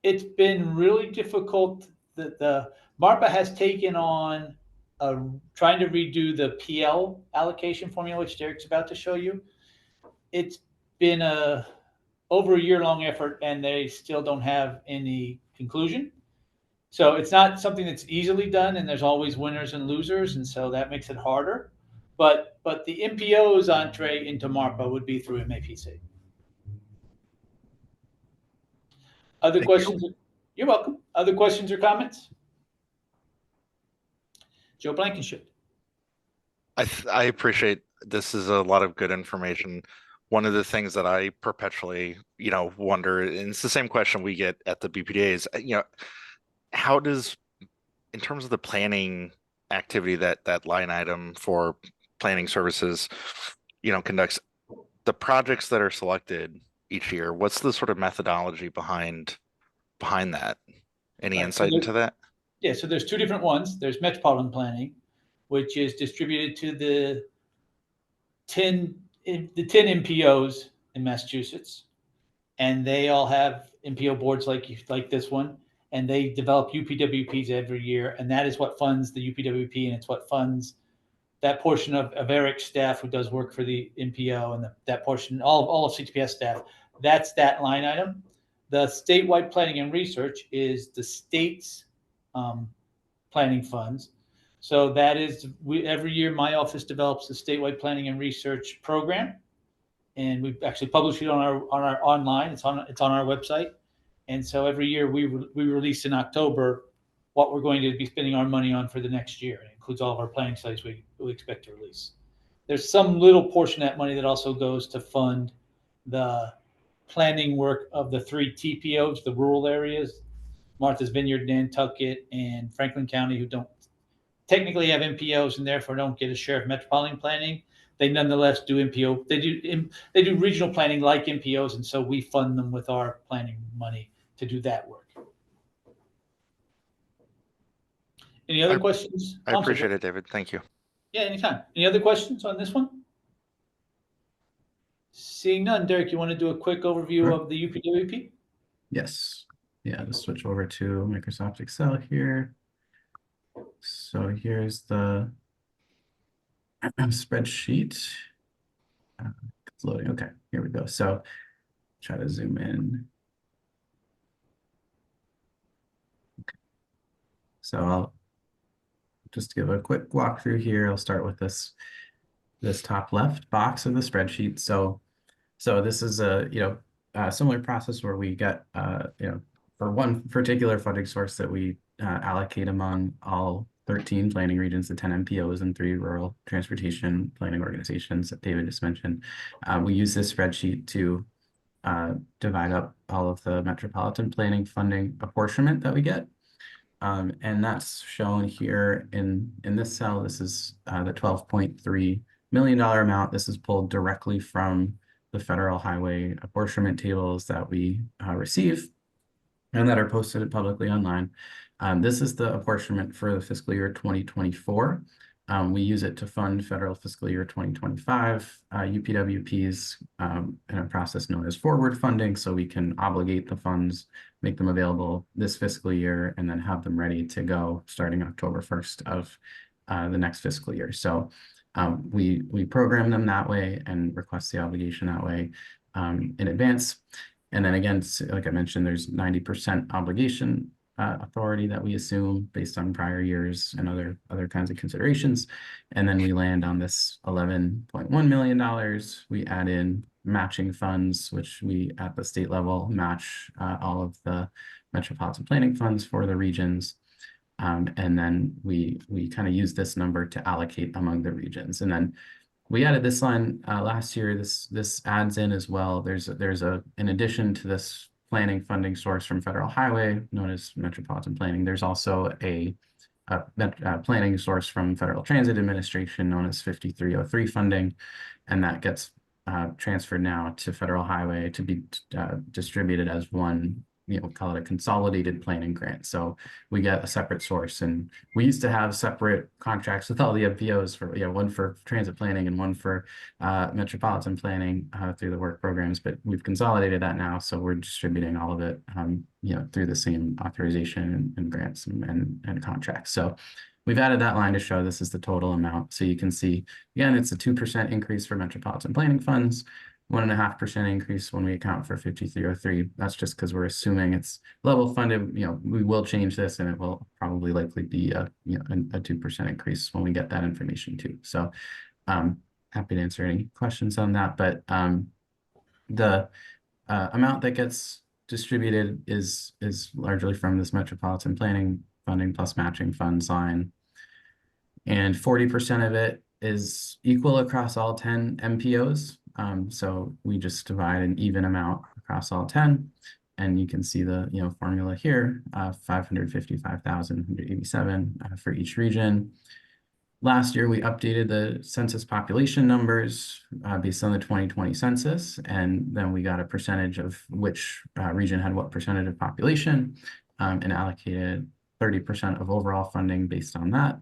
It's been really difficult. The MARPA has taken on trying to redo the PL allocation formula, which Derek's about to show you. It's been over a year-long effort, and they still don't have any conclusion. So it's not something that's easily done, and there's always winners and losers, and so that makes it harder. But the MPO's entree into MARPA would be through MAPC. Other questions? You're welcome. Other questions or comments? Joe Blankenship. I appreciate this is a lot of good information. One of the things that I perpetually, wonder, and it's the same question we get at the BPDA is, how does, in terms of the planning activity that line item for planning services, conducts, the projects that are selected each year, what's the sort of methodology behind that? Any insight into that? Yeah, so there's two different ones. There's metropolitan planning, which is distributed to the 10 MPOs in Massachusetts, and they all have MPO boards like this one, and they develop UPWPs every year, and that is what funds the UPWP, and it's what funds that portion of Eric's staff who does work for the MPO, and that portion, all of CTPS staff. That's that line item. The statewide planning and research is the state's planning funds. So that is, every year my office develops a statewide planning and research program, and we actually publish it on our online. It's on our website, and so every year we release in October what we're going to be spending our money on for the next year. It includes all of our planning studies we expect to release. There's some little portion of that money that also goes to fund the planning work of the 3 TPOs, the rural areas, Martha's Vineyard, Nantucket, and Franklin County, who don't technically have MPOs and therefore don't get a share of metropolitan planning. They nonetheless do MPO. They do regional planning like MPOs, and so we fund them with our planning money to do that work. Any other questions? I appreciate it, David. Thank you. Yeah, anytime. Any other questions on this one? Seeing none, Derek, you want to do a quick overview of the UPWP? Yes. Yeah, let's switch over to Microsoft Excel here. So here's the spreadsheet. It's loading. Okay, here we go. So try to zoom in. Okay. So I'll just give a quick walkthrough here. I'll start with this top left box of the spreadsheet. So this is a similar process where we get for one particular funding source that we allocate among all 13 planning regions, the 10 MPOs and 3 rural transportation planning organizations that David just mentioned. We use this spreadsheet to divide up all of the metropolitan planning funding apportionment that we get. And that's shown here in this cell. This is the $12.3 million amount. This is pulled directly from the federal highway apportionment tables that we receive and that are posted publicly online. This is the apportionment for the fiscal year 2024. We use it to fund federal fiscal year 2025 UPWPs in a process known as forward funding, so we can obligate the funds, make them available this fiscal year, and then have them ready to go starting October 1st of the next fiscal year. So we program them that way and request the obligation that way in advance. And then again, like I mentioned, there's 90% obligation authority that we assume based on prior years and other kinds of considerations. And then we land on this $11.1 million. We add in matching funds, which we at the state level match all of the metropolitan planning funds for the regions. And then we kind of use this number to allocate among the regions. And then we added this line last year. This adds in as well. There's in addition to this planning funding source from federal highway known as metropolitan planning, there's also a planning source from Federal Transit Administration known as 5303 funding, and that gets transferred now to federal highway to be distributed as one, call it a consolidated planning grant. So we get a separate source, and we used to have separate contracts with all the MPOs for, one for transit planning and one for metropolitan planning through the work programs, but we've consolidated that now. So we're distributing all of it, through the same authorization and grants and contracts. So we've added that line to show this is the total amount. So you can see, again, it's a 2% increase for metropolitan planning funds, 1.5% increase when we account for 5303. That's just because we're assuming it's level funded. We will change this, and it will probably likely be a 2% increase when we get that information too. So happy to answer any questions on that. But the amount that gets distributed is largely from this metropolitan planning funding plus matching funds line, and 40% of it is equal across all 10 MPOs. So we just divide an even amount across all 10, and you can see the formula here, 555,187 for each region. Last year, we updated the census population numbers based on the 2020 census, and then we got a percentage of which region had what percentage of population, and allocated 30% of overall funding based on that.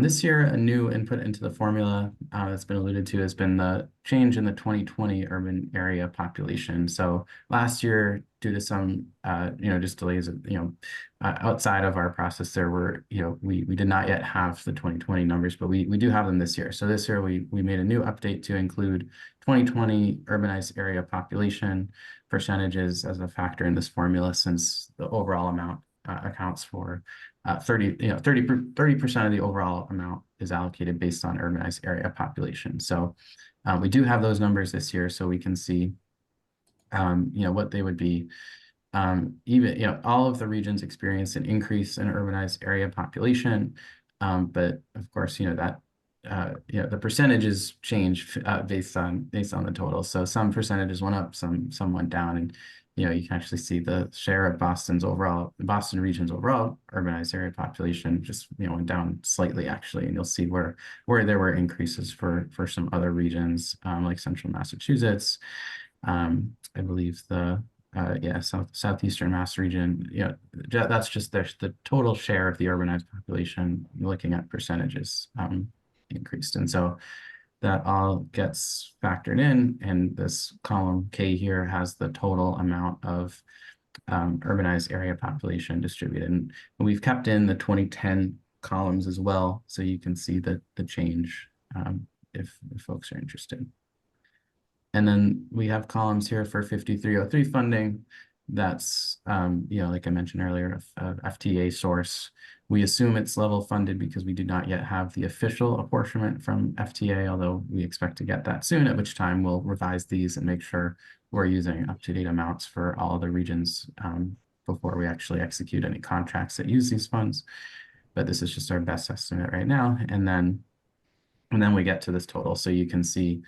This year, a new input into the formula that's been alluded to has been the change in the 2020 urban area population. So last year, due to some, just delays, outside of our process, there were, we did not yet have the 2020 numbers, but we do have them this year. So this year, we made a new update to include 2020 urbanized area population percentages as a factor in this formula, since the overall amount accounts for 30% of the overall amount is allocated based on urbanized area population. So we do have those numbers this year, so we can see, what they would be. Even, all of the regions experienced an increase in urbanized area population, but of course, that the percentages change based on the total. So some percentages went up, some went down, and you can actually see the share of Boston region's overall urbanized area population just went down slightly, actually, and you'll see where there were increases for some other regions, like central Massachusetts. I believe the southeastern Mass region, that's just the total share of the urbanized population looking at percentages increased. And so that all gets factored in, and this column K here has the total amount of urbanized area population distributed. And we've kept in the 2010 columns as well, so you can see the change if folks are interested. And then we have columns here for 5303 funding. That's, like I mentioned earlier, FTA source. We assume it's level funded because we do not yet have the official apportionment from FTA, although we expect to get that soon, at which time we'll revise these and make sure we're using up-to-date amounts for all of the regions before we actually execute any contracts that use these funds. But this is just our best estimate right now. And then we get to this total. So you can see,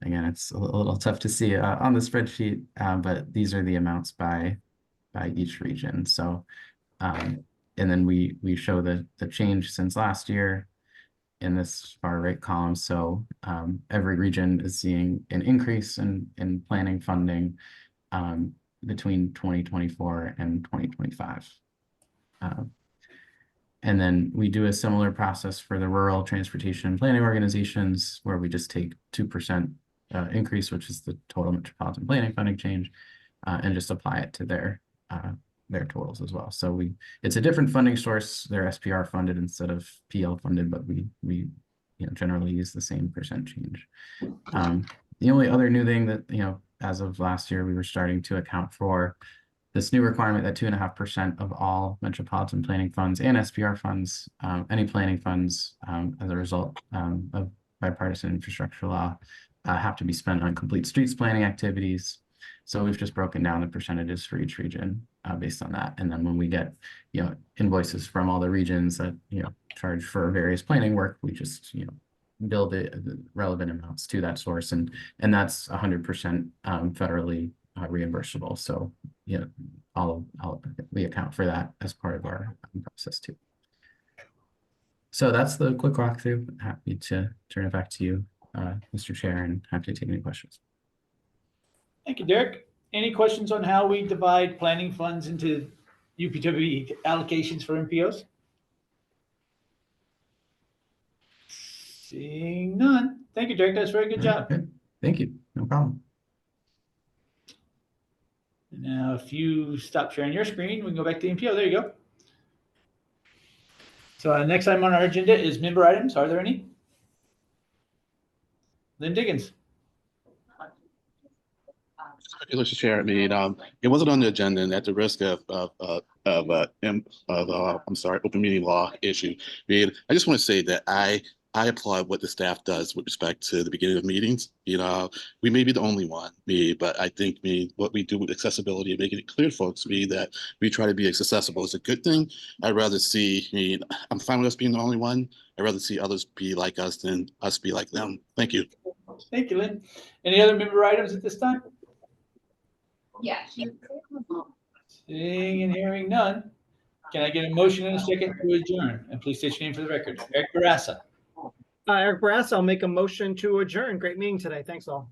again, it's a little tough to see on the spreadsheet, but these are the amounts by each region. So, and then we show the change since last year in this far right column. So every region is seeing an increase in planning funding between 2024 and 2025. And then we do a similar process for the rural transportation and planning organizations, where we just take 2% increase, which is the total metropolitan planning funding change, and just apply it to their totals as well. So it's a different funding source. They're SPR funded instead of PL funded, but we generally use the same percent change. The only other new thing that, as of last year, we were starting to account for this new requirement that 2.5% of all metropolitan planning funds and SPR funds, any planning funds, as a result of bipartisan infrastructure law, have to be spent on complete streets planning activities. So we've just broken down the percentages for each region based on that. And then when we get, invoices from all the regions that, charge for various planning work, we just, bill the relevant amounts to that source. And that's 100% federally reimbursable. So, we account for that as part of our process too. So that's the quick walkthrough. Happy to turn it back to you, Mr. Chair, and happy to take any questions. Thank you, Derek. Any questions on how we divide planning funds into UPW allocations for MPOs? Seeing none. Thank you, Derek. That's a very good job. Okay. Thank you. No problem. Now, if you stop sharing your screen, we can go back to the MPO. There you go. So next item on our agenda is member items. Are there any? Lynn Diggins. Mr. Chair, it wasn't on the agenda, and at the risk of open meeting law issue, I just want to say that I applaud what the staff does with respect to the beginning of meetings. We may be the only one, but I think what we do with accessibility and making it clear to folks, that we try to be as accessible is a good thing. I'd rather see, I'm fine with us being the only one. I'd rather see others be like us than us be like them. Thank you. Thank you, Lynn. Any other member items at this time? Yeah. Seeing and hearing none. Can I get a motion and a second to adjourn? And please state your name for the record. Eric Barassa. Eric Barassa, I'll make a motion to adjourn. Great meeting today. Thanks all.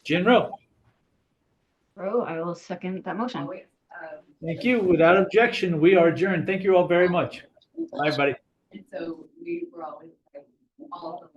Jen Rowe. I will second that motion. Thank you. Without objection, we are adjourned. Thank you all very much. Bye, everybody. And so we were always all of them.